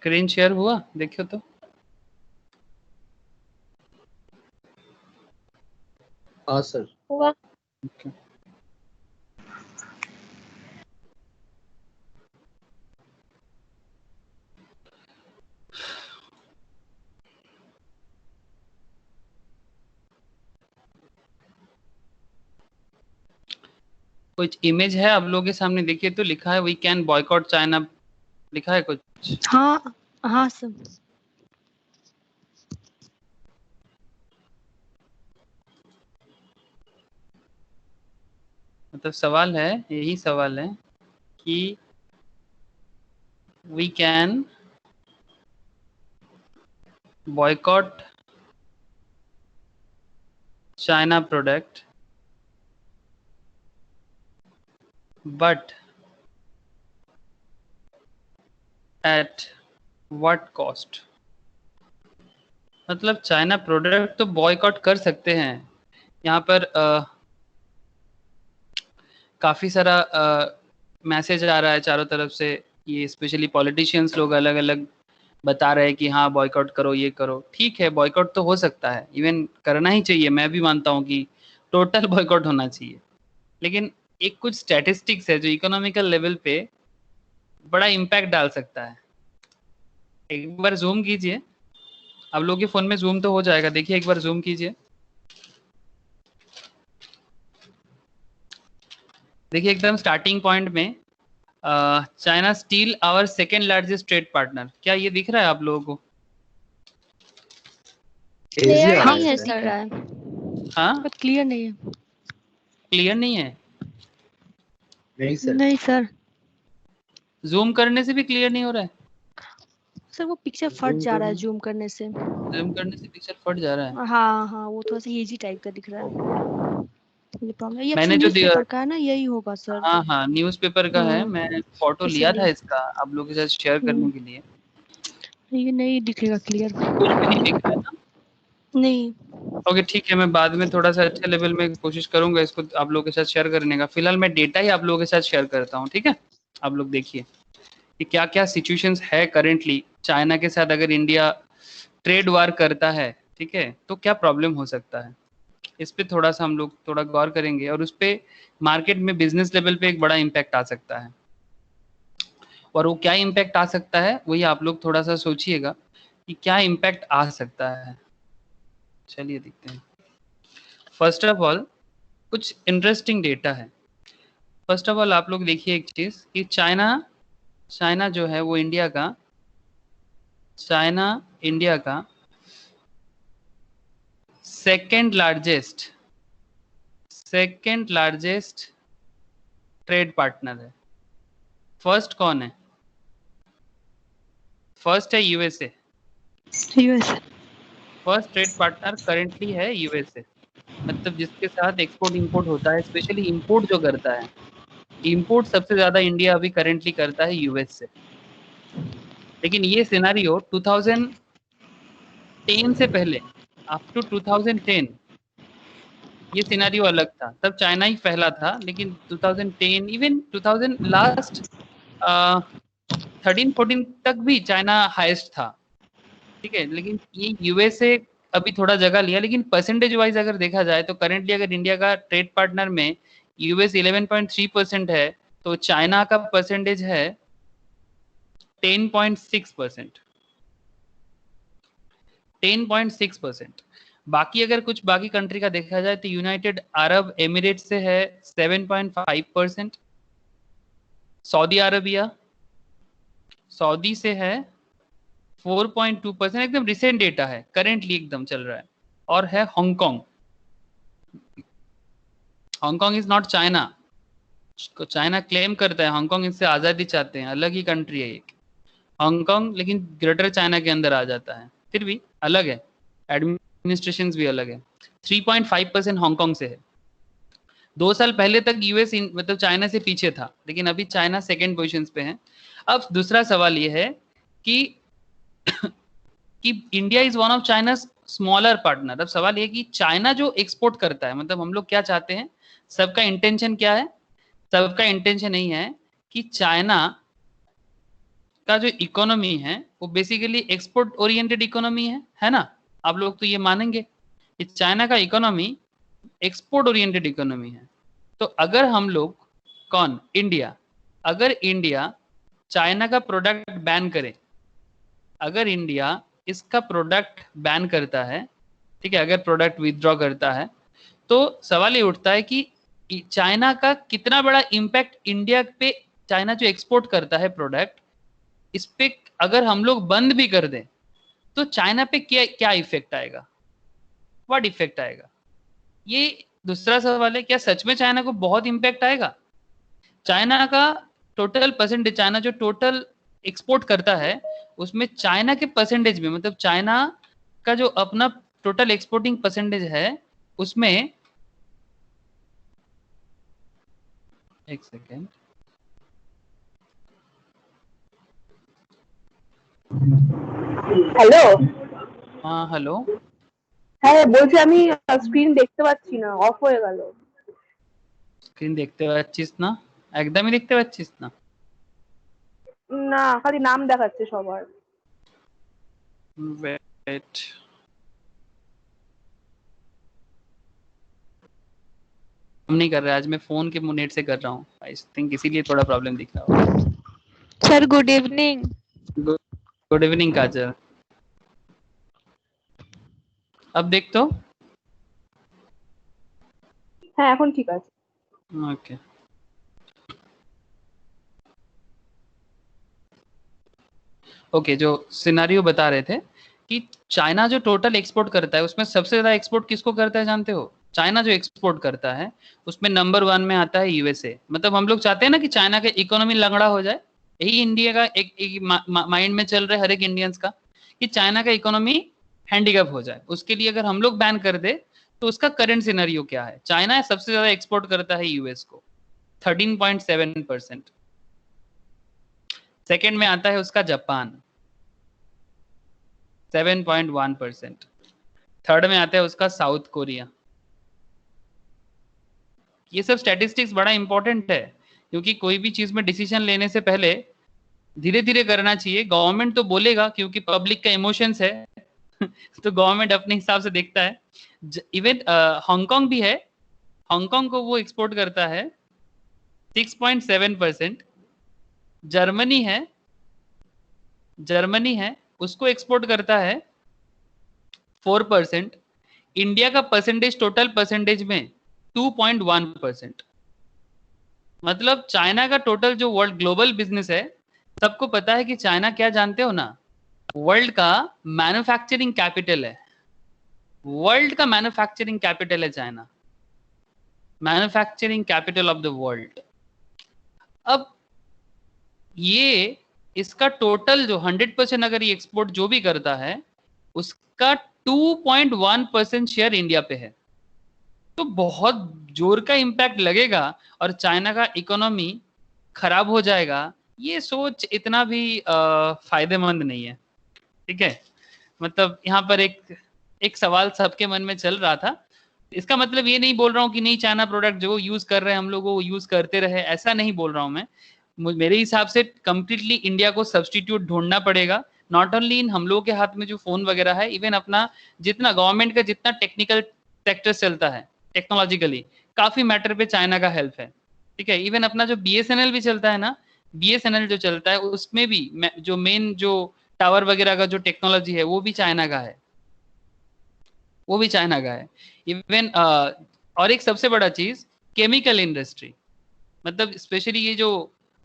Screen share हुआ, देखियो तो। हाँ सर। हुआ। Okay. कुछ इमेज है आप लोगों के सामने, देखिए तो। लिखा है वी कैन बॉयकॉट चाइना, लिखा है कुछ। हाँ हाँ सर। मतलब सवाल है, यही सवाल है कि we can boycott China product but at what cost. मतलब चाइना प्रोडक्ट तो बॉयकॉट कर सकते हैं। यहाँ पर काफी सारा मैसेज आ रहा है चारों तरफ से, ये स्पेशली पॉलिटिशियंस लोग अलग अलग बता रहे हैं कि हाँ बॉयकॉट करो, ये करो। ठीक है, बॉयकॉट तो हो सकता है, इवन करना ही चाहिए। मैं भी मानता हूँ कि टोटल बॉयकॉट होना चाहिए, लेकिन एक कुछ स्टैटिस्टिक्स है जो इकोनॉमिकल लेवल पे बड़ा इम्पैक्ट डाल सकता है। एक बार जूम कीजिए, आप लोगों के फोन में जूम तो हो जाएगा, देखिए एक बार जूम कीजिए। देखिए एकदम स्टार्टिंग पॉइंट में China steel our second largest trade partner, क्या ये दिख रहा है आप लोगों को? क्लियर हाँ नहीं है सर। सर। हाँ, क्लियर नहीं है। क्लियर नहीं है। नहीं सर। नहीं सर। जूम करने से भी क्लियर नहीं हो रहा है। सर वो पिक्चर फट जा रहा है जूम करने से। जूम करने से पिक्चर फट जा रहा है। हाँ हाँ, वो थोड़ा सा हेजी टाइप का दिख रहा है। ये प्रॉब्लम, ये मैंने एक्चुअली जो न्यूज़पेपर का है ना, यही होगा सर। हाँ हाँ, न्यूज़पेपर का है। मैं फोटो लिया था इसीलिए इसका आप लोगों के साथ शेयर करने के लिए। ये नहीं दिखेगा क्लियर। कुछ भी नहीं दिख रहा है ना? नहीं। ओके ठीक है, मैं बाद में थोड़ा सा अच्छे लेवल में कोशिश करूंगा इसको आप लोगों के साथ शेयर करने का। फिलहाल मैं डेटा ही आप लोगों के साथ शेयर करता हूँ, ठीक है? आप लोग देखिए कि क्या क्या सिचुएशंस है करेंटली चाइना के साथ। अगर इंडिया ट्रेड वार करता है, ठीक है, तो क्या प्रॉब्लम हो सकता है, इस पे थोड़ा सा हम लोग थोड़ा गौर करेंगे। और उस पे मार्केट में बिजनेस लेवल पे एक बड़ा इम्पैक्ट आ सकता है। और वो क्या इम्पैक्ट आ सकता है वही आप लोग थोड़ा सा सोचिएगा कि क्या इम्पैक्ट आ सकता है। चलिए देखते हैं। फर्स्ट ऑफ ऑल कुछ इंटरेस्टिंग डेटा है। फर्स्ट ऑफ ऑल आप लोग देखिए एक चीज कि चाइना जो है वो चाइना इंडिया का सेकेंड लार्जेस्ट ट्रेड पार्टनर है। फर्स्ट कौन है? फर्स्ट है USA. US. First trade partner currently है यूएसए। मतलब जिसके साथ एक्सपोर्ट इंपोर्ट होता है, स्पेशली इंपोर्ट जो करता है, इंपोर्ट सबसे ज्यादा इंडिया अभी करेंटली करता है यूएस से। लेकिन ये सिनेरियो 2010 से पहले, अप टू 2010 ये सिनेरियो अलग था। तब चाइना ही पहला था, लेकिन 2010 इवन 2000 लास्ट 13-14 तक भी चाइना हाईएस्ट था, ठीक है। लेकिन ये यूएसए अभी थोड़ा जगह लिया। लेकिन परसेंटेज वाइज अगर देखा जाए तो करेंटली अगर इंडिया का ट्रेड पार्टनर में यूएस 11.3% है, तो चाइना का परसेंटेज है 10.6%। 10.6%। बाकी अगर कुछ बाकी कंट्री का देखा जाए तो यूनाइटेड अरब एमिरेट से है 7.5%। सऊदी अरबिया, सऊदी से है 4.2%। एकदम रिसेंट डेटा है, करेंटली एकदम चल रहा है। और है Hong Kong. Hong Kong is not China. China claim करता है हांगकांग इससे आज़ादी चाहते हैं, अलग ही कंट्री है एक हांगकांग, लेकिन ग्रेटर चाइना के अंदर आ जाता है। फिर भी अलग है, एडमिनिस्ट्रेशन भी अलग है। 3.5% हांगकांग से है। 2 साल पहले तक यूएस मतलब चाइना से पीछे था, लेकिन अभी चाइना सेकेंड पोजिशन पे है। अब दूसरा सवाल ये है कि India is one of China smaller partner. अब सवाल ये कि चाइना जो एक्सपोर्ट करता है, मतलब हम लोग क्या चाहते हैं, सबका इंटेंशन क्या है? सबका इंटेंशन नहीं है कि चाइना का जो इकोनॉमी है वो बेसिकली एक्सपोर्ट ओरिएंटेड इकोनॉमी है ना? आप लोग तो ये मानेंगे कि चाइना का इकोनॉमी एक्सपोर्ट ओरिएंटेड इकोनॉमी है। तो अगर हम लोग कौन इंडिया, अगर इंडिया चाइना का प्रोडक्ट बैन करे, अगर इंडिया इसका प्रोडक्ट बैन करता है, ठीक है, अगर प्रोडक्ट विथड्रॉ करता है, तो सवाल ये उठता है कि चाइना का कितना बड़ा इम्पैक्ट इंडिया पे, चाइना जो एक्सपोर्ट करता है प्रोडक्ट, इस पे अगर हम लोग बंद भी कर दें तो चाइना पे क्या क्या इफेक्ट आएगा, व्हाट इफेक्ट आएगा? ये दूसरा सवाल है। क्या सच में चाइना को बहुत इम्पैक्ट आएगा? चाइना का टोटल परसेंटेज, चाइना जो टोटल एक्सपोर्ट करता है उसमें चाइना के परसेंटेज में, मतलब चाइना का जो अपना टोटल एक्सपोर्टिंग परसेंटेज है उसमें, एक सेकेंड, হ্যালো, हाँ हेलो, হ্যাঁ বলছি আমি স্ক্রিন দেখতে পাচ্ছি না, অফ হয়ে গেল। স্ক্রিন দেখতে পাচ্ছিস না? একদমই দেখতে পাচ্ছিস না? না, খালি নাম দেখাচ্ছে সবার। वेट, हम नहीं कर रहे आज, मैं फोन के नेट से कर रहा हूँ आई थिंक, इसीलिए थोड़ा प्रॉब्लम दिख रहा होगा। Sir good evening. Good evening Kajal, अब देख तो। হ্যাঁ এখন ঠিক আছে। ओके, ओके, जो सिनारियो बता रहे थे कि चाइना जो टोटल एक्सपोर्ट करता है उसमें सबसे ज्यादा एक्सपोर्ट किसको करता है जानते हो? चाइना जो एक्सपोर्ट करता है उसमें नंबर 1 में आता है यूएसए। मतलब हम लोग चाहते हैं ना कि चाइना का इकोनॉमी लंगड़ा हो जाए, यही इंडिया का एक माइंड में चल रहा है हर एक इंडियंस का, कि चाइना का इकोनॉमी हैंडीकैप हो जाए। उसके लिए अगर हम लोग बैन कर दे तो उसका करंट सिनेरियो क्या है? चाइना सबसे ज्यादा एक्सपोर्ट करता है यूएस को 13.7%, सेकेंड में आता है उसका जापान 7.1%, थर्ड में आता है उसका साउथ कोरिया। ये सब स्टैटिस्टिक्स बड़ा इंपॉर्टेंट है, क्योंकि कोई भी चीज में डिसीजन लेने से पहले धीरे धीरे करना चाहिए। गवर्नमेंट तो बोलेगा क्योंकि पब्लिक का इमोशंस है तो गवर्नमेंट अपने हिसाब से देखता है। इवन हांगकांग भी है, हांगकांग को वो एक्सपोर्ट करता है 6.7%, जर्मनी है उसको एक्सपोर्ट करता है 4%, इंडिया का परसेंटेज टोटल परसेंटेज में 2.1%। मतलब चाइना का टोटल जो वर्ल्ड ग्लोबल बिजनेस है, सबको पता है कि चाइना क्या जानते हो ना, वर्ल्ड का मैन्युफैक्चरिंग कैपिटल है, वर्ल्ड का मैन्युफैक्चरिंग कैपिटल है China, manufacturing capital of the world. अब ये इसका टोटल जो 100% अगर ये एक्सपोर्ट जो भी करता है उसका 2.1% शेयर इंडिया पे है, तो बहुत जोर का इम्पैक्ट लगेगा और चाइना का इकोनॉमी खराब हो जाएगा। ये सोच इतना भी फायदेमंद नहीं है, ठीक है। मतलब यहाँ पर एक सवाल सबके मन में चल रहा था। इसका मतलब ये नहीं बोल रहा हूँ कि नहीं चाइना प्रोडक्ट जो यूज कर रहे हैं हम लोग वो यूज करते रहे, ऐसा नहीं बोल रहा हूँ मैं। मेरे हिसाब से कंप्लीटली इंडिया को सब्स्टिट्यूट ढूंढना पड़ेगा, नॉट ओनली इन हम लोगों के हाथ में जो फोन वगैरह है, इवन अपना जितना गवर्नमेंट का जितना टेक्निकल सेक्टर चलता है टेक्नोलॉजिकली, काफी मैटर पे चाइना का हेल्प है, ठीक है। इवन अपना जो बीएसएनएल भी चलता है ना, बीएसएनएल जो चलता है उसमें भी जो मेन जो टावर वगैरह का जो टेक्नोलॉजी है वो भी चाइना का है, वो भी चाइना का है। इवन और एक सबसे बड़ा चीज केमिकल इंडस्ट्री, मतलब स्पेशली ये जो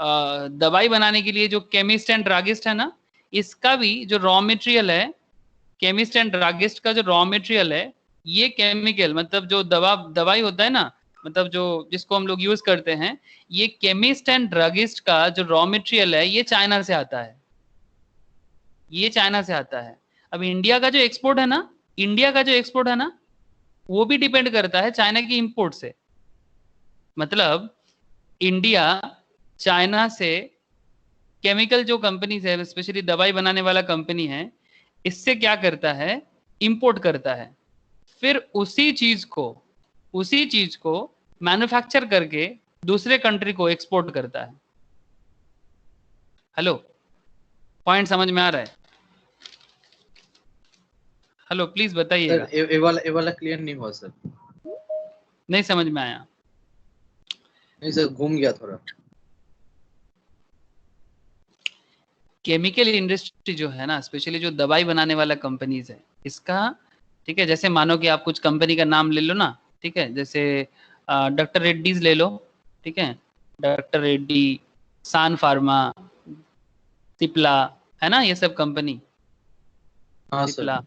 दवाई बनाने के लिए जो केमिस्ट एंड ड्रगिस्ट है ना, इसका भी जो रॉ मटेरियल है, केमिस्ट एंड ड्रगिस्ट का जो रॉ मटेरियल है, ये केमिकल मतलब जो दवाई होता है ना, मतलब जो जिसको हम लोग यूज करते हैं, ये केमिस्ट एंड ड्रगिस्ट का जो रॉ मटेरियल है ये चाइना से आता है, ये चाइना से आता है। अब इंडिया का जो एक्सपोर्ट है ना, इंडिया का जो एक्सपोर्ट है ना, वो भी डिपेंड करता है चाइना की इंपोर्ट से। मतलब इंडिया चाइना से केमिकल जो कंपनीज है, स्पेशली दवाई बनाने वाला कंपनी है, इससे क्या करता है, इंपोर्ट करता है, फिर उसी चीज को मैन्युफैक्चर करके दूसरे कंट्री को एक्सपोर्ट करता है। हेलो, पॉइंट समझ में आ रहा है? हेलो प्लीज सर बताइएगा। ये वाला क्लियर नहीं हुआ सर। नहीं समझ में आया? नहीं सर, घूम गया थोड़ा। केमिकल इंडस्ट्री जो है ना, स्पेशली जो दवाई बनाने वाला कंपनीज है इसका, ठीक है, जैसे मानो कि आप कुछ कंपनी का नाम ले लो ना, ठीक है, जैसे डॉक्टर रेड्डीज ले लो, ठीक है, डॉक्टर रेड्डी, सान फार्मा, सिप्ला, है ना, ये सब कंपनी, हाँ सर। सिप्ला,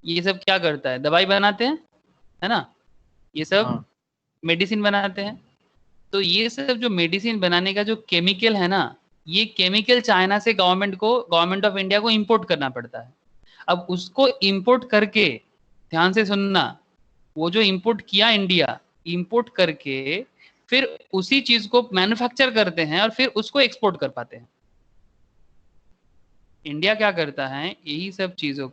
ये सब क्या करता है, दवाई बनाते हैं, है ना, ये सब हाँ मेडिसिन बनाते हैं। तो ये सब जो मेडिसिन बनाने का जो केमिकल है ना, ये केमिकल चाइना से गवर्नमेंट ऑफ इंडिया को इंपोर्ट करना पड़ता है। अब उसको इंपोर्ट करके, ध्यान से सुनना, वो जो इंपोर्ट किया इंडिया, इंपोर्ट करके फिर उसी चीज को मैन्युफैक्चर करते हैं और फिर उसको एक्सपोर्ट कर पाते हैं। इंडिया क्या करता है, यही सब चीजों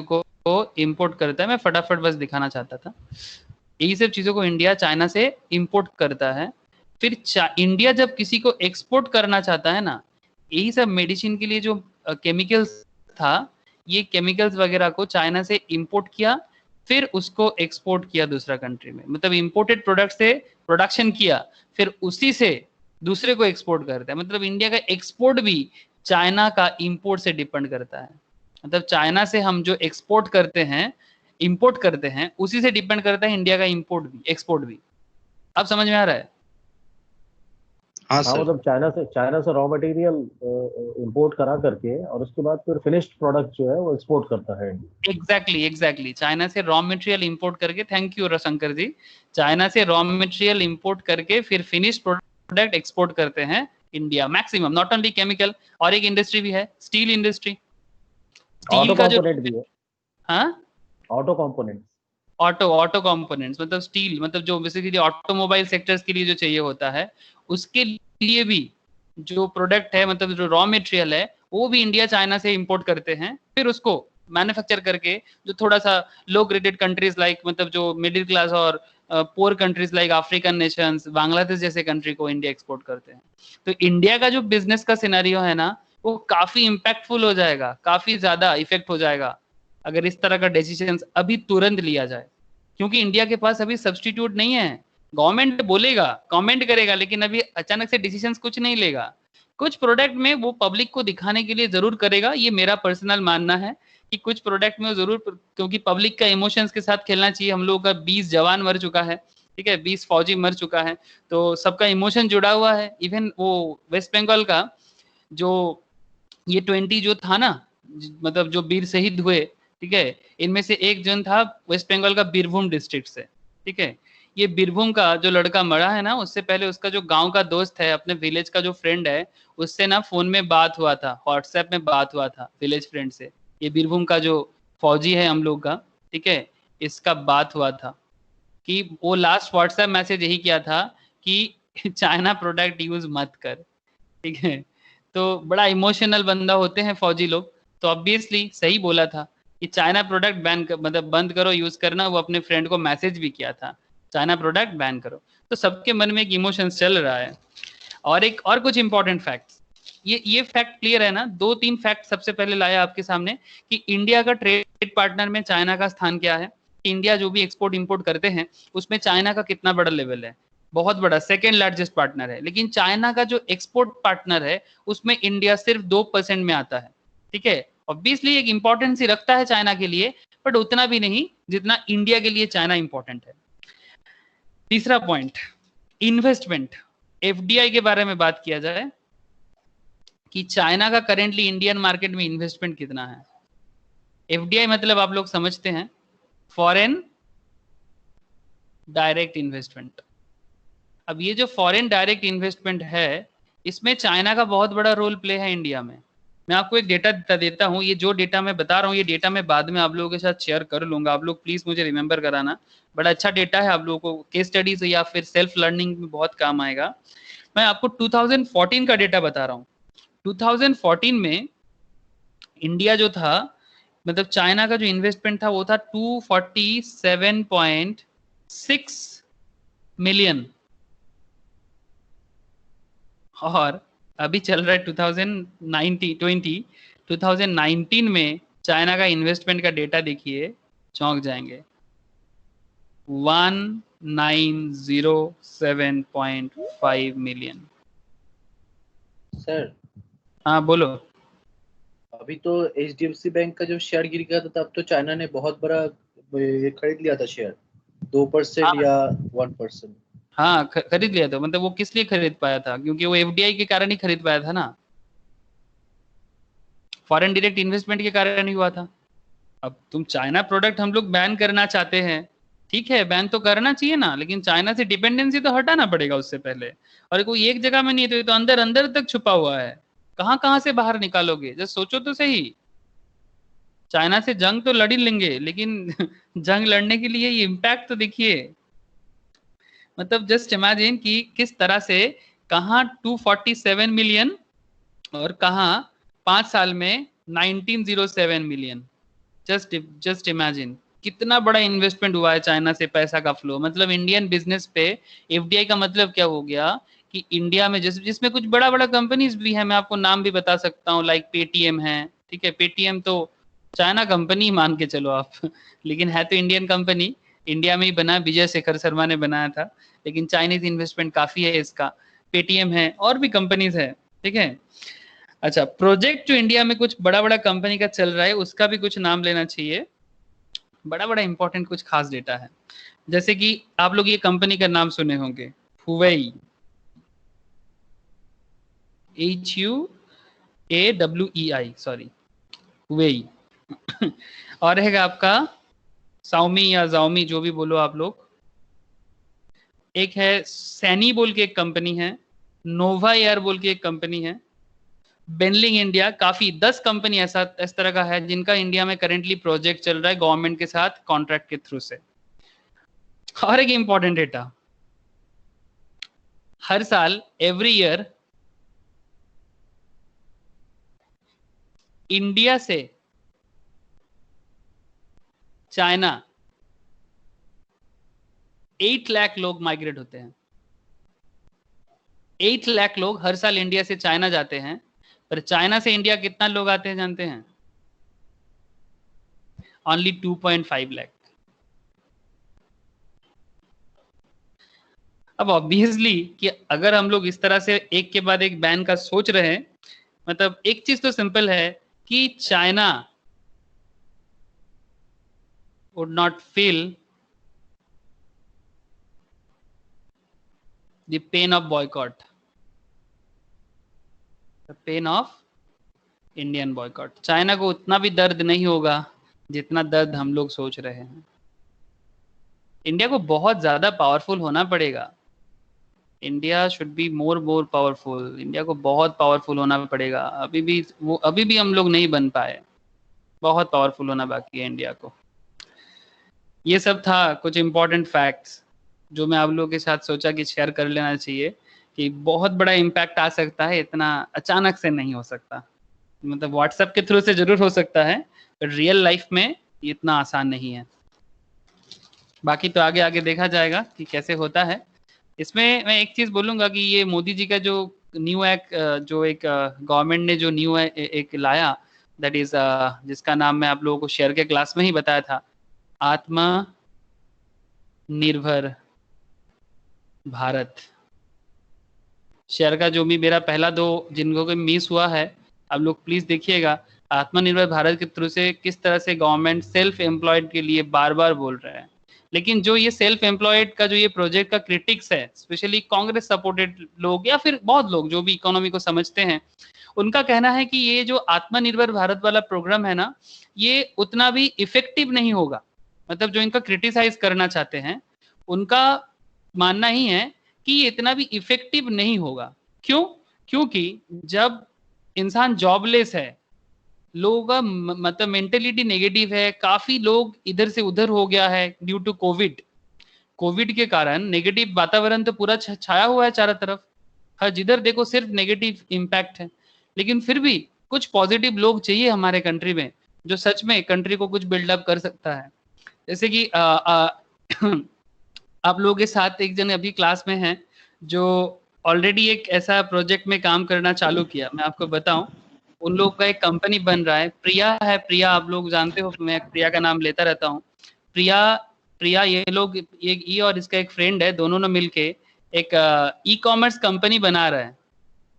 को इंपोर्ट करता है। मैं फटाफट बस दिखाना चाहता था, यही सब चीजों को इंडिया चाइना से इंपोर्ट करता है। फिर इंडिया जब किसी को एक्सपोर्ट करना चाहता है ना, यही सब मेडिसिन के लिए जो केमिकल्स था, ये केमिकल्स वगैरह को चाइना से इंपोर्ट किया, फिर उसको एक्सपोर्ट किया दूसरा कंट्री में, मतलब इंपोर्टेड प्रोडक्ट से प्रोडक्शन किया, फिर उसी से दूसरे को एक्सपोर्ट करता है। मतलब इंडिया का एक्सपोर्ट भी चाइना का इंपोर्ट से डिपेंड करता है। मतलब चाइना से हम जो एक्सपोर्ट करते हैं, इंपोर्ट करते हैं, उसी से डिपेंड करता है इंडिया का इंपोर्ट भी, एक्सपोर्ट भी। अब समझ में आ रहा है? हाँ हाँ सर। मतलब चाइना से रॉ मटेरियल इंपोर्ट करा करके और उसके बाद फिर फिनिश्ड प्रोडक्ट जो है वो एक्सपोर्ट करता है इंडिया। एग्जैक्टली चाइना से रॉ मटेरियल इंपोर्ट करके, thank you Ravishankar ji, China से रॉ मटेरियल इंपोर्ट करके फिर फिनिश प्रोडक्ट एक्सपोर्ट करते हैं India maximum. Not only chemical, और एक इंडस्ट्री भी है, स्टील इंडस्ट्री। स्टील ऑटो का जो, कंपोनेंट भी है। हाँ, ऑटो कंपोनेंट्स। ऑटो कंपोनेंट्स, मतलब स्टील, मतलब जो बेसिकली ऑटोमोबाइल सेक्टर्स के लिए जो चाहिए होता है, उसके लिए भी जो प्रोडक्ट है, मतलब जो रॉ मटेरियल है, वो भी इंडिया चाइना से इंपोर्ट करते हैं, फिर उसको मैन्युफैक्चर करके जो थोड़ा सा लो ग्रेडेड कंट्रीज लाइक, मतलब जो मिडिल क्लास और poor countries like African nations, Bangladesh जैसे कंट्री को इंडिया एक्सपोर्ट करते हैं। तो इंडिया का जो बिजनेस का सिनेरियो है ना, वो काफी इम्पैक्टफुल हो जाएगा, काफी ज्यादा इफेक्ट हो जाएगा अगर इस तरह का डिसीजन अभी तुरंत लिया जाए। क्योंकि इंडिया के पास अभी सब्स्टिट्यूट नहीं है। गवर्नमेंट बोलेगा, कमेंट करेगा, लेकिन अभी अचानक से डिसीजंस कुछ नहीं लेगा। कुछ प्रोडक्ट में वो पब्लिक को दिखाने के लिए जरूर करेगा, ये मेरा पर्सनल मानना है कि कुछ प्रोडक्ट में जरूर, क्योंकि पब्लिक का इमोशंस के साथ खेलना चाहिए। हम लोगों का 20 जवान मर चुका है, ठीक है, 20 फौजी मर चुका है, तो सबका इमोशन जुड़ा हुआ है। इवन वो वेस्ट बंगाल का जो ये 20 जो था ना, मतलब जो वीर शहीद हुए, ठीक है, इनमें से एक जन था वेस्ट बंगाल का बीरभूम डिस्ट्रिक्ट से, ठीक है। ये बीरभूम का जो लड़का मरा है ना, उससे पहले उसका जो गांव का दोस्त है, अपने विलेज का जो फ्रेंड है, उससे ना फोन में बात हुआ था, व्हाट्सएप में बात हुआ था विलेज फ्रेंड से। ये बीरभूम का जो फौजी है हम लोग का, ठीक है, इसका बात हुआ था कि वो लास्ट व्हाट्सएप मैसेज यही किया था कि चाइना प्रोडक्ट यूज मत कर, ठीक है। तो बड़ा इमोशनल बंदा होते हैं फौजी लोग, तो ऑब्वियसली सही बोला था कि चाइना प्रोडक्ट बैन कर, मतलब बंद करो यूज करना। वो अपने फ्रेंड को मैसेज भी किया था, चाइना प्रोडक्ट बैन करो। तो सबके मन में एक इमोशंस चल रहा है। और एक और कुछ इंपॉर्टेंट फैक्ट्स, ये फैक्ट क्लियर है ना, 2-3 फैक्ट सबसे पहले लाया आपके सामने कि इंडिया का ट्रेड पार्टनर में चाइना का स्थान क्या है। इंडिया जो भी एक्सपोर्ट इंपोर्ट करते हैं उसमें चाइना का कितना बड़ा लेवल है, बहुत बड़ा, सेकेंड लार्जेस्ट पार्टनर है। लेकिन चाइना का जो एक्सपोर्ट पार्टनर है उसमें इंडिया सिर्फ 2% में आता है, ठीक है। ऑब्वियसली एक इंपॉर्टेंस ही रखता है चाइना के लिए, बट उतना भी नहीं जितना इंडिया के लिए चाइना इंपॉर्टेंट है। तीसरा पॉइंट, इन्वेस्टमेंट, एफडीआई के बारे में बात किया जाए कि चाइना का करेंटली इंडियन मार्केट में इन्वेस्टमेंट कितना है। एफडीआई मतलब आप लोग समझते हैं, फॉरेन डायरेक्ट इन्वेस्टमेंट। अब ये जो फॉरेन डायरेक्ट इन्वेस्टमेंट है, इसमें चाइना का बहुत बड़ा रोल प्ले है इंडिया में। मैं आपको एक डेटा देता हूँ, ये जो डेटा मैं बता रहा हूँ, ये डेटा मैं बाद में आप लोगों के साथ शेयर कर लूंगा, आप लोग प्लीज मुझे रिमेंबर कराना। बड़ा अच्छा डेटा है, आप लोगों को केस स्टडीज या फिर सेल्फ लर्निंग में बहुत काम आएगा। मैं आपको 2014 का डेटा बता रहा हूँ। 2014 में इंडिया जो था, मतलब चाइना का जो इन्वेस्टमेंट था वो था 247.6 मिलियन। और अभी चल रहा है 2019 में चाइना का इन्वेस्टमेंट का डेटा देखिए, चौंक जाएंगे। 1907.5 मिलियन। सर हाँ बोलो। अभी तो HDFC बैंक का जब शेयर गिर गया था तब तो चाइना ने बहुत बड़ा ये खरीद लिया था शेयर, 2% हाँ या 1%। हाँ, खरीद लिया था। मतलब वो किस लिए खरीद पाया था? क्योंकि वो एफडीआई के कारण ही खरीद पाया था ना, फॉरेन डायरेक्ट इन्वेस्टमेंट के कारण ही हुआ था। अब तुम चाइना प्रोडक्ट हम लोग बैन करना चाहते हैं, ठीक है, बैन तो करना चाहिए ना, लेकिन चाइना से डिपेंडेंसी तो हटाना पड़ेगा उससे पहले। और कोई एक जगह में नहीं है, तो ये तो अंदर अंदर तक छुपा हुआ है, कहाँ कहाँ से बाहर निकालोगे? जस्ट सोचो तो सही। चाइना से जंग तो लड़ ही लेंगे, लेकिन जंग लड़ने के लिए ये इम्पैक्ट तो देखिए। मतलब जस्ट इमेजिन कि किस तरह से, कहाँ 247 मिलियन और कहाँ 5 साल में 1907 मिलियन। जस्ट इमेजिन कितना बड़ा इन्वेस्टमेंट हुआ है चाइना से, पैसा का फ्लो। मतलब इंडियन बिजनेस पे एफडीआई का मतलब क्या हो गया कि इंडिया में जिसमें कुछ बड़ा बड़ा कंपनीज भी है, मैं आपको नाम भी बता सकता हूँ, लाइक पेटीएम है, ठीक है। पेटीएम तो चाइना कंपनी मान के चलो आप, लेकिन है तो इंडियन कंपनी, इंडिया में ही बना, विजय शेखर शर्मा ने बनाया था, लेकिन चाइनीज इन्वेस्टमेंट काफी है इसका। पेटीएम है और भी कंपनीज है, ठीक है। अच्छा, प्रोजेक्ट जो इंडिया में कुछ बड़ा बड़ा कंपनी का चल रहा है, उसका भी कुछ नाम लेना चाहिए। बड़ा बड़ा इंपॉर्टेंट कुछ खास डेटा है, जैसे कि आप लोग ये कंपनी का नाम सुने होंगे, हुवेई, HUAWEI, सॉरी, हुवेई। और है आपका साउमी या जाओमी, जो भी बोलो आप लोग। एक है सैनी बोल के एक कंपनी है, नोवा एयर बोल के एक कंपनी है, बेनलिंग इंडिया। काफी 10 कंपनी ऐसा इस तरह का है जिनका इंडिया में करेंटली प्रोजेक्ट चल रहा है गवर्नमेंट के साथ कॉन्ट्रैक्ट के थ्रू से। और एक इंपॉर्टेंट डेटा, हर साल एवरी ईयर इंडिया से चाइना 8 लाख लोग माइग्रेट होते हैं। 8 लाख लोग हर साल इंडिया से चाइना जाते हैं, पर चाइना से इंडिया कितना लोग आते हैं जानते हैं? ओनली 2.5 लाख। अब ऑब्वियसली कि अगर हम लोग इस तरह से एक के बाद एक बैन का सोच रहे हैं, मतलब एक चीज तो सिंपल है कि China would not feel the pain of boycott, the pain of Indian boycott. China को उतना भी दर्द नहीं होगा जितना दर्द हम लोग सोच रहे हैं। इंडिया को बहुत ज्यादा पावरफुल होना पड़ेगा। India should be more powerful. India को बहुत पावरफुल होना पड़ेगा। अभी भी हम लोग नहीं बन पाए, बहुत पावरफुल होना बाकी है इंडिया को। ये सब था कुछ इंपॉर्टेंट फैक्ट्स जो मैं आप लोगों के साथ सोचा कि शेयर कर लेना चाहिए, कि बहुत बड़ा इम्पैक्ट आ सकता है, इतना अचानक से नहीं हो सकता। मतलब व्हाट्सएप के थ्रू से जरूर हो सकता है, पर रियल लाइफ में इतना आसान नहीं है। बाकी तो आगे आगे देखा जाएगा कि कैसे होता है। इसमें मैं एक चीज बोलूंगा कि ये मोदी जी का जो न्यू एक्ट, जो एक गवर्नमेंट ने जो न्यू एक लाया, दैट इज जिसका नाम मैं आप लोगों को शेयर के क्लास में ही बताया था, आत्मनिर्भर भारत। शेयर का जो भी मेरा पहला 2 जिनको को मिस हुआ है, आप लोग प्लीज देखिएगा। आत्मनिर्भर भारत के थ्रू से किस तरह से गवर्नमेंट सेल्फ एम्प्लॉयड के लिए बार बार बोल रहे हैं, लेकिन जो ये सेल्फ एम्प्लॉयड का जो ये प्रोजेक्ट का क्रिटिक्स है, स्पेशली कांग्रेस सपोर्टेड लोग या फिर बहुत लोग जो भी इकोनॉमी को समझते हैं, उनका कहना है कि ये जो आत्मनिर्भर भारत वाला प्रोग्राम है ना, ये उतना भी इफेक्टिव नहीं होगा। मतलब जो इनका क्रिटिसाइज करना चाहते हैं, उनका मानना ही है कि ये इतना भी इफेक्टिव नहीं होगा। क्यों? क्योंकि जब इंसान जॉबलेस है, लोगों का मतलब मेंटेलिटी नेगेटिव है, काफी लोग इधर से उधर हो गया है ड्यू टू कोविड के कारण नेगेटिव वातावरण तो पूरा छाया हुआ है चारों तरफ। हर जिधर देखो सिर्फ नेगेटिव इम्पैक्ट है, लेकिन फिर भी कुछ पॉजिटिव लोग चाहिए हमारे कंट्री में, जो सच में कंट्री को कुछ बिल्डअप कर सकता है। जैसे कि आप लोगों के साथ एक जन अभी क्लास में है जो ऑलरेडी एक ऐसा प्रोजेक्ट में काम करना चालू किया। मैं आपको बताऊं, उन लोग का एक कंपनी बन रहा है, प्रिया है, प्रिया आप लोग जानते हो, मैं प्रिया का नाम लेता रहता हूँ। प्रिया प्रिया ये लोग, ये और इसका एक फ्रेंड है, दोनों ने मिलके एक ई कॉमर्स कंपनी बना रहा है।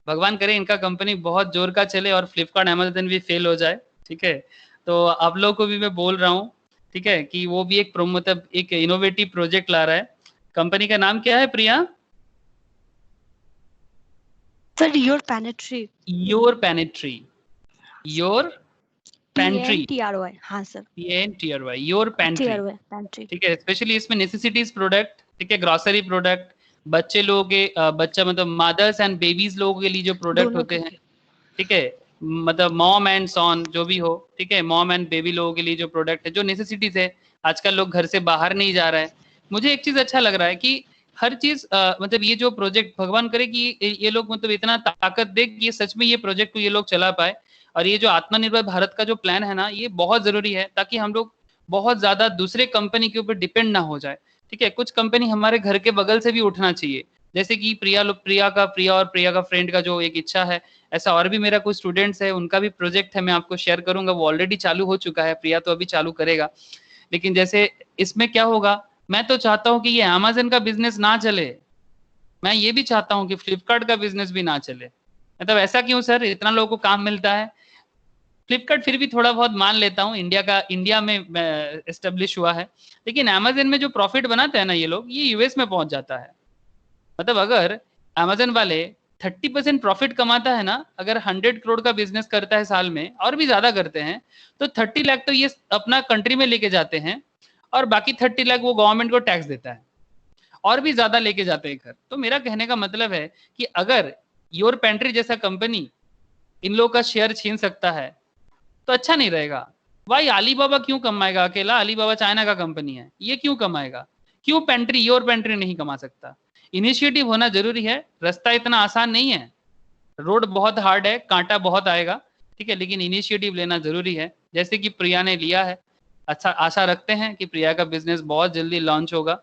भगवान करे इनका कंपनी बहुत जोर का चले और फ्लिपकार्ट अमेजन भी फेल हो जाए, ठीक है। तो आप लोग को भी मैं बोल रहा हूँ, ठीक है, कि वो भी एक मतलब एक इनोवेटिव प्रोजेक्ट ला रहा है। कंपनी का नाम क्या है Priya? Sir your pantry. Your pantry, your pantry, PNTRY, हाँ sir, PNTRY, your pantry, TRY pantry. ठीक है। स्पेशली इसमें नेसेसिटीज प्रोडक्ट, ठीक है, ग्रोसरी प्रोडक्ट, बच्चे लोगों के बच्चा मतलब मदर्स एंड बेबीज लोगों के लिए जो प्रोडक्ट दोनों होते के हैं, लिए। ठीक है, मतलब मॉम एंड सॉन जो भी हो, ठीक है, मॉम एंड बेबी लोगों के लिए जो प्रोडक्ट है, जो नेसेसिटीज है। आजकल लोग घर से बाहर नहीं जा रहा है। मुझे एक चीज अच्छा लग रहा है कि हर चीज मतलब ये जो प्रोजेक्ट, भगवान करे कि ये लोग मतलब इतना ताकत दे कि ये सच में ये प्रोजेक्ट को ये लोग चला पाए। और ये जो आत्मनिर्भर भारत का जो प्लान है ना, ये बहुत जरूरी है, ताकि हम लोग बहुत ज्यादा दूसरे कंपनी के ऊपर डिपेंड ना हो जाए, ठीक है। कुछ कंपनी हमारे घर के बगल से भी उठना चाहिए, जैसे कि प्रिया और प्रिया का फ्रेंड का जो एक इच्छा है, ऐसा और भी मेरा कुछ स्टूडेंट्स है, उनका भी प्रोजेक्ट है, मैं आपको शेयर करूंगा। वो ऑलरेडी चालू हो चुका है, प्रिया तो अभी चालू करेगा। लेकिन जैसे इसमें क्या होगा, मैं तो चाहता हूँ कि ये अमेजन का बिजनेस ना चले, मैं ये भी चाहता हूँ कि फ्लिपकार्ट का बिजनेस भी ना चले। मतलब ऐसा क्यों सर, इतना लोगों को काम मिलता है। फ्लिपकार्ट फिर भी थोड़ा बहुत मान लेता हूँ, इंडिया में एस्टेब्लिश हुआ है, लेकिन अमेजन में जो प्रॉफिट बनाते हैं ना ये लोग, ये यूएस में पहुंच जाता है। मतलब अगर अमेजन वाले 30% प्रॉफिट कमाता है ना, अगर 100 करोड़ का बिजनेस करता है साल में, और भी ज्यादा करते हैं, तो 30 लाख तो ये अपना कंट्री में लेके जाते हैं, और बाकी 30 लाख वो गवर्नमेंट को टैक्स देता है, और भी ज्यादा लेके जाते हैं घर। तो मेरा कहने का मतलब है कि अगर योर पेंट्री जैसा कंपनी इन लोगों का शेयर छीन सकता है तो अच्छा नहीं रहेगा। भाई अलीबाबा क्यों कमाएगा अकेला? अलीबाबा चाइना का कंपनी है, ये क्यों कमाएगा? क्यों पेंट्री, योर पेंट्री नहीं कमा सकता? इनिशिएटिव होना जरूरी है। रास्ता इतना आसान नहीं है, रोड बहुत हार्ड है, कांटा बहुत आएगा, ठीक है, लेकिन इनिशिएटिव लेना जरूरी है, जैसे कि प्रिया ने लिया है। अच्छा, आशा रखते हैं कि प्रिया का बिजनेस बहुत जल्दी लॉन्च होगा।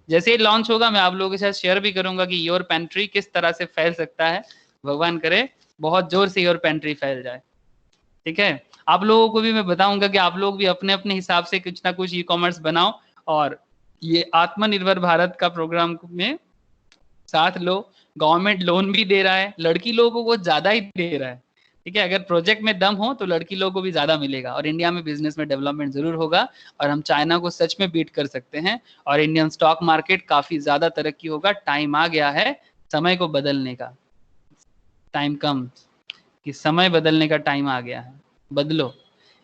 जैसे ही लॉन्च होगा मैं आप लोगों के साथ शेयर भी करूंगा कि योर पेंट्री किस तरह से फैल सकता है। भगवान करे बहुत जोर से योर पेंट्री फैल जाए, ठीक है। आप लोगों को भी मैं बताऊंगा कि आप लोग भी अपने अपने हिसाब से कुछ ना कुछ ई कॉमर्स बनाओ, और ये आत्मनिर्भर भारत का प्रोग्राम में साथ लो। गवर्नमेंट लोन भी दे रहा है, लड़की लोगों को ज्यादा ही दे रहा है, ठीक है। अगर प्रोजेक्ट में दम हो तो लड़की लोगों को भी ज्यादा मिलेगा, और इंडिया में बिजनेस में डेवलपमेंट जरूर होगा, और हम चाइना को सच में बीट कर सकते हैं, और इंडियन स्टॉक मार्केट काफी ज्यादा तरक्की होगा। टाइम आ गया है समय को बदलने का, टाइम कम, कि समय बदलने का टाइम आ गया है, बदलो।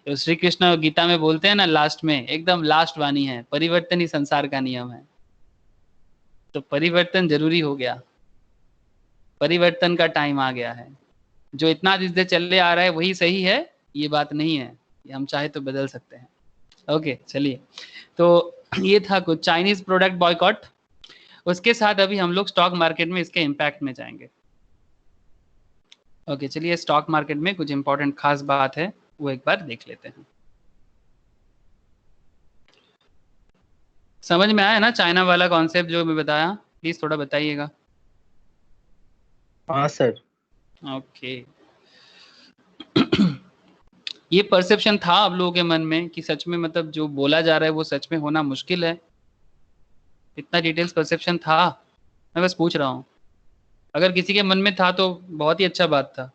तो श्री कृष्ण गीता में बोलते हैं ना, लास्ट में एकदम लास्ट वाणी है, परिवर्तन ही संसार का नियम है। तो परिवर्तन जरूरी हो गया, परिवर्तन का टाइम आ गया है। जो इतना दिन से चले आ रहा है वही सही है, ये बात नहीं है, ये हम चाहे तो बदल सकते हैं। ओके चलिए, तो ये था कुछ चाइनीज प्रोडक्ट बॉयकॉट। उसके साथ अभी हम लोग स्टॉक मार्केट में इसके इम्पैक्ट में जाएंगे। ओके चलिए, स्टॉक मार्केट में कुछ इंपॉर्टेंट खास बात है वो एक बार देख लेते हैं। समझ में आया ना चाइना वाला कॉन्सेप्ट जो मैं बताया? प्लीज थोड़ा बताइएगा। हाँ सर। ओके ये परसेप्शन था आप लोगों के मन में कि सच में मतलब जो बोला जा रहा है वो सच में होना मुश्किल है? इतना डिटेल्स परसेप्शन था? मैं बस पूछ रहा हूँ, अगर किसी के मन में था तो बहुत ही अच्छा बात था।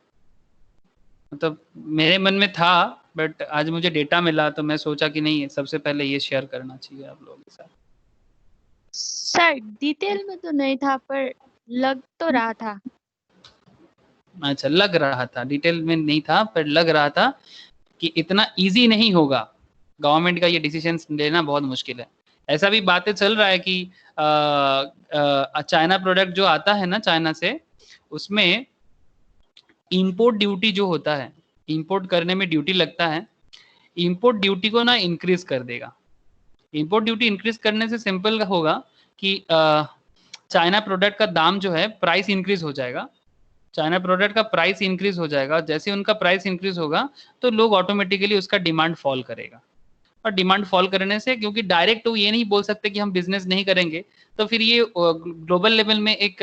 मतलब मेरे मन में था, बट आज मुझे डेटा मिला तो मैं सोचा कि नहीं, सबसे पहले ये शेयर करना चाहिए आप लोगों के साथ। सर डिटेल में तो नहीं था, पर लग तो रहा था। अच्छा, लग रहा था, डिटेल में नहीं था पर लग रहा था कि इतना इजी नहीं होगा, गवर्नमेंट का ये डिसीजन लेना बहुत मुश्किल है। ऐसा भी बातें चल रहा है कि चाइना प्रोडक्ट जो आता है ना चाइना से, उसमें इंपोर्ट ड्यूटी जो होता है, इंपोर्ट करने में ड्यूटी लगता है, इंपोर्ट ड्यूटी को ना इंक्रीज कर देगा। इंपोर्ट ड्यूटी इंक्रीज करने से सिंपल होगा कि चाइना प्रोडक्ट का दाम जो है प्राइस इंक्रीज हो जाएगा, चाइना प्रोडक्ट का प्राइस इंक्रीज हो जाएगा। जैसे उनका प्राइस इंक्रीज होगा तो लोग ऑटोमेटिकली उसका डिमांड फॉल करेगा, और डिमांड फॉल करने से, क्योंकि डायरेक्ट तो ये नहीं बोल सकते कि हम बिजनेस नहीं करेंगे, तो फिर ये ग्लोबल लेवल में एक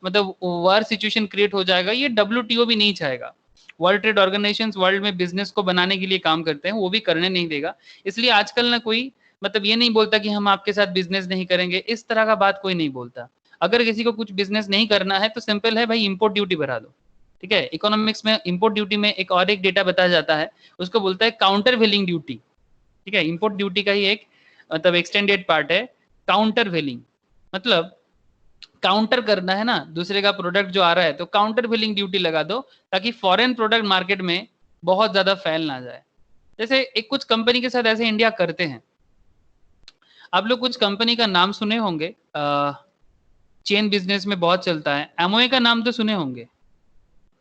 मतलब वार सिचुएशन क्रिएट हो जाएगा, ये WTO भी नहीं चाहेगा। वर्ल्ड ट्रेड ऑर्गेनाइजेशन वर्ल्ड में बिजनेस को बनाने के लिए काम करते हैं, वो भी करने नहीं देगा। इसलिए आजकल ना कोई मतलब ये नहीं बोलता कि हम आपके साथ बिजनेस नहीं करेंगे, इस तरह का बात कोई नहीं बोलता। अगर किसी को कुछ बिजनेस नहीं करना है तो सिंपल है भाई, इंपोर्ट ड्यूटी बढ़ा दो, ठीक है। इकोनॉमिक्स में इंपोर्ट ड्यूटी में एक और एक डेटा बताया जाता है, उसको बोलता है काउंटर वेलिंग ड्यूटी, ठीक है। इंपोर्ट ड्यूटी का ही एक मतलब एक्सटेंडेड पार्ट है काउंटर वेलिंग, मतलब काउंटर करना है ना दूसरे का प्रोडक्ट जो आ रहा है, तो काउंटर वेलिंग ड्यूटी लगा दो ताकि फॉरेन प्रोडक्ट मार्केट में बहुत ज्यादा फैल ना जाए। जैसे एक कुछ कंपनी के साथ ऐसे इंडिया करते हैं। आप लोग कुछ कंपनी का नाम सुने होंगे, चेन बिजनेस में बहुत चलता है, एमओए का नाम तो सुने होंगे,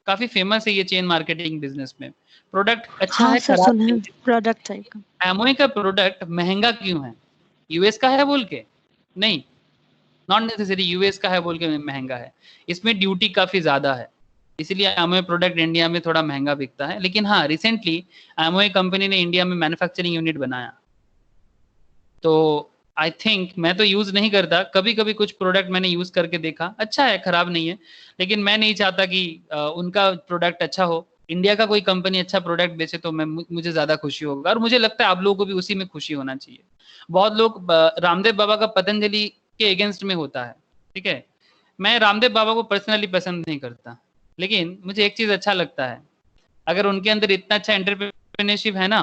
काफी फेमस है ये चेन मार्केटिंग बिजनेस में। प्रोडक्ट अच्छा हाँ है, सर, खराब सुना नहीं है प्रोडक्ट टाइप का। है। एमओए का प्रोडक्ट महंगा क्यों है? यूएस का है बोल के नहीं, नॉट नेसेसरी यूएस का है बोल के महंगा है, इसमें ड्यूटी काफी ज्यादा है, इसलिए एमओए प्रोडक्ट इंडिया में थोड़ा महंगा बिकता है। लेकिन हाँ, रिसेंटली एमओए कंपनी ने इंडिया में मैन्युफैक्चरिंग यूनिट बनाया, तो आई थिंक, मैं तो यूज नहीं करता, कभी कभी कुछ प्रोडक्ट मैंने यूज करके देखा, अच्छा है, खराब नहीं है। लेकिन मैं नहीं चाहता कि उनका प्रोडक्ट अच्छा हो, इंडिया का कोई कंपनी अच्छा प्रोडक्ट बेचे तो मुझे ज्यादा खुशी होगा, और मुझे लगता है आप लोगों को भी उसी में खुशी होना चाहिए। बहुत लोग रामदेव बाबा का पतंजलि के अगेंस्ट में होता है, ठीक है। मैं रामदेव बाबा को पर्सनली पसंद नहीं करता, लेकिन मुझे एक चीज अच्छा लगता है, अगर उनके अंदर इतना अच्छा एंटरप्रेन्योरशिप है ना,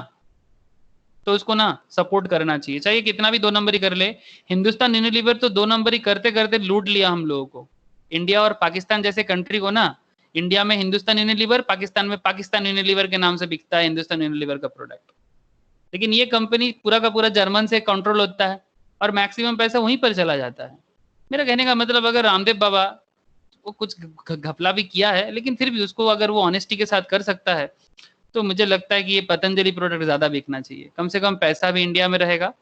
तो उसको ना सपोर्ट करना चाहिए, चाहे कितना भी 2 नंबरी कर ले। हिंदुस्तान यूनिलीवर तो 2 नंबरी करते करते लूट लिया हम लोगों को। इंडिया और पाकिस्तान जैसे कंट्री को ना, इंडिया में हिंदुस्तान यूनिलीवर, पाकिस्तान में पाकिस्तान यूनिलीवर के नाम से बिकता है हिंदुस्तान यूनिलीवर का प्रोडक्ट। लेकिन ये कंपनी पूरा का पूरा जर्मन से कंट्रोल होता है और मैक्सिमम पैसा वहीं पर चला जाता है। मेरा कहने का मतलब, अगर रामदेव बाबा वो कुछ घपला भी किया है, लेकिन फिर भी उसको अगर वो ऑनेस्टी के साथ कर सकता है, तो मुझे लगता है कि ये पतंजलि प्रोडक्ट ज्यादा बिकना चाहिए। कम से कम पैसा भी इंडिया में रहेगा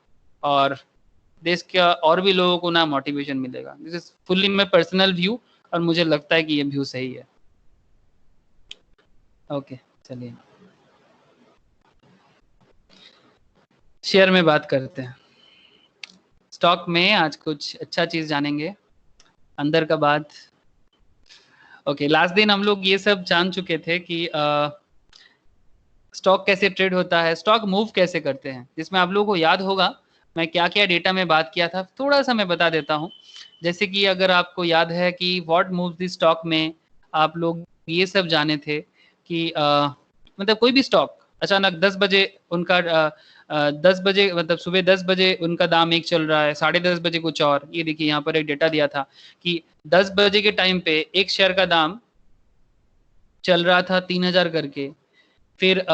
और देश के और भी लोगों को ना मोटिवेशन मिलेगा। This is fully my personal view, और मुझे लगता है कि ये व्यू सही है। ओके, चलिए शेयर में बात करते हैं। स्टॉक में आज कुछ अच्छा चीज जानेंगे, अंदर का बात। ओके, लास्ट दिन हम लोग ये सब जान चुके थे कि स्टॉक कैसे ट्रेड होता है, स्टॉक मूव कैसे करते हैं, जिसमें आप लोगों को याद होगा मैं क्या क्या डेटा में बात किया था, थोड़ा सा मैं बता देता हूँ। जैसे कि अगर आपको याद है कि व्हाट मूव्स द स्टॉक में, आप लोग ये सब जाने थे कि मतलब कोई भी स्टॉक अचानक 10 बजे उनका 10 बजे मतलब सुबह 10 बजे उनका दाम एक चल रहा है, 10:30 बजे कुछ और। ये देखिए यहाँ पर एक डेटा दिया था कि 10 बजे के टाइम पे एक शेयर का दाम चल रहा था 3000 करके, फिर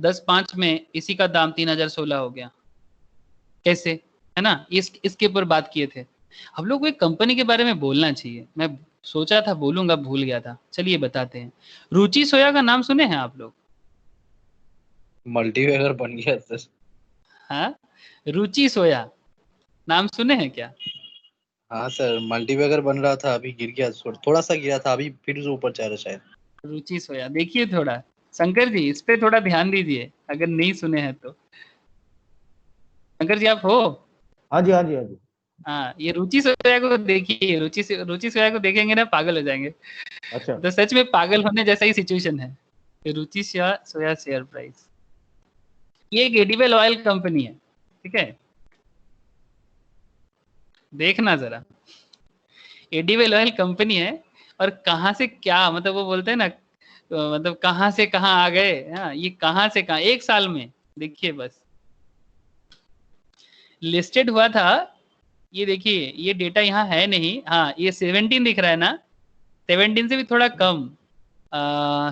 10:05 में इसी का दाम 3016 हो गया। कैसे, है ना, इसके ऊपर बात किए थे हम लोग को। एक कंपनी के बारे में बोलना चाहिए, मैं सोचा था बोलूंगा, भूल गया था, चलिए बताते हैं। रुचि सोया का नाम सुने हैं आप लोग? मल्टीवेगर बन गया सर। हाँ, रुचि सोया नाम सुने हैं क्या? हाँ सर, मल्टीवेगर बन रहा था, अभी गिर गया, थोड़ा सा गिरा था, अभी फिर से ऊपर जा रहा है शायद। रुचि सोया देखिए, थोड़ा शंकर जी इस पे थोड़ा ध्यान दीजिए अगर नहीं सुने हैं तो। शंकर जी आप हो? हाँ जी, हाँ जी, हाँ जी। हाँ, ये रुचि सोया को देखिए, रुचि सोया को देखेंगे ना पागल हो जाएंगे। अच्छा, तो सच में पागल होने जैसा ही सिचुएशन है। रुचि सोया शेयर प्राइस, ये एक एडिबल ऑयल कंपनी है, ठीक है। देखना जरा, एडिबल ऑयल कंपनी है, और कहाँ से क्या मतलब वो बोलते हैं ना, मतलब कहाँ से कहाँ आ गए। हाँ, ये कहाँ से कहाँ, 1 साल में देखिए बस लिस्टेड हुआ था। ये देखिए, ये डेटा यहाँ है नहीं, हाँ ये 17 दिख रहा है ना, 17 से भी थोड़ा कम,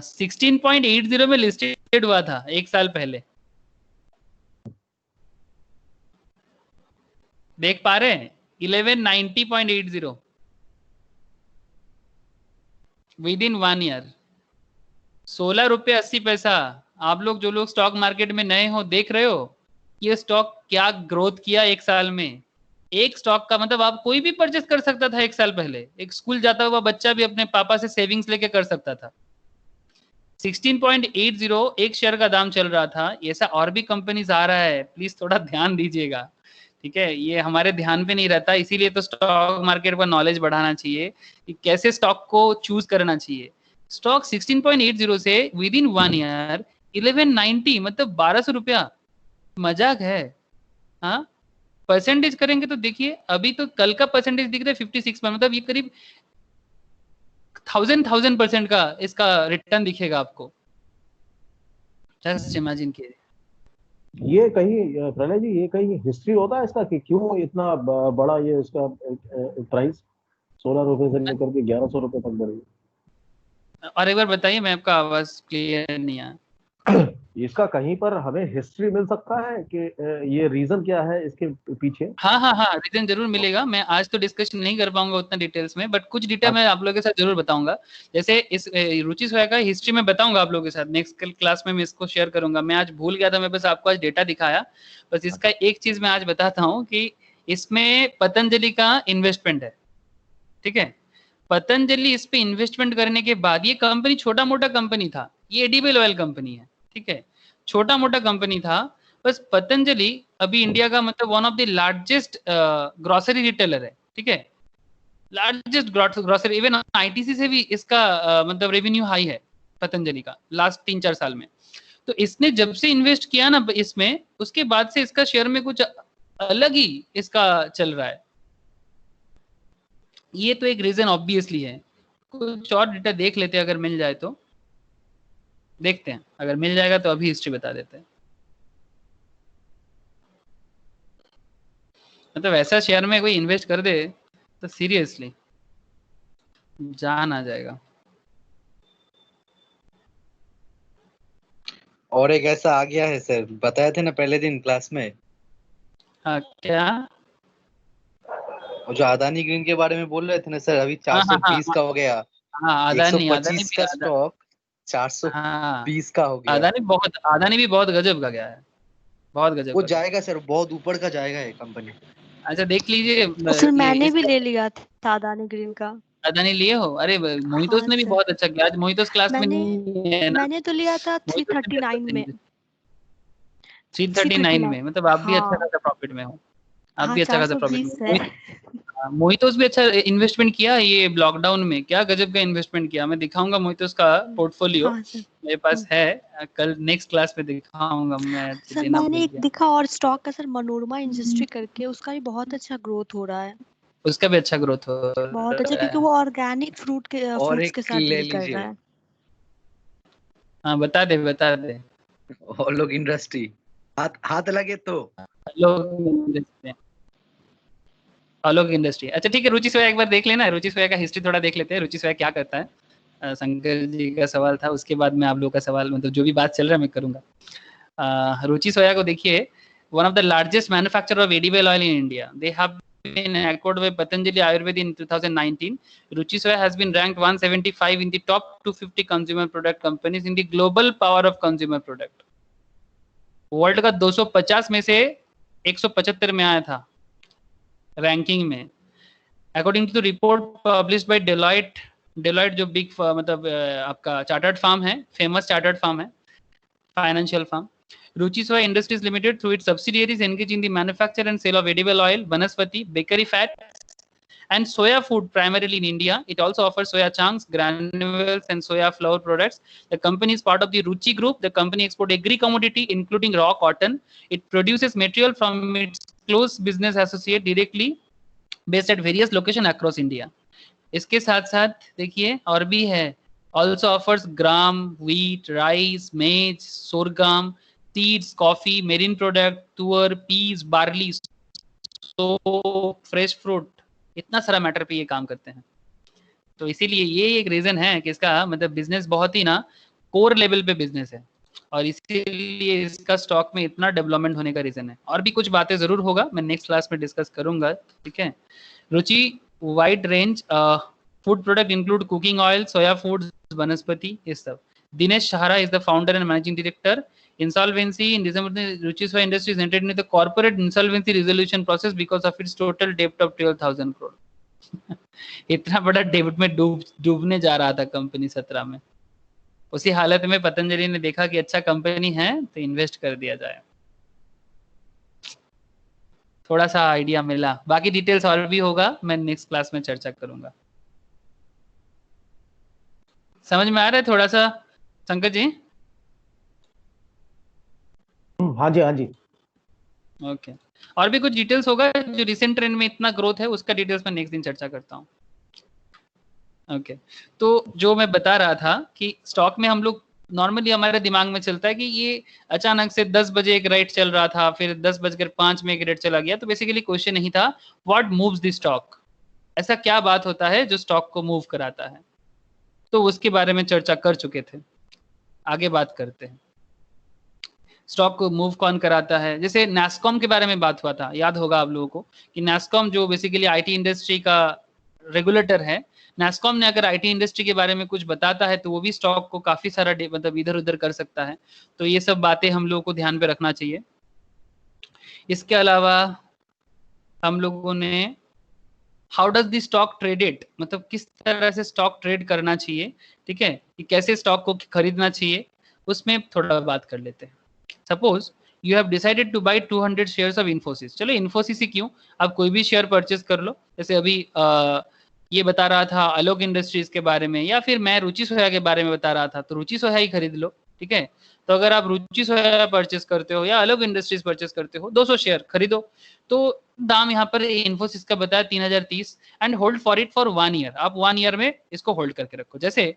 16.80 में लिस्टेड हुआ था 1 साल पहले। देख पा रहे हैं, 1190.80 विद इन 1 ईयर, 16 रुपये 80 पैसा। आप लोग जो लोग स्टॉक मार्केट में नए हो, देख रहे हो ये स्टॉक क्या ग्रोथ किया 1 साल में। एक स्टॉक का मतलब आप कोई भी परचेस कर सकता था 1 साल पहले, एक स्कूल जाता हुआ बच्चा भी अपने पापा से सेविंग्स लेके कर सकता था। 16.80 एक शेयर का दाम चल रहा था। ऐसा और भी कंपनीज आ रहा है, प्लीज थोड़ा ध्यान दीजिएगा, ठीक है, ये हमारे ध्यान पे नहीं रहता, इसीलिए तो स्टॉक मार्केट पर नॉलेज बढ़ाना चाहिए कि कैसे स्टॉक को चूज करना चाहिए। स्टॉक 16.80 से विद इन 1 ईयर 1190, मतलब 1200 रुपया, मजाक है। हाँ, परसेंटेज करेंगे तो देखिए, अभी तो कल का परसेंटेज दिख रहा है 56 पर, मतलब ये करीब 1000% का इसका रिटर्न दिखेगा आपको, जस्ट इमेजिन कीजिए। ये कहीं प्रणय जी, ये कहीं हिस्ट्री होता है इसका कि क्यों इतना बड़ा ये इसका प्राइस 16 रुपए से लेकर के 1100 रुपए तक बढ़ी? और एक बार बताइए, मैं आपका आवाज क्लियर नहीं आया। इसका कहीं पर हमें हिस्ट्री मिल सकता है कि ये रीजन क्या है इसके पीछे? हाँ हाँ हाँ, रीजन जरूर मिलेगा। मैं आज तो डिस्कस नहीं कर पाऊंगा उतना डिटेल्स में, बट कुछ डिटेल मैं आप लोगों के साथ जरूर बताऊंगा। जैसे इस रुचि सोया का हिस्ट्री में बताऊंगा आप लोगों के साथ, नेक्स्ट क्लास में मैं इसको शेयर करूंगा। मैं आज भूल गया था, मैं बस आपको आज डेटा दिखाया। बस इसका एक चीज मैं आज बताता हूँ कि इसमें पतंजलि का इन्वेस्टमेंट है, ठीक है। पतंजलि इस पे इन्वेस्टमेंट करने के बाद, ये कंपनी छोटा मोटा कंपनी था, ये एडिबल ऑयल कंपनी है, ठीक है, छोटा मोटा कंपनी था। बस पतंजलि अभी इंडिया का मतलब one of the largest grocery retailer है, ठीक है, लार्जेस्ट ग्रोसरी। इवन आईटीसी से भी इसका मतलब रेवेन्यू हाई है पतंजलि का लास्ट 3-4 साल में। तो इसने जब से इन्वेस्ट किया ना इसमें, उसके बाद से इसका शेयर में कुछ अलग ही इसका चल रहा है। ये तो एक रीजन ऑब्वियसली है। कुछ और डेटा देख लेते हैं, अगर मिल जाए तो देखते हैं, अगर मिल जाएगा तो अभी हिस्ट्री बता देते हैं। मतलब ऐसा शेयर में कोई इन्वेस्ट कर दे तो सीरियसली जान आ जाएगा। और एक ऐसा आ गया है सर, बताए थे ना पहले दिन क्लास में, हाँ क्या? और जो अदानी ग्रीन के बारे में बोल रहे थे ना सर, अभी हाँ हाँ 420 का हो गया। हाँ, अदानी 125 भी का स्टॉक 420 का हो गया। अदानी भी बहुत गजब का गया है, बहुत गजब वो का गया है। जाएगा सर, बहुत ऊपर का जाएगा ये कंपनी। अच्छा देख लीजिए, सर ये मैंने भी इसका ले लिया था अदानी ग्रीन का। अदानी लिए हो? अरे मोहितोस हाँ ने भी सर, बहुत अच्छा किया। आज मोहितोस क्लास में मैंने नहीं है ना, मैंने तो लिया था मोहितोस ने भी अच्छा 339 में। 339 में, मतलब आप भी अच्छा हाँ खासा प्रॉफिट में हो, आप हाँ, भी अच्छा खासा प्रॉफिट में 420 हो। है। मोहितोस भी अच्छा इन्वेस्टमेंट किया ये लॉकडाउन में, क्या गजब का इन्वेस्टमेंट किया। मैं दिखाऊंगा मोहितोस का पोर्टफोलियो, हाँ सर। मेरे पास है, कल नेक्स्ट क्लास में दिखाऊंगा। मैं सर देना मैंने भूल एक गया। दिखा और स्टॉक का सर, मनोरमा इंडस्ट्री करके, उसका भी बहुत अच्छा ग्रोथ हो रहा है। उसका भी अच्छा ग्रोथ हो बहुत अच्छा, रहा क्योंकि है। वो ऑर्गेनिक और फ्रूट्स के एक साथ ले डील कर लीजिए, रहा है। हाँ बता दे बता दे। और लोग इंडस्ट्री, हाथ हाथ लगे तो। आलोक इंडस्ट्री, अच्छा ठीक है। रुचि सोया एक बार देख लेना, रुचि सोया का हिस्ट्री थोड़ा देख लेते हैं, रुचि सोया क्या करता है। शंकर जी का सवाल था, उसके बाद में आप लोगों का सवाल, मतलब जो भी बात चल रहा है मैं करूंगा। रुचि सोया को देखिए, one of the largest manufacturer of edible oil in India, they have been acquired by Patanjali Ayurveda in 2019. Ruchi Soya has been ranked 175 in the top 250 consumer product companies in the global power of consumer product. World का 250 में से 175 में आया था ranking में, according to report published by Deloitte. Deloitte जो big मतलब आपका चार्टर्ड फर्म है, फेमस चार्टर्ड फर्म है, financial firm. Ruchi Soya Industries Limited, through its subsidiaries, engage in the manufacture and sale of edible oil, vanaspati, bakery fat, and soya food primarily in India. It also offers soya chunks, granules, and soya flour products. The company is part of the Ruchi Group. The company exports agri commodity, including raw cotton. It produces material from its close business associate directly based at various locations across India. इसके साथ साथ देखिए और भी है, also offers gram, wheat, rice, maize, sorghum, seeds, coffee, marine product, तुअर, peas, barley, soap, fresh fruit, इतना सारा मैटर पे ये काम करते हैं। तो इसीलिए ये एक रीजन है कि इसका मतलब बिजनेस बहुत ही ना कोर लेवल पे बिजनेस है, और इसीलिए इसका स्टॉक में इतना डेवलपमेंट होने का रीजन है। और भी कुछ बातें जरूर होगा, मैं नेक्स्ट क्लास में डिस्कस करूंगा, ठीक है। Ruchi wide range food product include cooking oil, soya foods, vanaspati, ये सब। Dinesh Sahara is the founder and managing director. Insolvency in December, Ruchi Soya Industries entered into the corporate insolvency resolution process because of its total debt of 12,000 crore. इतना बड़ा डेब्ट में डूबने जा रहा था कंपनी 17 में। उसी हालत में पतंजलि ने देखा कि अच्छा कंपनी है तो इन्वेस्ट कर दिया जाए। थोड़ा सा आइडिया मिला। बाकी डिटेल्स और भी होगा, मैं नेक्स्ट क्लास में चर्चा करूंगा। समझ में आ रहा है थोड़ा सा शंकर जी? हाँ जी, हाँ जी। ओके, और भी कुछ डिटेल्स होगा जो रिसेंट ट्रेंड में इतना ग्रोथ है, उसका डिटेल्स मैं नेक्स्ट दिन चर्चा करता हूँ। ओके, तो जो मैं बता रहा था कि स्टॉक में हम लोग नॉर्मली हमारे दिमाग में चलता है कि ये अचानक से 10 बजे एक राइट चल रहा था, फिर 10:05 में एक रेट चला गया। तो बेसिकली क्वेश्चन यही था, व्हाट मूव्स द स्टॉक? ऐसा क्या बात होता है जो स्टॉक को मूव कराता है? तो उसके बारे में चर्चा कर चुके थे। आगे बात करते हैं, स्टॉक को मूव कौन कराता है। जैसे नैस्कॉम के बारे में बात हुआ था, याद होगा आप लोगों को कि नैस्कॉम जो बेसिकली आईटी इंडस्ट्री का रेगुलेटर है, नैस्कॉम ने अगर आईटी इंडस्ट्री के बारे में कुछ बताता है तो वो भी स्टॉक को काफी सारा मतलब इधर उधर कर सकता है। तो ये सब बातें हम लोगों को ध्यान पे रखना चाहिए। इसके अलावा हम लोगों ने how does the stock traded, मतलब किस तरह से स्टॉक ट्रेड करना चाहिए, ठीक है, कि कैसे स्टॉक को खरीदना चाहिए, उसमें थोड़ा बात कर लेते हैं। Suppose you have decided to buy 200 shares of Infosys. चलो इन्फोसिस ही क्यों, आप कोई भी शेयर परचेज कर लो। जैसे अभी ये बता रहा था आलोक इंडस्ट्रीज के बारे में, या फिर मैं रुचि सोया के बारे में बता रहा था, तो रुचि सोया ही खरीद लो, ठीक है। तो अगर आप रुचि सोया परचेस करते हो या आलोक इंडस्ट्रीज परचेस करते हो, 200 शेयर खरीदो। तो दाम यहाँ पर इन्फोसिस का बताया 3030 and hold for it for 1 year. आप 1 ईयर में इसको होल्ड करके रखो। जैसे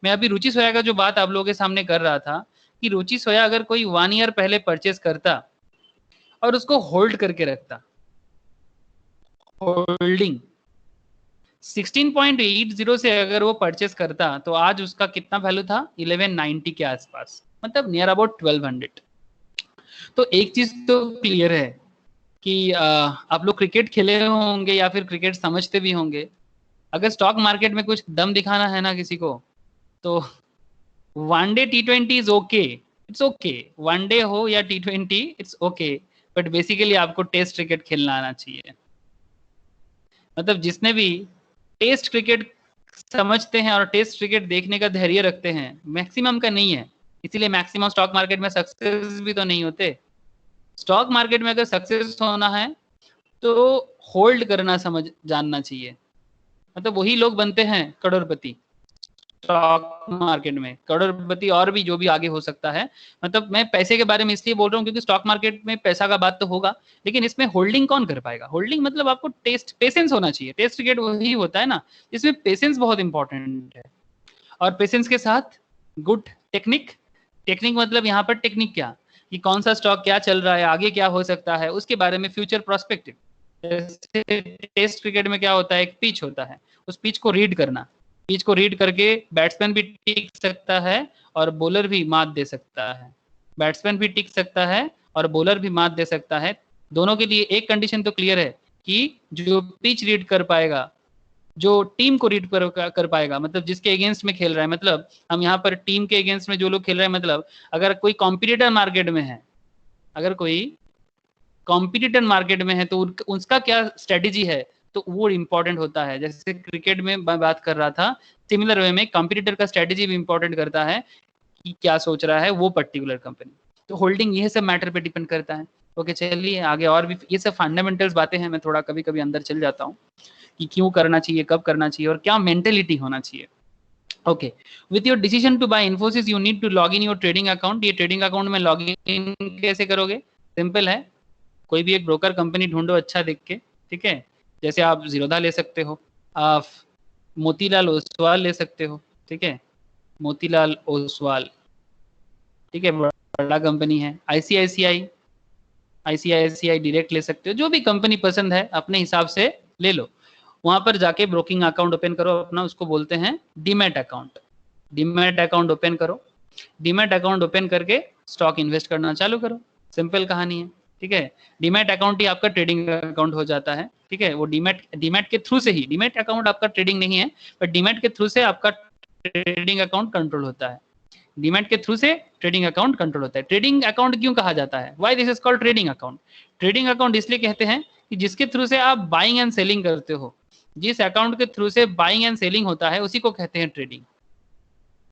मैं अभी रुचि सोया का जो बात आप लोगों के सामने कर रहा था कि रुचि सोया अगर कोई 1 ईयर पहले परचेस करता और उसको होल्ड करके रखता, होल्डिंग 16.80 से अगर वो परचेस करता तो आज उसका कितना वैल्यू था, 1190 के आसपास, मतलब नियर अबाउट 1200। तो एक चीज तो क्लियर है कि आप लोग क्रिकेट खेले होंगे या फिर क्रिकेट समझते भी होंगे। अगर स्टॉक मार्केट में कुछ दम दिखाना है ना किसी को, तो one day T20 is okay, it's okay, one day हो या T20 it's okay, but basically आपको टेस्ट क्रिकेट खेलना आना चाहिए। मतलब जिसने भी टेस्ट क्रिकेट समझते हैं और टेस्ट क्रिकेट देखने का धैर्य रखते हैं, मैक्सिमम का नहीं है, इसीलिए मैक्सिमम स्टॉक मार्केट में सक्सेस भी तो नहीं होते। स्टॉक मार्केट में अगर सक्सेस होना है तो होल्ड करना समझ जानना चाहिए। मतलब वही लोग बनते हैं करोड़पति स्टॉक मार्केट में, करोड़पति और भी जो भी आगे हो सकता है। मतलब मैं पैसे के बारे में इसलिए बोल रहा हूँ क्योंकि स्टॉक मार्केट में पैसा का बात तो होगा, लेकिन इसमें होल्डिंग कौन कर पाएगा? होल्डिंग मतलब आपको पेशेंस होना चाहिए। टेस्ट क्रिकेट वही होता है ना, इसमें पेशेंस बहुत इंपॉर्टेंट है। और पेशेंस के साथ गुड टेक्निक मतलब यहाँ पर टेक्निक क्या, कि कौन सा स्टॉक क्या चल रहा है, आगे क्या हो सकता है, उसके बारे में फ्यूचर प्रोस्पेक्टिव। टेस्ट क्रिकेट में क्या होता है, एक पिच होता है, उस पिच को रीड करना। पिच को रीड करके बैट्समैन भी टिक सकता है और बॉलर भी मात दे सकता है। बैट्समैन भी टिक सकता है और बॉलर भी मात दे सकता है। दोनों के लिए एक कंडीशन तो क्लियर है कि जो पिच रीड कर पाएगा, जो टीम को रीड कर पाएगा, मतलब जिसके अगेंस्ट में खेल रहा है, मतलब हम यहाँ पर टीम के अगेंस्ट में जो लोग खेल रहे हैं, मतलब अगर कोई कॉम्पिटिटर मार्केट में है, अगर कोई कॉम्पिटिटर मार्केट में है तो उसका क्या स्ट्रेटेजी है, तो वो इंपॉर्टेंट होता है। जैसे क्रिकेट में मैं बात कर रहा था, सिमिलर वे में कंपटीटर का स्ट्रेटेजी भी इंपॉर्टेंट करता है कि क्या सोच रहा है वो पर्टिकुलर कंपनी। तो होल्डिंग ये सब मैटर पे डिपेंड करता है। ओके, चलिए आगे। और भी ये सब फंडामेंटल्स बातें हैं, मैं थोड़ा कभी कभी अंदर चल जाता हूँ कि क्यों करना चाहिए, कब करना चाहिए और क्या मेंटेलिटी होना चाहिए। Okay, with your decision to buy Infosys you need to log in your trading account. ये ट्रेडिंग अकाउंट में लॉग इन कैसे करोगे? सिंपल है, कोई भी एक ब्रोकर कंपनी ढूंढो अच्छा देख के, ठीक है। जैसे आप जीरोधा ले सकते हो, आप मोतीलाल ओसवाल ले सकते हो, ठीक है, मोतीलाल ओसवाल, ठीक है, बड़ा कंपनी है। आईसीआईसीआई डायरेक्ट ले सकते हो, जो भी कंपनी पसंद है अपने हिसाब से ले लो। वहां पर जाके ब्रोकिंग अकाउंट ओपन करो अपना, उसको बोलते हैं demat account. Demat account open करो, डीमैट अकाउंट ओपन करके स्टॉक इन्वेस्ट करना चालू करो। सिंपल कहानी है, ठीक है। डीमैट अकाउंट ही आपका ट्रेडिंग अकाउंट हो जाता है, ठीक है। वो डीमैट के थ्रू से ही, डीमैट अकाउंट आपका ट्रेडिंग नहीं है, बट डीमैट के थ्रू से आपका ट्रेडिंग अकाउंट कंट्रोल होता है। डीमैट के थ्रू से ट्रेडिंग अकाउंट कंट्रोल होता है। ट्रेडिंग अकाउंट क्यों कहा जाता है? Why this is called trading account? Trading account इसलिए कहते हैं कि जिसके थ्रू से आप बाइंग एंड सेलिंग करते हो, जिस अकाउंट के थ्रू से बाइंग एंड सेलिंग होता है उसी को कहते हैं ट्रेडिंग,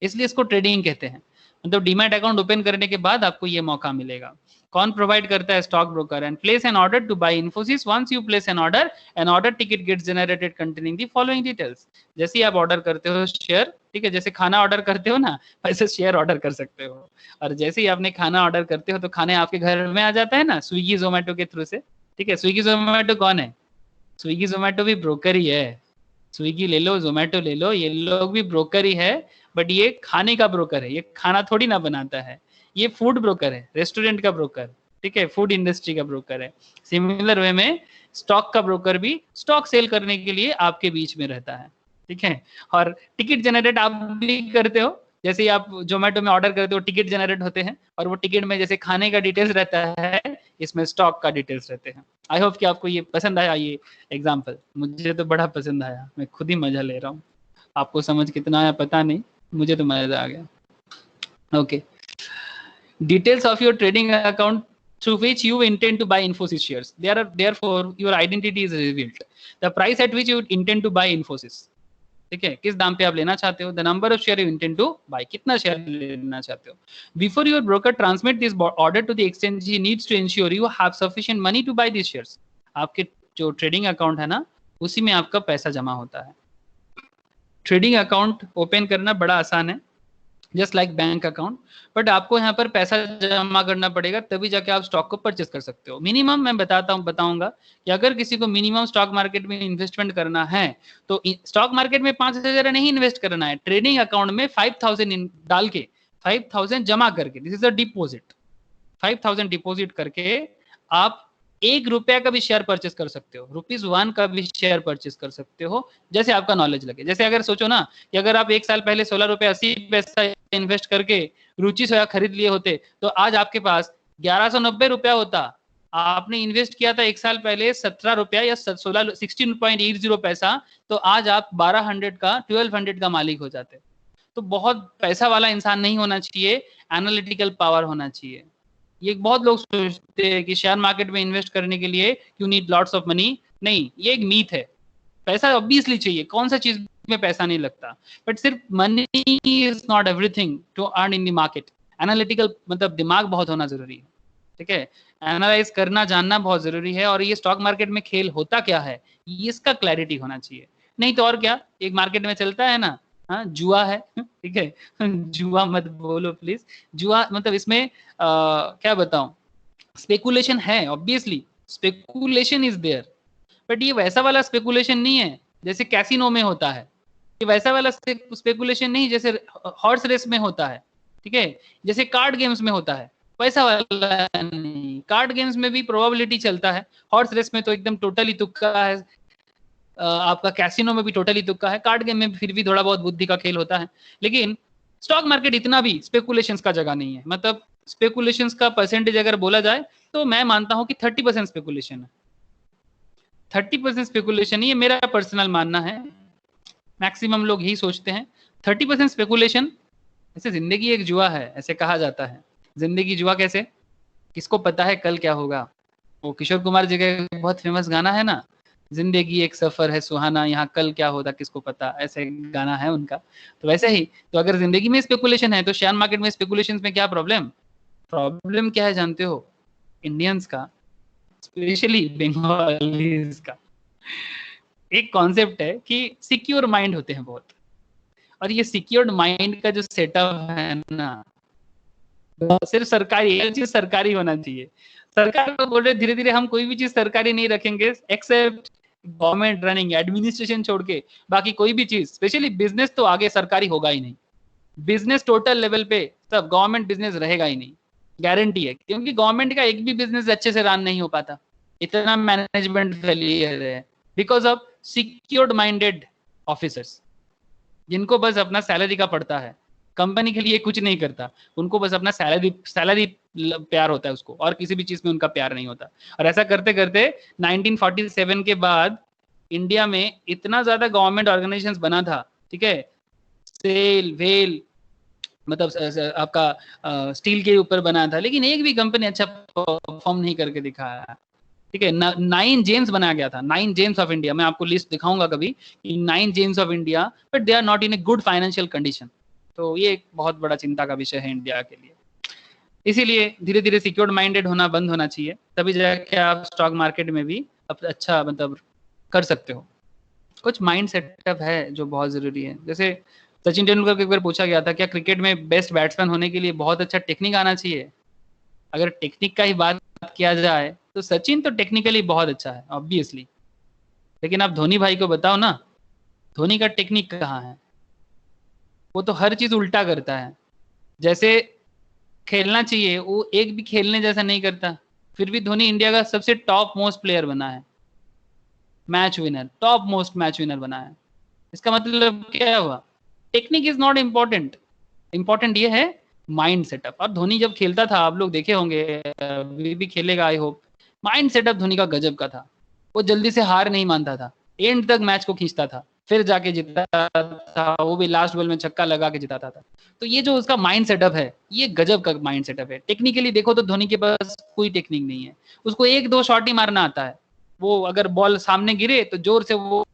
इसलिए इसको ट्रेडिंग कहते हैं। मतलब डीमैट अकाउंट ओपन करने के बाद आपको ये मौका मिलेगा। कौन प्रोवाइड करता है? Stock broker. And place an order to buy Infosys. Once you place an order ticket gets generated containing the following details. जैसे ही आप ऑर्डर करते हो शेयर, ठीक है, जैसे खाना ऑर्डर करते हो ना, वैसे शेयर ऑर्डर कर सकते हो। और जैसे ही आपने खाना ऑर्डर करते हो तो खाने आपके घर में आ जाता है ना, स्विगी जोमेटो के थ्रू से, ठीक है। स्विगी जोमेटो कौन है? स्विगी जोमेटो भी ब्रोकर ही है। स्विगी ले लो, जोमेटो ले लो, ये लोग भी ब्रोकर ही है, बट ये खाने का ब्रोकर है, ये खाना थोड़ी ना बनाता है, ये फूड ब्रोकर है, रेस्टोरेंट का ब्रोकर, ठीक है, फूड इंडस्ट्री का ब्रोकर है। सिमिलर वे में स्टॉक का ब्रोकर भी स्टॉक सेल करने के लिए आपके बीच में रहता है, ठीक है। और टिकट जनरेट आप भी करते हो, जैसे ही आप जोमेटो में ऑर्डर करते हो टिकट जनरेट होते हैं, और वो टिकट में जैसे खाने का डिटेल्स रहता है, इसमें स्टॉक का डिटेल्स रहते हैं। आई होप कि आपको ये पसंद आया, ये एग्जाम्पल मुझे तो बड़ा पसंद आया, मैं खुद ही मजा ले रहा हूँ। आपको समझ कितना आया पता नहीं, मुझे तो मजा आ गया। Okay, details of your trading account through which you intend to buy Infosys shares. Therefore, your identity is revealed. The price at which you intend to buy Infosys. ठीक है, किस दाम पे आप लेना चाहते हो, the number of share you intend to buy, कितना शेयर लेना चाहते हो। Before your broker transmit this order to the exchange, he needs to ensure you have sufficient money to buy this shares. आपके जो ट्रेडिंग अकाउंट है ना, उसी में आपका पैसा जमा होता है। ट्रेडिंग अकाउंट ओपन करना बड़ा आसान है, just like bank account, but आपको यहाँ पर पैसा जमा करना पड़ेगा, तभी जाके आप स्टॉक को परचेस कर सकते हो। मिनिमम मैं बताऊंगा कि अगर किसी को मिनिमम स्टॉक मार्केट में इन्वेस्टमेंट करना है तो स्टॉक मार्केट में 5,000 नहीं इन्वेस्ट करना है, ट्रेडिंग अकाउंट में 5,000 डाल के, 5,000 जमा करके, this is a deposit, 5,000 deposit करके आप ₹1 का भी शेयर परचेस कर सकते हो, ₹1 का भी शेयर परचेस कर सकते हो, जैसे आपका नॉलेज लगे। जैसे अगर सोचो ना कि अगर आप 1 साल पहले ₹16.80 इन्वेस्ट करके रुचि सोया खरीद लिए होते, तो आज आपके पास ₹1190 होता। आपने इन्वेस्ट किया था 1 साल पहले ₹17 या 16.80 पैसा, तो आज आप 1200 का मालिक हो जाते। तो बहुत पैसा वाला इंसान नहीं होना चाहिए, एनालिटिकल पावर होना चाहिए। ये बहुत लोग सोचते हैं कि शेयर मार्केट में इन्वेस्ट करने के लिए you need lots of money. नहीं, ये एक मीथ है। पैसा ऑब्वियसली चाहिए, कौन सा चीज में पैसा नहीं लगता, बट सिर्फ money is not everything to earn in the market. Analytical मतलब दिमाग बहुत होना जरूरी है, ठीक है, एनालाइज करना जानना बहुत जरूरी है। और ये स्टॉक मार्केट में खेल होता क्या है, इसका क्लैरिटी होना चाहिए। नहीं तो और क्या, एक मार्केट में चलता है ना, हाँ जुआ है, ठीक है, जुआ मत बोलो प्लीज। जुआ मतलब इसमें क्या बताऊं, स्पेकुलेशन है, obviously speculation is there, but ये वैसा वाला स्पेकुलेशन नहीं है जैसे कैसीनो में होता है, ये वैसा वाला स्पेकुलेशन नहीं जैसे हॉर्स रेस में होता है, ठीक है, जैसे कार्ड गेम्स में होता है, वैसा वाला नहीं। कार्ड गेम्स में भी प्रोबेबिलिटी चलता है, हॉर्स रेस में तो एकदम टोटली तुक्का है, आपका कैसीनो में भी टोटली तुक्का है, कार्ड गेम में फिर भी थोड़ा बहुत बुद्धि का खेल होता है। लेकिन स्टॉक मार्केट इतना भी स्पेकुलेशंस का जगह नहीं है। मतलब स्पेकुलेशंस का परसेंटेज अगर बोला जाए तो मैं मानता हूं कि 30% स्पेकुलेशन है, 30% स्पेकुलेशन, ये मेरा पर्सनल मानना है, मैक्सिमम लोग यही सोचते हैं। 30% स्पेकुलेशन। ऐसे जिंदगी एक जुआ है, ऐसे कहा जाता है। जिंदगी जुआ कैसे, किसको पता है कल क्या होगा। वो किशोर कुमार जी का बहुत फेमस गाना है ना, जिंदगी एक सफर है सुहाना, यहाँ कल क्या होता किसको पता, ऐसे गाना है उनका। तो वैसे ही तो अगर जिंदगी में स्पेकुलेशन है तो शेयर मार्केट में स्पेकुलेशन में क्या प्रॉब्लम क्या है जानते हो? इंडियंस का, स्पेशली बंगालीज का एक कॉन्सेप्ट है कि सिक्योर माइंड होते हैं बहुत, और ये सिक्योर्ड माइंड का जो सेटअप है ना, सिर्फ सरकारी, हर चीज सरकारी होना चाहिए। सरकार को बोल रहे धीरे धीरे हम कोई भी चीज सरकारी नहीं रखेंगे एक्सेप्ट गवर्नमेंट रनिंग, एडमिनिस्ट्रेशन छोड़ के बाकी कोई भी चीज, स्पेशली बिजनेस तो आगे सरकारी होगा ही नहीं। बिजनेस टोटल लेवल पे सब गवर्नमेंट बिजनेस रहेगा ही नहीं, गारंटी है, क्योंकि गवर्नमेंट का एक भी बिजनेस अच्छे से रन नहीं हो पाता, इतना मैनेजमेंट फेलियर है, because of secured minded officers, जिनको बस अपना सैलरी का पड़ता है, कंपनी के लिए कुछ नहीं करता, उनको बस अपना सैलरी प्यार होता है उसको, और किसी भी चीज में उनका प्यार नहीं होता। और ऐसा करते करते 1947 के बाद इंडिया में इतना ज्यादा गवर्नमेंट ऑर्गेनाइजेशंस बना था, ठीक है, सेल वेल मतलब आपका स्टील के ऊपर बना था, लेकिन एक भी कंपनी अच्छा परफॉर्म नहीं करके दिखाया, ठीक है। 9 जेम्स बनाया गया था, 9 जेम्स ऑफ इंडिया, मैं आपको लिस्ट दिखाऊंगा कभी, 9 gems of India, but they are not in a good financial condition. तो ये एक बहुत बड़ा चिंता का विषय है इंडिया के लिए। इसीलिए धीरे धीरे सिक्योर्ड माइंडेड होना बंद होना चाहिए, तभी जाके आप स्टॉक मार्केट में भी अब अच्छा मतलब कर सकते हो। कुछ माइंड सेटअप है जो बहुत जरूरी है। जैसे सचिन तेंदुलकर को एक बार पूछा गया था क्या क्रिकेट में बेस्ट बैट्समैन होने के लिए बहुत अच्छा टेक्निक आना चाहिए। अगर टेक्निक का ही बात किया जाए तो सचिन तो टेक्निकली बहुत अच्छा है ऑब्वियसली, लेकिन आप धोनी भाई को बताओ ना, धोनी का टेक्निक कहाँ है। वो तो हर चीज उल्टा करता है, जैसे खेलना चाहिए वो एक भी खेलने जैसा नहीं करता। फिर भी धोनी इंडिया का सबसे टॉप मोस्ट प्लेयर बना है, match winner, top most match winner बना है। इसका मतलब क्या हुआ, technique is not important, important ये है माइंड सेटअप। और धोनी जब खेलता था, आप लोग देखे होंगे, अभी भी खेलेगा I hope, mind setup Dhoni का गजब का था। वो जल्दी से हार नहीं मानता था, एंड तक मैच को खींचता था, फिर जाके जीतता था, वो भी लास्ट बॉल में छक्का लगा के जिताता था। तो ये जो उसका माइंड सेटअप है, ये गजब का माइंड सेटअप है। टेक्निकली देखो तो धोनी के पास कोई टेक्निक नहीं है, उसको एक दो शॉट ही मारना आता है। वो अगर बॉल सामने गिरे तो जोर से वो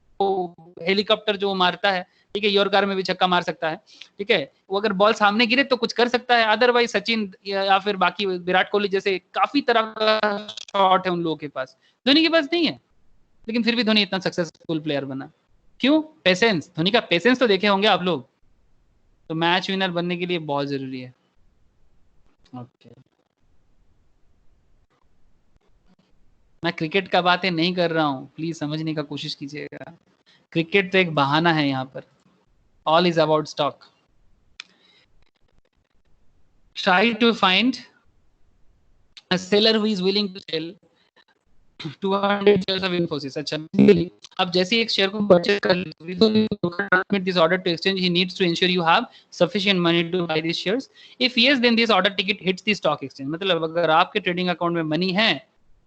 हेलीकॉप्टर जो मारता है, ठीक है, यॉर्कर में भी छक्का मार सकता है, ठीक है, वो अगर बॉल सामने गिरे तो कुछ कर सकता है। अदरवाइज सचिन या फिर बाकी विराट कोहली जैसे काफी तरह का शॉट है उन लोगों के पास, धोनी के पास नहीं है। लेकिन फिर भी धोनी इतना सक्सेसफुल प्लेयर बना, क्यों? पेशेंस। धोनी का पेशेंस तो देखे होंगे आप लोग, तो मैच विनर बनने के लिए बहुत जरूरी है। ओके, मैं क्रिकेट का बातें नहीं कर रहा हूँ, प्लीज समझने का कोशिश कीजिएगा। क्रिकेट तो एक बहाना है यहाँ पर, all is about stock. Try to find a seller who is willing to sell 200 shares of Infosys. अच्छा, अब जैसे एक शेयर को परचेज कर transmit this order to exchange, he needs to ensure you have sufficient money to buy these shares. If yes, then this order ticket hits the stock exchange. मतलब अगर आपके trading account में money है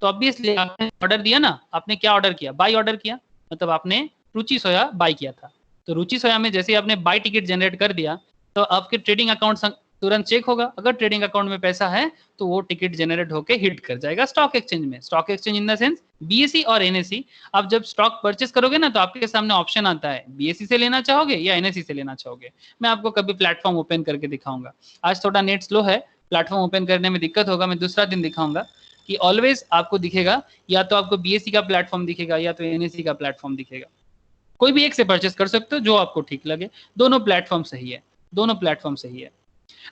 तो obviously आपने order दिया ना, आपने क्या ऑर्डर किया? बाई ऑर्डर किया, मतलब आपने रुचि सोया बाई किया था। तो रुचि सोया में जैसे आपने बाई टिकट जनरेट कर दिया तो आपके ट्रेडिंग अकाउंट तुरंत चेक होगा। अगर ट्रेडिंग अकाउंट में पैसा है तो वो टिकट जनरेट होकर हिट कर जाएगा स्टॉक एक्सचेंज में। Stock exchange in the sense BSE और एनएसई। आप जब स्टॉक परचेस करोगे ना तो आपके सामने ऑप्शन आता है, बीएसई से लेना चाहोगे या एनएसई से लेना चाहोगे। मैं आपको कभी प्लेटफॉर्म ओपन करके दिखाऊंगा। आज थोड़ा नेट स्लो है, प्लेटफॉर्म ओपन करने में दिक्कत होगा, मैं दूसरा दिन दिखाऊंगा कि ऑलवेज आपको दिखेगा, या तो आपको बीएसई का प्लेटफॉर्म दिखेगा या तो एनएसई का प्लेटफॉर्म दिखेगा। कोई भी एक से परचेस कर सकते हो जो आपको ठीक लगे, दोनों प्लेटफॉर्म सही है, दोनों प्लेटफॉर्म सही है।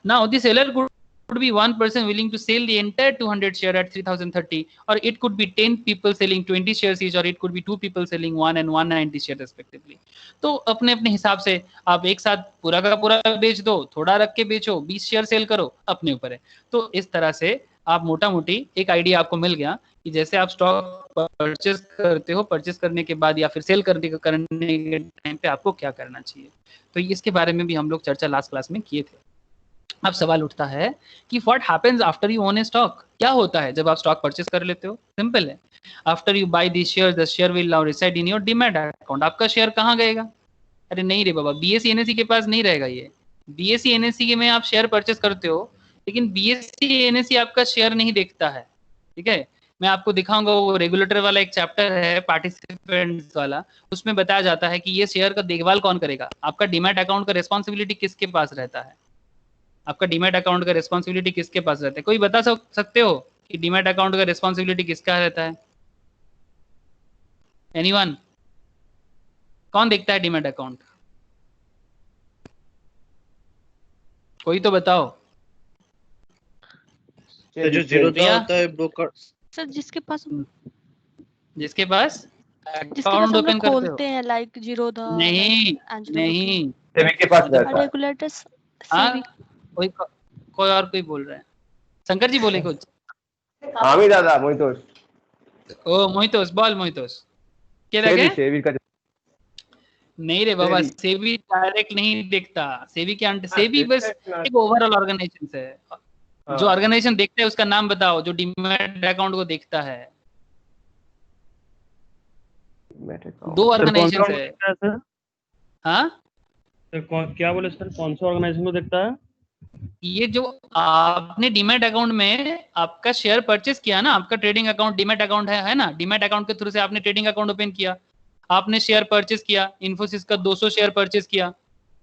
Now the seller could be one person willing to sell the entire 200 share at 3030, or it could be 10 people selling 20 shares each, or it could be 2 people selling 1 and 190 share respectively. तो अपने अपने हिसाब से आप एक साथ पूरा का पूरा बेच दो, थोड़ा रख के बेचो, 20 शेयर सेल करो, अपने ऊपर है। तो इस तरह से आप मोटा मोटी एक आइडिया आपको मिल गया कि जैसे आप स्टॉक परचेस करते हो, परचेस करने के बाद या फिर सेल करने के टाइम पे आपको क्या करना चाहिए। तो इसके बारे में भी हम लोग चर्चा लास्ट क्लास में किए थे। अब सवाल उठता है कि what happens after you own a stock. क्या होता है जब आप स्टॉक परचेस कर लेते हो? सिंपल है, after you buy this share the share will now reside in your demat account. आपका शेयर कहाँ गएगा? अरे नहीं रे बाबा, बीएसई एनएसई के पास नहीं रहेगा ये। बीएसई एनएसई में आप शेयर परचेस करते हो, लेकिन बीएसई एनएसई आपका शेयर नहीं देखता है, ठीक है। मैं आपको दिखाऊंगा, वो रेगुलेटर वाला एक चैप्टर है पार्टिसिपेंट्स वाला, उसमें बताया जाता है कि ये शेयर का देखभाल कौन करेगा। आपका डीमैट अकाउंट का रिस्पॉन्सिबिलिटी किसके पास रहता है? आपका डीमैट अकाउंट का रिस्पॉन्सिबिलिटी किसके पास रहता है? कोई बता सकते हो कि डीमैट अकाउंट का रिस्पॉन्सिबिलिटी किसका रहता है? एनीवन? कौन देखता है डीमैट अकाउंट? कोई तो बताओ। तो जो जीरोधा होता है ब्रोकर सर, जिसके पास अकाउंट हम ओपन लोग करते हो? खोलते हैं, लाइक जीरोधा, नहीं नहीं, सेबी के पास रहता है। रेगुलेटर्स। हाँ, कोई और कोई बोल रहा है। शंकर जी बोले कुछ? हाँ भी दादा मोहितोष। ओ मोहितोष, बोल मोहितोष, क्या लगे? सेबी का नहीं रे बाबा, सेबी डायरेक्ट नहीं देखता। सेबी के सेबी बस एक ओवरऑल ऑर्गेनाइजेशन है। जो ऑर्गेनाइजेशन देखता है उसका नाम बताओ जो डीमैट अकाउंट को देखता है। दो ऑर्गेनाइजेशन है। हाँ क्या बोले सर, कौन सा ऑर्गेनाइजेशन को देखता है? ये जो आपने डीमैट अकाउंट में आपका शेयर परचेस किया ना, आपका ट्रेडिंग अकाउंट डीमैट अकाउंट है ना, डीमैट अकाउंट के थ्रू से आपने ट्रेडिंग अकाउंट ओपन किया, आपने शेयर परचेस किया, इन्फोसिस का 200 शेयर परचेस किया,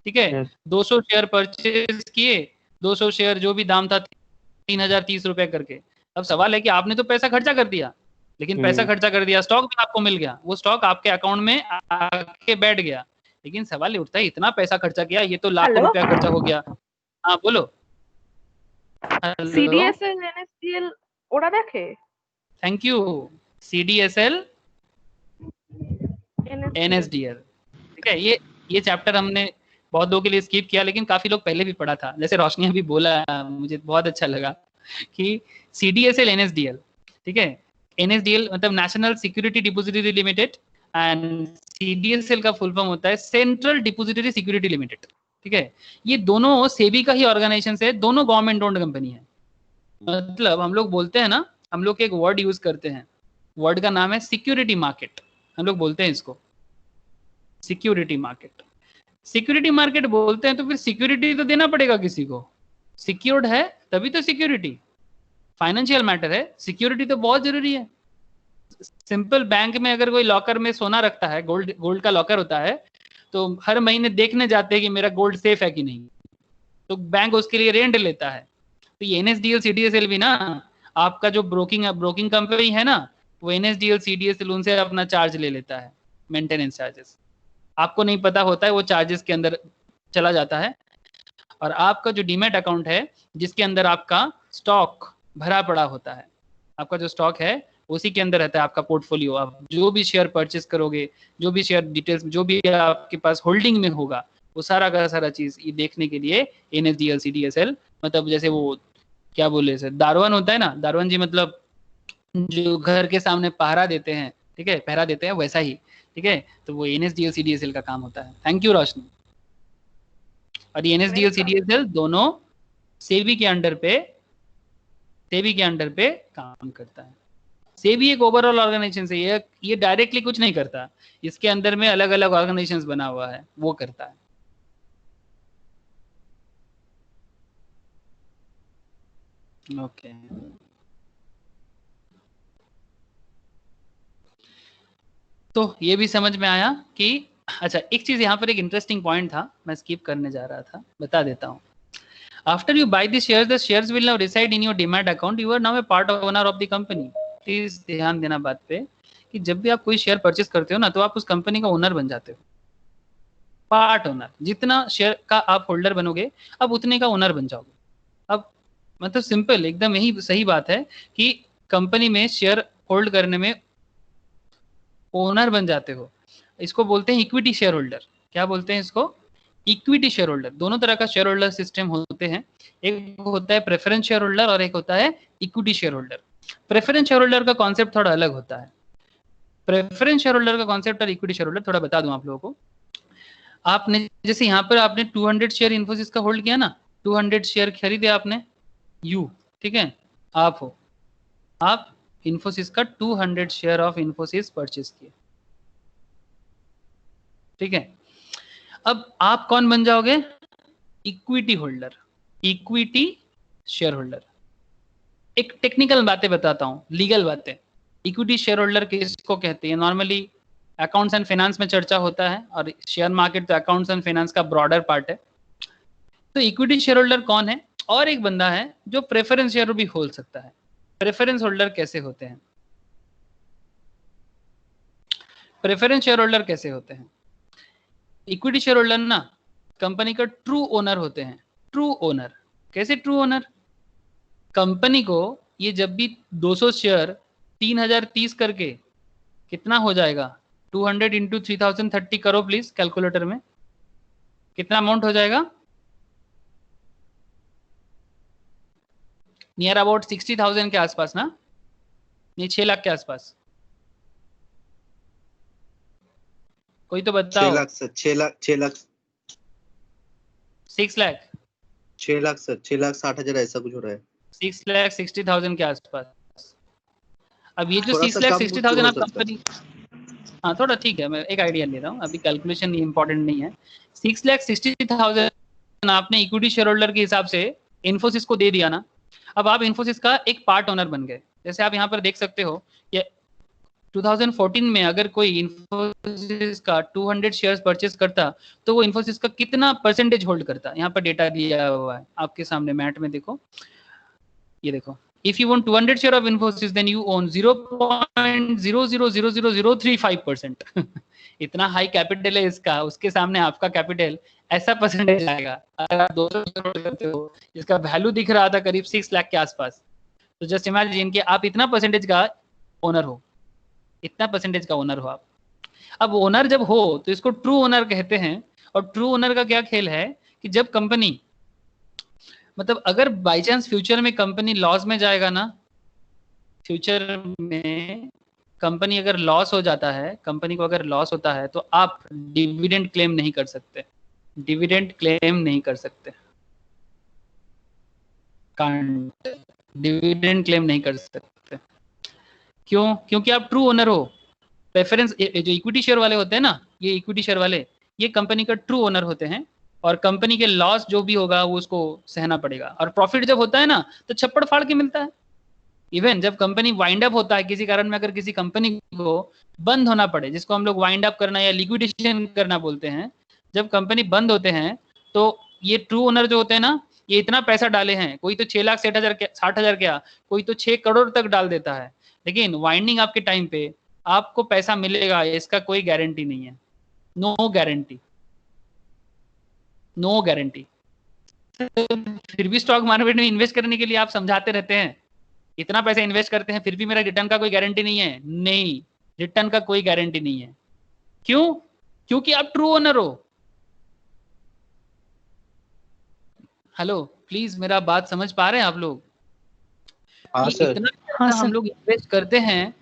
ठीक है। Yes. 200 शेयर परचेज किए, 200 शेयर जो भी दाम था 3030 रुपए करके। अब सवाल है कि आपने तो पैसा खर्चा कर दिया, लेकिन पैसा खर्चा कर दिया, स्टॉक भी आपको मिल गया, वो स्टॉक आपके अकाउंट में आके बैठ गया, लेकिन सवाल ये उठता है इतना पैसा खर्चा किया, ये तो लाखों हेलो? रुपया खर्चा हो गया। हाँ बोलो। हेलो, সিডিএসএল এনএসডিএল ওরা দেখে? Thank you. CDSL NSDL NSDL, ठीक है। ये चैप्टर हमने बहुत लोगों के लिए स्किप किया, लेकिन काफी लोग पहले भी पढ़ा था। जैसे रोशनी अभी बोला, मुझे बहुत अच्छा लगा कि CDSL NSDL, ठीक है। NSDL मतलब national security depository limited, and CDSL का फुल फॉर्म होता है सेंट्रल डिपोजिटरी सिक्योरिटी लिमिटेड, ठीक है। ये दोनों सेबी का ही ऑर्गेनाइजेशन है, दोनों गवर्नमेंट ओन्ड कंपनी है। मतलब हम लोग बोलते हैं ना, हम लोग एक वर्ड यूज करते हैं, वर्ड का नाम है सिक्योरिटी मार्केट। हम लोग बोलते हैं इसको सिक्योरिटी मार्केट। सिक्योरिटी मार्केट बोलते हैं तो फिर सिक्योरिटी तो देना पड़ेगा किसी को, सिक्योर्ड है तभी तो सिक्योरिटी। फाइनेंशियल मैटर है, सिक्योरिटी तो बहुत जरूरी है। सिंपल बैंक में अगर कोई लॉकर में सोना रखता है, गोल्ड का लॉकर होता है, तो हर महीने देखने जाते हैं कि मेरा गोल्ड सेफ है कि नहीं, तो बैंक उसके लिए रेंट लेता है। तो ये NSDL CDSL भी ना, आपका जो ब्रोकिंग कंपनी है ना, वो NSDL CDSL उनसे अपना चार्ज ले लेता है, मेंटेनेंस चार्जेस। आपको नहीं पता होता है, वो चार्जेस के अंदर चला जाता है। और आपका जो डीमैट अकाउंट है, जिसके अंदर आपका स्टॉक भरा पड़ा होता है, आपका जो स्टॉक है उसी के अंदर रहता है आपका पोर्टफोलियो। आप जो भी शेयर परचेस करोगे, जो भी शेयर डिटेल्स, जो भी आपके पास होल्डिंग में होगा, वो सारा का सारा चीज ये देखने के लिए NSDL CDSL, मतलब जैसे वो क्या बोले सर, दारोवन होता है ना, दारोवन जी मतलब जो घर के सामने पहरा देते हैं, ठीक है, पहरा देते हैं, वैसा ही, ठीक है। तो वो NSDL CDSL का काम होता है। थैंक यू रोशनी। और ये NSDL CDSL दोनों सेबी के अंडर पे काम करता है। सेबी एक ओवरऑल ऑर्गेनाइजेशन है, ये डायरेक्टली कुछ नहीं करता, इसके अंदर में अलग अलग ऑर्गेनाइजेशन बना हुआ है, वो करता है। ओके, तो ये भी समझ में आया कि अच्छा, एक चीज यहाँ पर एक इंटरेस्टिंग पॉइंट था, मैं स्किप करने जा रहा था, बता देता हूँ। After you buy the shares will now reside in your demat account, you are now a part owner of the company. Please ध्यान देना बात पे कि जब भी आप कोई शेयर परचेस करते हो ना, तो आप उस कंपनी का ओनर बन जाते हो, पार्ट ओनर। जितना शेयर का आप होल्डर बनोगे, अब उतने का ओनर बन जाओगे। अब मतलब सिंपल, एकदम यही सही बात है कि कंपनी में शेयर होल्ड करने में ओनर बन जाते हो। इसको बोलते हैं इक्विटी शेयर होल्डर। क्या बोलते हैं इसको? Equity share holder. दोनों तरह का शेयर होल्डर सिस्टम होते हैं, एक होता है प्रेफरेंस शेयर होल्डर और एक होता है equity share holder. Preference share holder का कॉन्सेप्ट थोड़ा अलग होता है। प्रेफरेंस शेयर होल्डर का कॉन्सेप्ट और इक्विटी शेयर होल्डर थोड़ा बता दूं आप लोगों को। आपने जैसे यहाँ पर आपने 200 शेयर इन्फोसिस का होल्ड किया ना, 200 शेयर खरीदे आपने, यू, ठीक है, आप हो, आप इन्फोसिस का 200 शेयर ऑफ इन्फोसिस परचेस किए, ठीक है। अब आप कौन बन जाओगे? Equity holder, equity share holder. एक टेक्निकल बातें बताता हूं, लीगल बातें। इक्विटी शेयर होल्डर किसको कहते हैं? नॉर्मली अकाउंट्स एंड फाइनेंस में चर्चा होता है, और शेयर मार्केट तो अकाउंट्स एंड फाइनेंस का ब्रॉडर पार्ट है। तो इक्विटी शेयर होल्डर कौन है? और एक बंदा है जो प्रेफरेंस शेयर भी होल्ड सकता है। प्रेफरेंस होल्डर कैसे होते हैं? प्रेफरेंस शेयर होल्डर कैसे होते हैं? इक्विटी शेयर होल्डर ना कंपनी का ट्रू ओनर होते हैं। ट्रू ओनर कैसे? ट्रू ओनर कंपनी को ये जब भी 200 शेयर 3030 करके कितना हो जाएगा? 200 इंटू 3030 करो प्लीज कैलकुलेटर में, कितना अमाउंट हो जाएगा? नियर अबाउट 60,000 के आसपास ना, नहीं 6 लाख के आसपास। कोई तो बताओ। 6 लाख सर, 6 लाख 6 लाख 6 लाख सर, 6,60,000 ऐसा कुछ हो रहा है। 6,60,000 के आसपास। अब ये जो थोड़ा सा कम 6,60,000 आप हो सकता है। कंपनी, हाँ थोड़ा ठीक है, मैं एक आइडिया ले रहा हूँ, अभी कैलकुलेशन इंपॉर्टेंट नहीं है। 6,60,000 आपने इक्विटी शेयर होल्डर के हिसाब से इन्फोसिस को दे दिया ना, अब आप इन्फोसिस का एक पार्ट ओनर बन गए। जैसे आप यहाँ पर देख सकते हो, ये 2014 में अगर कोई इन्फोसिस का 200 शेयर्स परचेस करता तो वो इन्फोसिस का कितना परसेंटेज होल्ड करता? यहाँ पर डेटा दिया हुआ है आपके सामने मैट में, देखो ये देखो, if you want 200 share of Infosys then you own 0.0000035%। इतना हाई कैपिटल है इसका, उसके सामने आपका कैपिटल ऐसा परसेंटेज आएगा। अगर आप 200 शेयर करते हो, इसका वैल्यू दिख रहा था करीब 6 लाख के आसपास, तो जस्ट इमेजिन कि आप इतना परसेंटेज का ओनर हो, इतना परसेंटेज का ओनर हो आप। अब ओनर जब हो तो इसको ट्रू ओनर कहते हैं। और ट्रू ओनर का क्या खेल है कि जब कंपनी, मतलब अगर बाई चांस फ्यूचर में कंपनी लॉस में जाएगा ना, फ्यूचर में कंपनी अगर लॉस हो जाता है, कंपनी को अगर लॉस होता है तो आप डिविडेंड क्लेम नहीं कर सकते, डिविडेंड क्लेम नहीं कर सकते, कांट, डिविडेंड क्लेम नहीं कर सकते। क्यों? क्योंकि आप ट्रू ओनर हो। प्रेफरेंस, जो इक्विटी शेयर वाले होते हैं ना, ये इक्विटी शेयर वाले, ये कंपनी का ट्रू ओनर होते हैं और कंपनी के लॉस जो भी होगा वो उसको सहना पड़ेगा। और प्रॉफिट जब होता है ना तो छप्पड़ फाड़ के मिलता है। इवन जब कंपनी वाइंड अप होता है, किसी कारण में अगर किसी कंपनी को बंद होना पड़े, जिसको हम लोग वाइंड अप करना या लिक्विडेशन करना बोलते हैं, जब कंपनी बंद होते हैं तो ये ट्रू ओनर जो होते हैं ना, ये इतना पैसा डाले हैं, कोई तो 6,60,000 क्या, कोई तो 6 करोड़ तक डाल देता है, लेकिन वाइंडिंग अप के टाइम पे आपको पैसा मिलेगा, इसका कोई गारंटी नहीं है। No guarantee, no guarantee. फिर भी स्टॉक मार्केट में इन्वेस्ट करने के लिए आप समझाते रहते हैं, इतना पैसा इन्वेस्ट करते हैं फिर भी मेरा रिटर्न का कोई गारंटी नहीं है। नहीं, रिटर्न का कोई गारंटी नहीं है। क्यों? क्योंकि आप ट्रू ओनर हो। हेलो, प्लीज मेरा बात समझ पा रहे हैं आप लोग? हाँ सर। इतना पैसा हम लोग इन्वेस्ट करते हैं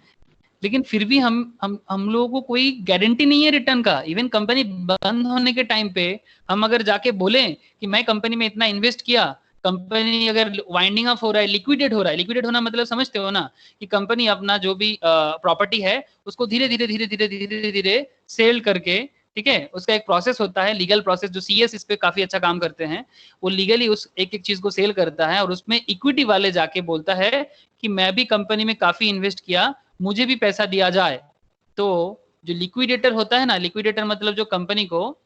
लेकिन फिर भी हम लोगों को कोई गारंटी नहीं है रिटर्न का। इवन कंपनी बंद होने के टाइम पे हम अगर जाके बोले कि मैं कंपनी में इतना इन्वेस्ट किया, कंपनी अगर वाइंडिंग अप हो रहा है, लिक्विडेट हो रहा है, लिक्विडेट होना मतलब समझते हो ना, कि कंपनी अपना जो भी प्रॉपर्टी है उसको धीरे धीरे धीरे धीरे धीरे धीरे सेल करके, ठीक है, उसका एक प्रोसेस होता है, लीगल प्रोसेस, जो सीएस इस पे काफी अच्छा काम करते हैं, वो लीगली उस एक एक चीज को सेल करता है और उसमें इक्विटी वाले जाके बोलता है कि मैं भी कंपनी में काफी इन्वेस्ट किया, मुझे भी पैसा दिया जाए। तो जो लिक्विडेटर होता है ना, लिक्विडेटर मतलब जो कंपनी को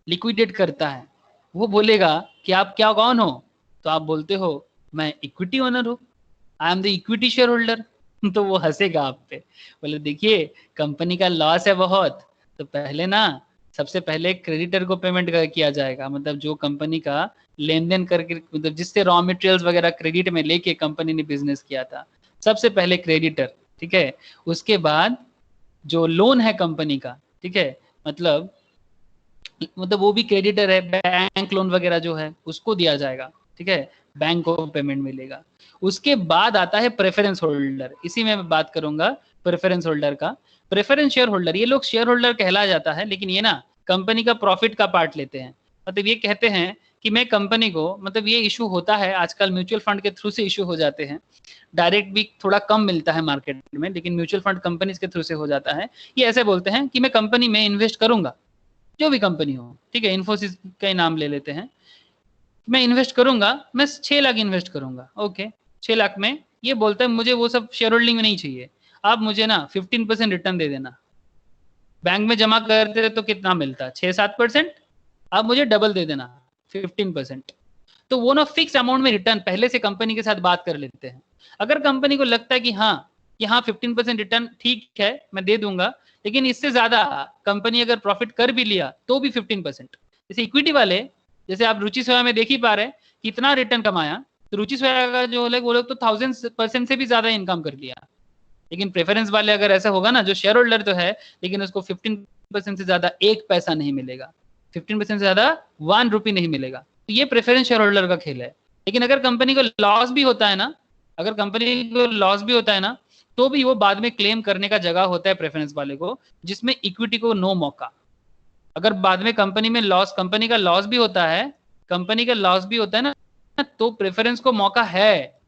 लिक्विडेट करता है, वो बोलेगा कि आप क्या कौन हो, तो आप बोलते हो मैं इक्विटी ओनर हूं, I am the equity share holder. तो वो हंसेगा आप पे, बोले देखिए कंपनी का लॉस है बहुत, तो पहले ना सबसे पहले क्रेडिटर को पेमेंट किया जाएगा, मतलब जो कंपनी का लेन देन करके, मतलब जिससे रॉ मटेरियल्स वगैरह क्रेडिट में लेके कंपनी ने बिजनेस किया था, सबसे पहले क्रेडिटर, ठीक है। उसके बाद जो लोन है कंपनी का, ठीक है, मतलब वो भी क्रेडिटर है, बैंक लोन वगैरह जो है उसको दिया जाएगा, ठीक है, बैंक को पेमेंट मिलेगा। उसके बाद आता है प्रेफरेंस होल्डर, इसी में मैं बात करूंगा प्रेफरेंस होल्डर का। प्रेफरेंस शेयर होल्डर, ये लोग शेयर होल्डर कहला जाता है, लेकिन ये ना कंपनी का प्रॉफिट का पार्ट लेते हैं। मतलब ये कहते हैं कि मैं कंपनी को, मतलब ये इशू होता है आजकल म्यूचुअल फंड के थ्रू से इशू हो जाते हैं, डायरेक्ट भी थोड़ा कम मिलता है मार्केट में, लेकिन म्यूचुअल फंड कंपनीज के थ्रू से हो जाता है। ये ऐसे बोलते हैं कि मैं कंपनी में इन्वेस्ट करूंगा, जो भी कंपनी हो, ठीक है, इन्फोसिस का ही नाम ले लेते हैं, मैं इन्वेस्ट करूंगा, मैं 6 लाख इन्वेस्ट करूंगा, ओके, 6 लाख में ये बोलता है मुझे वो सब शेयर होल्डिंग में नहीं चाहिए, आप मुझे ना 15% रिटर्न दे देना। बैंक में जमा करते तो कितना मिलता, 6-7%, आप मुझे डबल दे देना 15%। तो वो ना फिक्स अमाउंट में रिटर्न पहले से कंपनी के साथ बात कर लेते हैं। अगर कंपनी को लगता है कि हाँ 15% रिटर्न ठीक है मैं दे दूंगा, लेकिन इससे ज्यादा कंपनी अगर प्रॉफिट कर भी लिया तो भी 15%। जैसे इक्विटी वाले, जैसे आप रुचि सेवा में देख ही पा रहे हैं कितना रिटर्न कमाया, तो रुचि सेवा का जो वो लोग तो 1000% से भी ज्यादा इनकम कर लिया। लेकिन प्रेफरेंस वाले अगर ऐसा होगा ना, जो शेयर होल्डर तो है लेकिन उसको 15% से ज्यादा एक पैसा नहीं मिलेगा, 15% से ज्यादा 1 रुपी नहीं मिलेगा। तो ये प्रेफरेंस शेयर होल्डर का खेल है। लेकिन अगर कंपनी को लॉस भी होता है ना, अगर कंपनी को लॉस भी होता है ना, तो भी वो बाद में क्लेम करने का जगह होता है प्रेफरेंस वाले को, जिसमें इक्विटी को नो मौका। अगर बाद में कंपनी में लॉस, कंपनी का लॉस भी होता है, कंपनी का लॉस भी होता है ना, तो प्रेफरेंस को मौका है,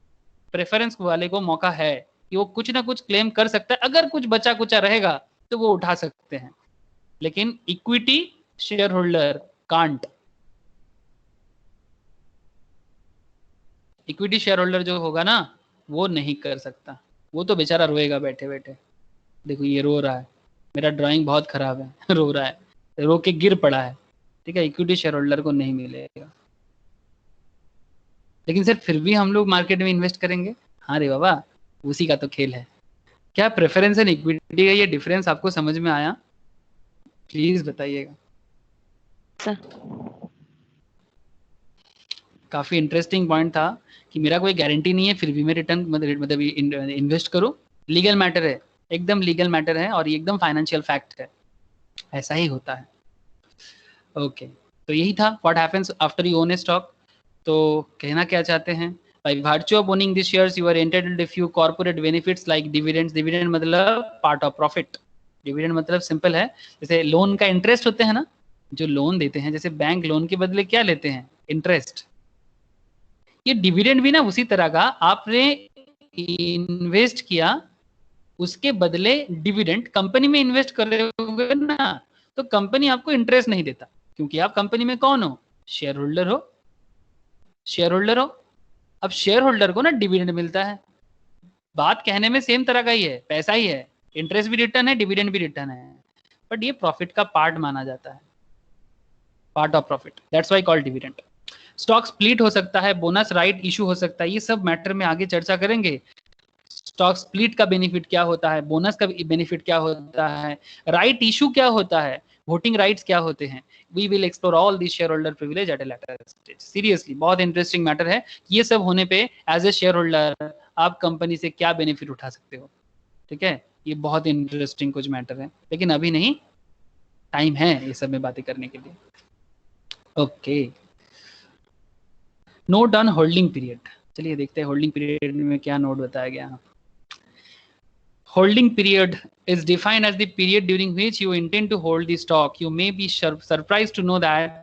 प्रेफरेंस वाले को मौका है कि वो कुछ ना कुछ क्लेम कर सकता है। अगर कुछ बचा कुचा रहेगा तो वो उठा सकते हैं, लेकिन equity share holder can't. Equity share holder जो होगा ना वो नहीं कर सकता, वो तो बेचारा रोएगा बैठे बैठे, देखो ये रो रहा है, मेरा ड्राइंग बहुत खराब है रो रहा है, रो के गिर पड़ा है, ठीक है। इक्विटी शेयर होल्डर को नहीं मिलेगा। लेकिन सर फिर भी हम लोग मार्केट में इन्वेस्ट करेंगे। हाँ रे बाबा, उसी का तो खेल है। क्या प्रेफरेंस एंड इक्विटी का ये डिफरेंस आपको समझ में आया? प्लीज बताइएगा। सर काफी इंटरेस्टिंग पॉइंट था कि मेरा कोई गारंटी नहीं है फिर भी मैं रिटर्न मतलब इन्वेस्ट करूं। लीगल मैटर है, एकदम लीगल मैटर है और ये एकदम फाइनेंशियल फैक्ट है, ऐसा ही होता है। ओके, तो यही था what happens after you own a stock. तो कहना क्या चाहते हैं, by virtue of owning this shares you are entitled to few corporate benefits like dividends. Dividend मतलब पार्ट ऑफ प्रॉफिट। डिविडेंड मतलब सिंपल है, जैसे लोन का इंटरेस्ट होते हैं ना, जो लोन देते हैं, जैसे बैंक लोन के बदले क्या लेते हैं, इंटरेस्ट। ये डिविडेंड भी ना उसी तरह का, आपने इन्वेस्ट किया उसके बदले डिविडेंड कंपनी में इन्वेस्ट कर रहे होगे ना, तो कंपनी आपको इंटरेस्ट नहीं देता, क्योंकि आप कंपनी में कौन हो, शेयर होल्डर हो। शेयर होल्डर हो, अब शेयर होल्डर को ना डिविडेंड मिलता है। बात कहने में सेम तरह का ही है, पैसा ही है, इंटरेस्ट भी रिटर्न है, डिविडेंड भी रिटर्न है, बट ये प्रॉफिट का पार्ट माना जाता है, part of profit, that's why called dividend. Stock split हो सकता है, बोनस राइट इशू हो सकता है, ये सब मैटर में आगे चर्चा करेंगे। स्टॉक स्प्लिट का बेनिफिट क्या होता है, बोनस का बेनिफिट क्या होता है, राइट इशू क्या होता है, वोटिंग राइट्स क्या होते हैं। We will explore all this share holder privilege at a later stage. Seriously बहुत इंटरेस्टिंग मैटर है। ये सब होने पे एज ए शेयर होल्डर आप कंपनी से क्या बेनिफिट उठा सकते हो, ठीक है। ये बहुत इंटरेस्टिंग कुछ मैटर है, लेकिन अभी नहीं, टाइम है ये सब में बातें करने के लिए। Okay, note on holding period. चलिए देखते हैं होल्डिंग पीरियड में क्या नोट बताया गया। Holding period is defined as the period during which you intend to hold the stock. You may be surprised to know that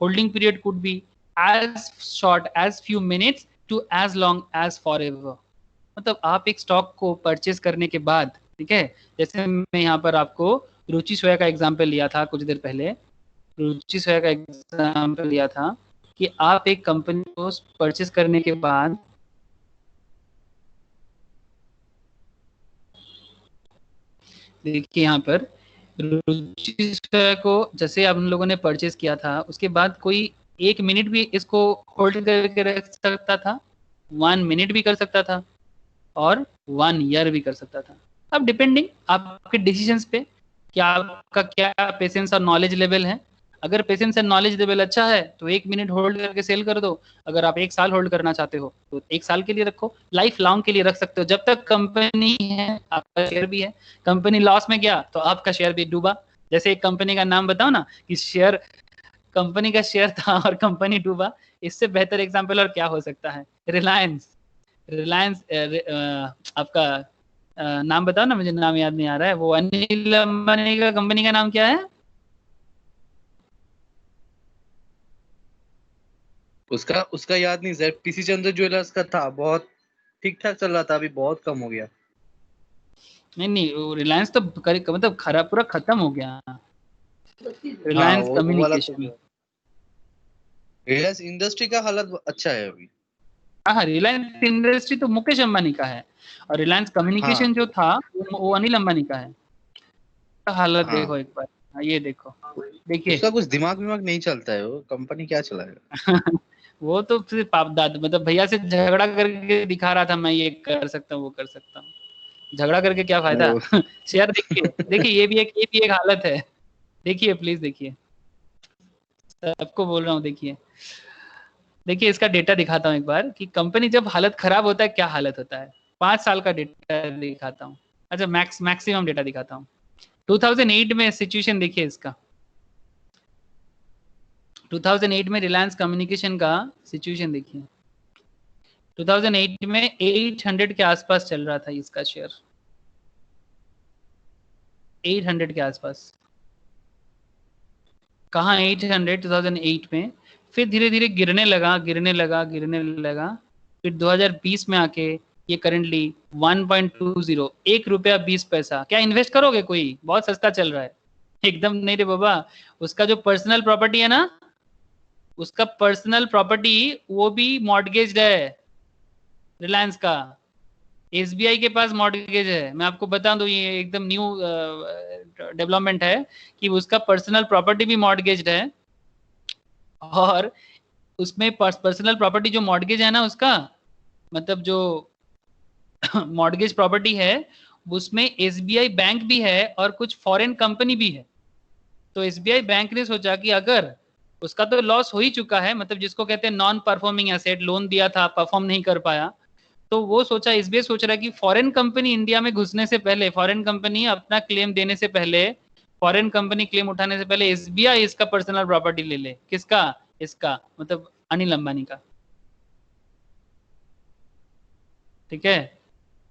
holding period could be as short as few minutes to as long as forever. मतलब आप एक stock को purchase करने के बाद, ठीक है, जैसे मैं यहाँ पर आपको रुचि सोया का एग्जाम्पल लिया था कुछ देर पहले, रुचि सोया का एग्जाम्पल लिया था कि आप एक कंपनी को परचेज करने के बाद देखिए यहाँ पर रुचि को जैसे हम लोगों ने परचेज किया था, उसके बाद कोई 1 मिनट भी इसको होल्ड करके रख सकता था, 1 मिनट भी कर सकता था और 1 ईयर भी कर सकता था। अब डिपेंडिंग आपके डिसीजंस पे कि आपका क्या पेशेंस और नॉलेज लेवल है। अगर पेशेंस एंड नॉलेज लेवल अच्छा है तो 1 मिनट होल्ड करके सेल कर दो। अगर आप 1 साल होल्ड करना चाहते हो तो 1 साल के लिए रखो, लाइफ लॉन्ग के लिए रख सकते हो। जब तक कंपनी है आपका शेयर भी है, कंपनी लॉस में गया तो आपका शेयर भी डूबा। जैसे एक कंपनी का नाम बताओ ना कि शेयर, कंपनी का शेयर था और कंपनी डूबा, इससे बेहतर एग्जाम्पल और क्या हो सकता है। रिलायंस, रिलायंस आपका नाम बताओ ना, मुझे नाम याद नहीं आ रहा है, वो अनिल अंबानी का कंपनी का नाम क्या है? उसका याद नहीं सर, पीसी चंद्र ज्वेलर्स का था, बहुत ठीक ठाक चल रहा था, अभी बहुत कम हो गया। नहीं रिलायंस तो मतलब खराब, पूरा खत्म हो गया। रिलायंस कम्युनिकेशन, रिलायंस इंडस्ट्री का हालत अच्छा है अभी। हाँ, रिलायंस इंडस्ट्री तो मुकेश अंबानी का है और रिलायंस कम्युनिकेशन जो था वो अनिल अंबानी का है। हालत देखो एक बार, ये देखो, देखिए उसका कुछ दिमाग नहीं चलता है, वो कंपनी क्या चलाएगा। वो तो सिर्फ पाप दाद, मतलब भैया से झगड़ा करके दिखा रहा था मैं ये कर सकता हूँ वो कर सकता हूँ। झगड़ा करके क्या फायदा शेयर देखिए ये भी एक हालत है। देखिए प्लीज देखिए, सबको बोल रहा हूँ, देखिए इसका डेटा दिखाता हूँ एक बार कि कंपनी जब हालत खराब होता है क्या हालत होता है। 5 साल का डेटा दिखाता हूँ, अच्छा मैक्सिमम डेटा दिखाता हूँ। 2008 में सिचुएशन देखिए इसका, 2008 में रिलायंस कम्युनिकेशन का सिचुएशन देखिए। 2008 में 800 के आसपास चल रहा था इसका शेयर, 800 के आसपास। कहाँ 800 2008 में, फिर धीरे धीरे गिरने लगा। फिर 2020 में आके ये करंटली 1.20, 1 रुपया 20 पैसा। क्या इन्वेस्ट करोगे? कोई बहुत सस्ता चल रहा है एकदम नहीं रे बाबा। उसका जो पर्सनल प्रॉपर्टी है ना, उसका पर्सनल प्रॉपर्टी वो भी मॉर्टगेज्ड है रिलायंस का, एसबीआई के पास मॉर्गेज है, मैं आपको बता दूं ये एकदम न्यू डेवलपमेंट है कि उसका पर्सनल प्रॉपर्टी भी मॉर्गेज्ड है, और उसमें पर्सनल प्रॉपर्टी जो मॉर्गेज है ना उसका मतलब जो मॉर्गेज प्रॉपर्टी है उसमें एसबीआई बैंक भी है और कुछ फॉरेन कंपनी भी है। तो एसबीआई बैंक ने सोचा कि अगर उसका तो लॉस हो ही चुका है, मतलब जिसको कहते हैं नॉन परफॉर्मिंग एसेट, लोन दिया था परफॉर्म नहीं कर पाया, तो वो सोचा एसबीआई सोच रहा है कि फॉरेन कंपनी इंडिया में घुसने से पहले, फॉरेन कंपनी अपना क्लेम देने से पहले, फॉरेन कंपनी क्लेम उठाने से पहले एसबीआई इसका पर्सनल प्रॉपर्टी ले ले। किसका? इसका, मतलब अनिल अंबानी का। ठीक है,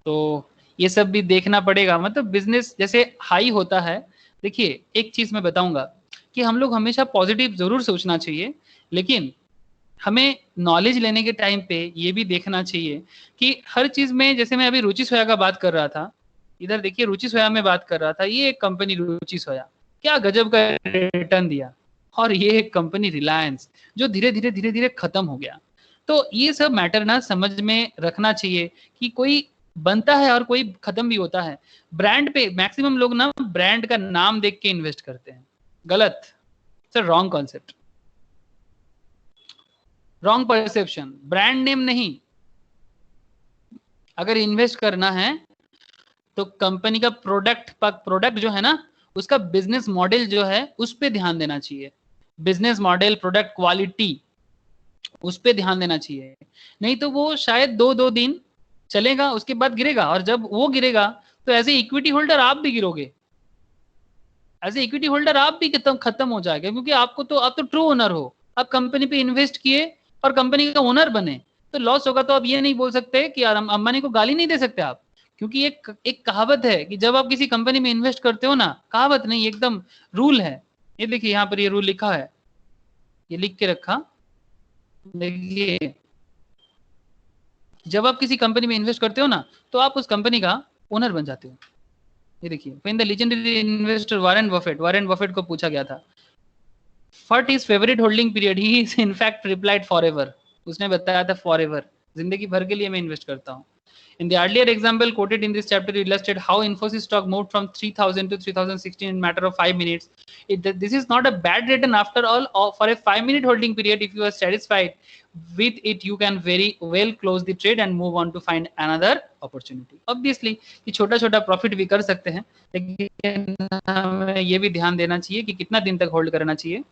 तो ये सब भी देखना पड़ेगा। मतलब बिजनेस जैसे हाई होता है, देखिए एक चीज मैं बताऊंगा कि हम लोग हमेशा पॉजिटिव जरूर सोचना चाहिए, लेकिन हमें नॉलेज लेने के टाइम पे ये भी देखना चाहिए कि हर चीज में, जैसे मैं अभी रुचि सोया का बात कर रहा था, इधर देखिए रुचि सोया में बात कर रहा था, ये एक कंपनी रुचि सोया क्या गजब का रिटर्न दिया, और ये एक कंपनी रिलायंस जो धीरे धीरे खत्म हो गया। तो ये सब मैटर ना समझ में रखना चाहिए कि कोई बनता है और कोई खत्म भी होता है। ब्रांड पे मैक्सिमम लोग ना ब्रांड का नाम देख के इन्वेस्ट करते हैं, गलत sir, wrong concept, wrong perception. Brand name नहीं, अगर इन्वेस्ट करना है तो कंपनी का प्रोडक्ट जो है ना उसका बिजनेस मॉडल जो है उस पे ध्यान देना चाहिए। बिजनेस मॉडल, प्रोडक्ट क्वालिटी, उस पे ध्यान देना चाहिए। नहीं तो वो शायद दो दिन चलेगा, उसके बाद गिरेगा, और जब वो गिरेगा तो एज ए इक्विटी होल्डर आप भी गिरोगे, एज ए इक्विटी होल्डर आप भी खत्म हो जाएगा, क्योंकि आप तो ट्रू ओनर हो, आप कंपनी पे इन्वेस्ट किए और कंपनी का ओनर बने, तो लॉस होगा तो आप ये नहीं बोल सकते कि अंबानी को गाली नहीं दे सकते आप, क्योंकि एक कहावत है कि जब आप किसी कंपनी में इन्वेस्ट करते हो ना, कहावत नहीं एकदम रूल है, ये देखिए यहाँ पर ये रूल लिखा है, ये लिख के रखा, देखिए जब आप किसी कंपनी में इन्वेस्ट करते हो ना तो आप उस कंपनी का ओनर बन जाते हो। ये देखिए, when the legendary investor Warren Buffett को पूछा गया था what is favourite holding period, he is in fact replied forever, उसने बताया था फॉरएवर, जिंदगी भर के लिए मैं इन्वेस्ट करता हूँ। In the earlier example quoted in this chapter, illustrated how Infosys stock moved from 3000 to 3016 in matter of 5 minutes. This is not a bad return after all. For a 5-minute holding period, if you are satisfied with it, you can very well close the trade and move on to find another opportunity. Obviously, ये छोटा-छोटा profit भी कर सकते हैं, लेकिन हमें ये भी ध्यान देना चाहिए कि कितना दिन तक होल्ड करना चाहिए।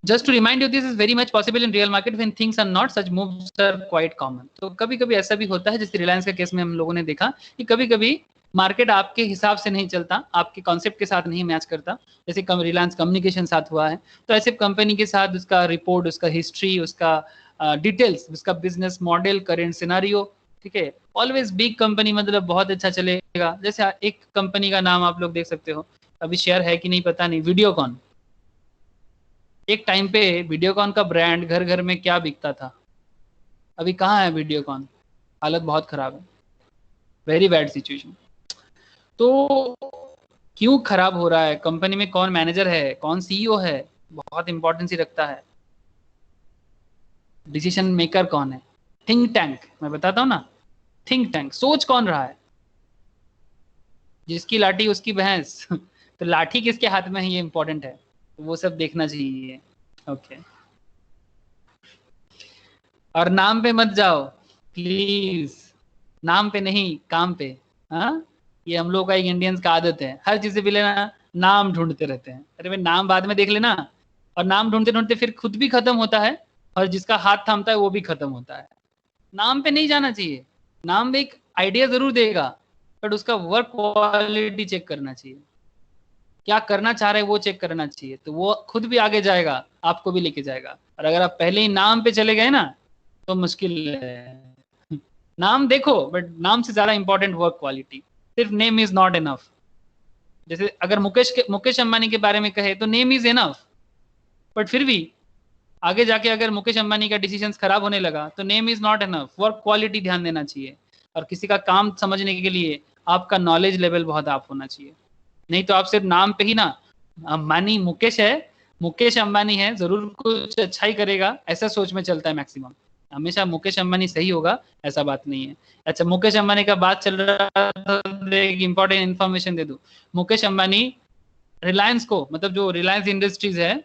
Just to remind you, this is very much possible in real market when things are not, such moves are quite common. तो कभी-कभी ऐसा भी होता है, जैसे रिलायंस के केस में हम लोगों ने देखा कि कभी-कभी मार्केट आपके हिसाब से नहीं चलता, आपके कॉन्सेप्ट के साथ नहीं मैच करता, जैसे रिलायंस कम्युनिकेशन साथ हुआ है। तो ऐसे कंपनी के साथ उसका रिपोर्ट, उसका हिस्ट्री, उसका डिटेल्स, उसका बिजनेस मॉडल, करेंट सिनारियो, ठीक है, ऑलवेज बिग कंपनी मतलब बहुत अच्छा चलेगा। जैसे एक कंपनी का नाम आप लोग देख सकते हो, अभी शेयर है कि नहीं पता नहीं, वीडियोकॉन। एक टाइम पे वीडियोकॉन का ब्रांड घर घर में क्या बिकता था, अभी कहाँ है वीडियोकॉन, हालत बहुत खराब है, वेरी बैड सिचुएशन। तो क्यों खराब हो रहा है, कंपनी में कौन मैनेजर है, कौन सीईओ है, बहुत इंपॉर्टेंस रखता है। डिसीजन मेकर कौन है, थिंक टैंक, मैं बताता हूँ ना, थिंक टैंक, सोच कौन रहा है, जिसकी लाठी उसकी भैंस तो लाठी किसके हाथ में है ये इंपॉर्टेंट है, वो सब देखना चाहिए। ओके, और नाम पे मत जाओ प्लीज, नाम पे नहीं काम पे। हाँ, ये हम लोग का एक इंडियंस का आदत है, हर चीज से पहले ना नाम ढूंढते रहते हैं। अरे भाई नाम बाद में देख लेना, और नाम ढूंढते ढूंढते फिर खुद भी खत्म होता है और जिसका हाथ थामता है वो भी खत्म होता है। नाम पे नहीं जाना चाहिए, नाम एक आइडिया जरूर देगा बट उसका वर्क क्वालिटी चेक करना चाहिए, क्या करना चाह रहे हैं वो चेक करना चाहिए, तो वो खुद भी आगे जाएगा, आपको भी लेके जाएगा। और अगर आप पहले ही नाम पे चले गए ना तो मुश्किल है। नाम देखो बट नाम से ज्यादा इंपॉर्टेंट वर्क क्वालिटी, सिर्फ नेम इज नॉट इनफ। जैसे अगर मुकेश अंबानी के बारे में कहे तो नेम इज इनफ, बट फिर भी आगे जाके अगर मुकेश अंबानी का डिसीजन खराब होने लगा तो name is not enough, work quality ध्यान देना चाहिए। और किसी का काम समझने के लिए आपका नॉलेज लेवल बहुत आप होना चाहिए, नहीं तो आप सिर्फ नाम पे ही ना, अंबानी मुकेश है, मुकेश अंबानी है, जरूर कुछ अच्छा ही करेगा, ऐसा सोच में चलता है मैक्सिमम। हमेशा मुकेश अंबानी सही होगा ऐसा बात नहीं है। अच्छा, मुकेश अंबानी का बात चल रहा था, एक इंपॉर्टेंट इन्फॉर्मेशन दे दूं। मुकेश अंबानी रिलायंस को, मतलब जो रिलायंस इंडस्ट्रीज है,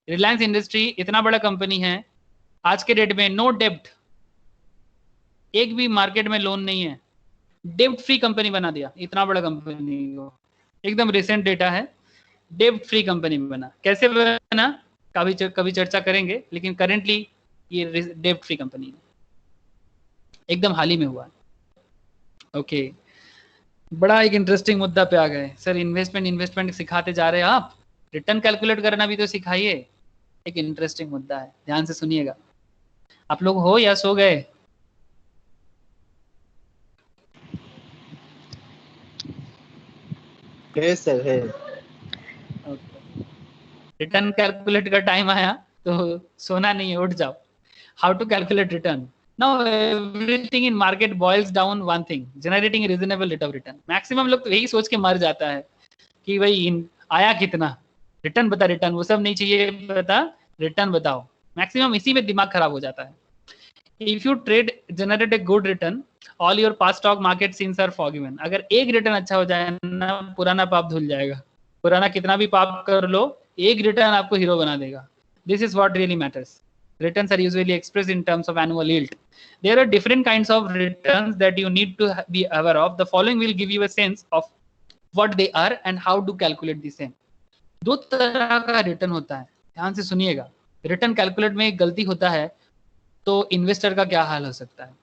रिलायंस इंडस्ट्री इतना बड़ा कंपनी है, आज के डेट में नो डेब्ट, एक भी मार्केट में लोन नहीं है, डेब्ट फ्री कंपनी बना दिया इतना बड़ा कंपनी को। एकदम रिसेंट डेटा है, डेब्ट फ्री कंपनी बना। कैसे बना कभी चर्चा करेंगे, लेकिन करेंटली ये डेब्ट फ्री कंपनी है, एकदम हाल ही में हुआ है। ओके, बड़ा एक इंटरेस्टिंग मुद्दा पे आ गए सर। इन्वेस्टमेंट सिखाते जा रहे हैं आप, रिटर्न कैलकुलेट करना भी तो सिखाइए। एक इंटरेस्टिंग मुद्दा है, ध्यान से सुनिएगा। आप लोग हो या सो गए? है सर, है। रिटर्न कैलकुलेट का टाइम आया तो सोना नहीं है, उठ जाओ। How to calculate return? Now everything in market boils down one thing, generating reasonable rate of return. Maximum लोग तो यही सोच के मर जाता है कि भाई आया कितना, रिटर्न बता, रिटर्न वो सब नहीं चाहिए, बता रिटर्न बताओ। मैक्सिमम इसी में दिमाग खराब हो जाता है। If you trade generate a good return, all your past stock market sins are forgiven. अगर एक रिटर्न अच्छा हो जाए ना, पुराना पाप धुल जाएगा। पुराना कितना भी पाप कर लो, एक रिटर्न आपको हीरो बना देगा। This is what really matters. Returns are usually expressed in terms of annual yield. There are different kinds of returns that you need to be aware of. The following will give you a sense of what they are and how to calculate the same. दो तरह का return होता है, ध्यान से सुनिएगा। Return calculate में एक गलती होता है तो इन्वेस्टर का क्या हाल हो सकता है।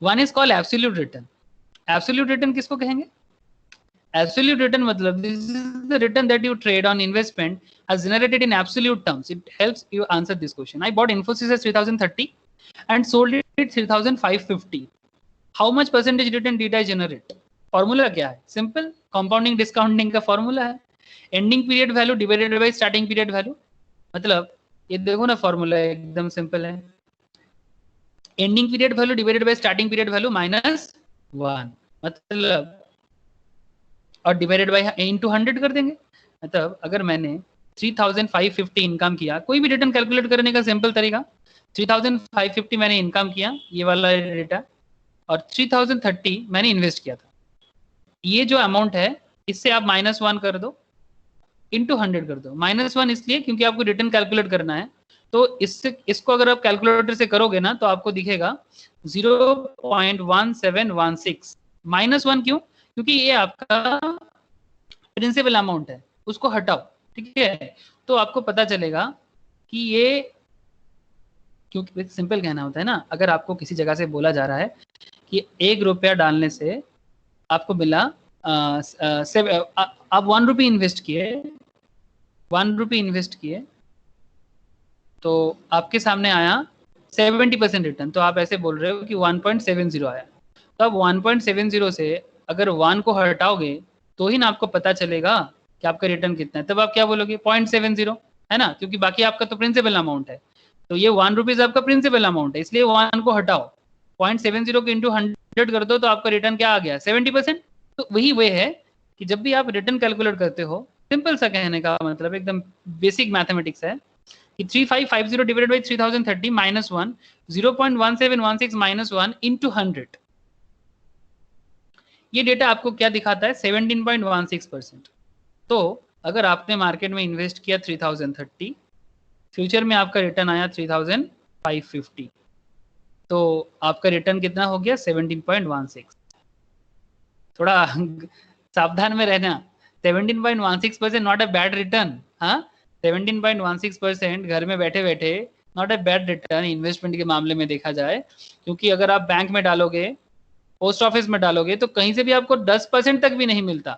One is called absolute return. Absolute return किसको कहेंगे? Absolute return matlab, this is the return that you trade on investment has generated in absolute terms. It helps you answer this question. I bought Infosys at 3030 and sold it at 3550. How much percentage return did I generate? Formula क्या है? Simple compounding discounting का formula है। Ending period value divided by starting period value। मतलब ये देखो ना, formula एकदम simple है। Ending period value divided by starting period value minus 1, मतलब और डिवाइडेड बाय इनटू 100 कर देंगे। मतलब अगर मैंने 3550 इनकम किया, कोई भी रिटर्न कैलकुलेट करने का सिंपल तरीका, 3550 मैंने इनकम किया, ये वाला डेटा, और 3030 मैंने इन्वेस्ट किया था। ये जो अमाउंट है इससे आप -1 कर दो, इंटू 100 कर दो। -1 इसलिए क्योंकि आपको रिटर्न कैलकुलेट करना है, तो इसको अगर आप कैलकुलेटर से करोगे ना तो आपको दिखेगा 0.1716। -1 क्यों? क्योंकि ये आपका प्रिंसिपल अमाउंट है, उसको हटाओ, ठीक है। तो आपको पता चलेगा कि ये, क्योंकि सिंपल कहना होता है ना, अगर आपको किसी जगह से बोला जा रहा है कि 1 रुपया डालने से आपको मिला आप 1 रुपी इन्वेस्ट किए, 1 रुपी इन्वेस्ट किए तो आपके सामने आया 70% रिटर्न, तो आप ऐसे बोल रहे हो कि 1.70 आया। तो अब 1.70 से अगर 1 को हटाओगे तो ही ना आपको पता चलेगा कि आपका रिटर्न कितना है। तब आप क्या बोलोगे? 0.70 है ना, क्योंकि बाकी आपका तो प्रिंसिपल अमाउंट है। तो ये 1 रुपीज आपका प्रिंसिपल अमाउंट है, इसलिए 1 को हटाओ, 0.70 को इंटू 100 कर दो, तो आपका रिटर्न क्या आ गया? 70%। तो वही वे है कि जब भी आप रिटर्न कैलकुलेट करते हो, सिंपल सा कहने का मतलब एकदम बेसिक मैथमेटिक्स है कि 3550 divided by 3030 minus 1, 0.1716 minus 1 into 100। ये डेटा आपको क्या दिखाता है? 17.16%। तो अगर आपने मार्केट में इन्वेस्ट किया 3030, फ्यूचर में आपका रिटर्न आया 3550, तो आपका रिटर्न कितना हो गया? 17.16। थोड़ा सावधान में रहना, 17.16% नॉट अ बैड रिटर्न। हाँ, 17.16% घर में बैठे बैठे not a bad return investment के मामले में देखा जाए, क्योंकि अगर आप बैंक में डालोगे, पोस्ट ऑफिस में डालोगे, तो कहीं से भी आपको 10% तक भी नहीं मिलता,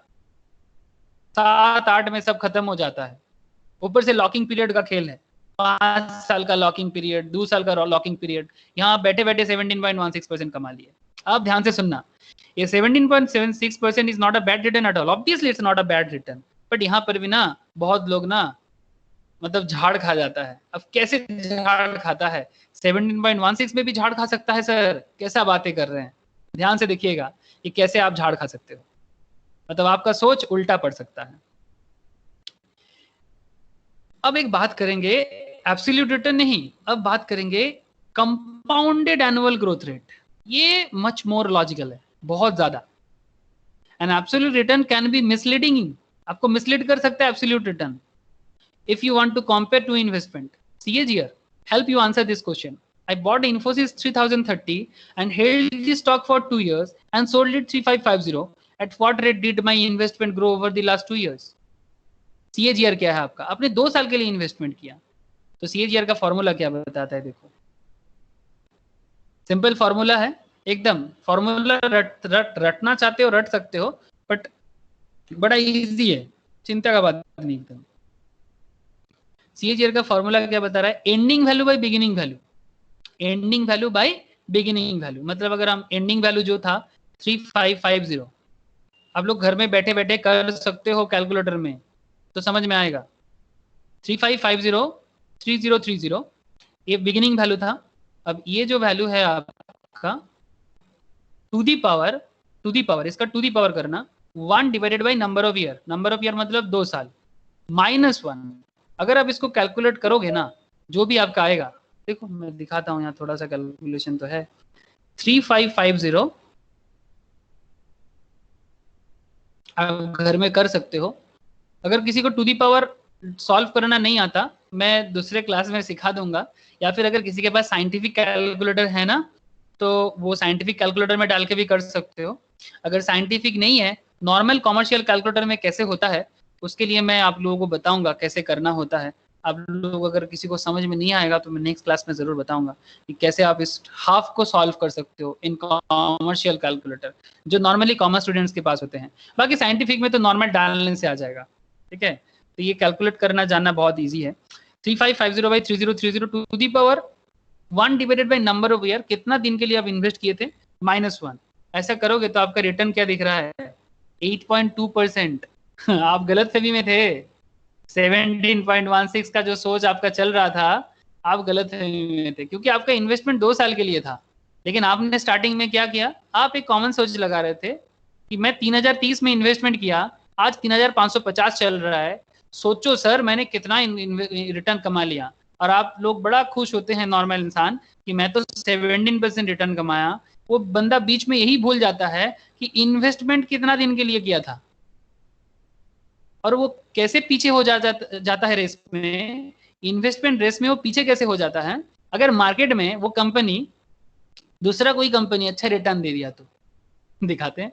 7-8 में सब खत्म हो जाता है। ऊपर से लॉकिंग पीरियड का खेल है, 5 साल का लॉकिंग पीरियड, 2 साल का लॉकिंग पीरियड, यहाँ बैठे बैठे 17.16% कमा लिए। अब ध्यान से सुनना, ये 17.76% is not a bad return at all. Obviously it's not a bad return, but यहाँ पर भी ना बहुत लोग ना मतलब झाड़ खा जाता है। अब कैसे झाड़ खाता है? 17.16 में भी झाड़ खा सकता है सर, कैसा बातें कर रहे हैं? ध्यान से देखिएगा कि कैसे आप झाड़ खा सकते हो, मतलब आपका सोच उल्टा पड़ सकता है। अब एक बात करेंगे एब्सोल्यूट रिटर्न नहीं, अब बात करेंगे कंपाउंडेड एनुअल ग्रोथ रेट। ये मच मोर लॉजिकल है, बहुत ज्यादा। An absolute return can be misleading, आपको मिसलीड कर सकता है absolute return. If you want to compare to investment, CAGR help you answer this question. I bought Infosys 3030 and held the stock for 2 years and sold it 3550. At what rate did my investment grow over the last 2 years? CAGR क्या है आपका? आपने 2 साल के लिए investment किया, तो CAGR का फॉर्मूला क्या बताता है? देखो, सिंपल फॉर्मूला है एकदम। फॉर्मूला रटना चाहते हो रट सकते हो, बट बड़ा इजी है, चिंता का बात नहीं एकदम। CAGR का फॉर्मूला क्या बता रहा है? Ending value by beginning value. Ending value by beginning value मतलब अगर हम एंडिंग वैल्यू जो था 3550, आप लोग घर में बैठे बैठे कर सकते हो कैलकुलेटर में, तो समझ में आएगा। 3550 3030 ये बिगिनिंग वैल्यू था। अब ये जो वैल्यू है आपका टू दी पावर इसका टू दी पावर करना 1 divided by number of year. Number of year मतलब 2 साल -1। अगर आप इसको कैलकुलेट करोगे ना, जो भी आपका आएगा, देखो मैं दिखाता हूँ यहाँ थोड़ा सा कैलकुलेशन तो है। 3550 आप घर में कर सकते हो। अगर किसी को टू दी पावर सॉल्व करना नहीं आता, मैं दूसरे क्लास में सिखा दूंगा, या फिर अगर किसी के पास साइंटिफिक कैलकुलेटर है ना, तो वो साइंटिफिक कैलकुलेटर में डाल के भी कर सकते हो। अगर साइंटिफिक नहीं है, नॉर्मल कॉमर्शियल कैलकुलेटर में कैसे होता है, उसके लिए मैं आप लोगों को बताऊंगा कैसे करना होता है। आप लोग अगर किसी को समझ में नहीं आएगा तो मैं नेक्स्ट क्लास में जरूर बताऊंगा कि कैसे आप इस हाफ को सॉल्व कर सकते हो इन कॉमर्शियल कैलकुलेटर, जो नॉर्मली कॉमर्स स्टूडेंट्स के पास होते हैं। बाकी साइंटिफिक में तो नॉर्मल डालने से आ जाएगा, ठीक है। तो ये कैलकुलेट करना जानना बहुत ईजी है। 3550 by 3030 to the power 1 divided by number of year, कितना दिन के लिए आप इन्वेस्ट किए थे, -1। ऐसा करोगे तो आपका रिटर्न क्या दिख रहा है? 8.2%। आप गलत फहमी में थे। 17.16 का जो सोच आपका चल रहा था, आप गलत फहमी में थे, क्योंकि आपका इन्वेस्टमेंट 2 साल के लिए था। लेकिन आपने स्टार्टिंग में क्या किया? आप एक कॉमन सोच लगा रहे थे कि मैं 3030 में इन्वेस्टमेंट किया, आज 3550 चल रहा है, सोचो सर मैंने कितना रिटर्न कमा लिया। और आप लोग बड़ा खुश होते हैं नॉर्मल इंसान कि मैं तो 17% रिटर्न कमाया। वो बंदा बीच में यही भूल जाता है कि इन्वेस्टमेंट कितना दिन के लिए किया था, और वो कैसे पीछे हो जाता है रेस में। इन्वेस्टमेंट रेस में वो पीछे कैसे हो जाता है? अगर मार्केट में वो कंपनी, दूसरा कोई कंपनी अच्छा रिटर्न दे दिया तो दिखाते हैं।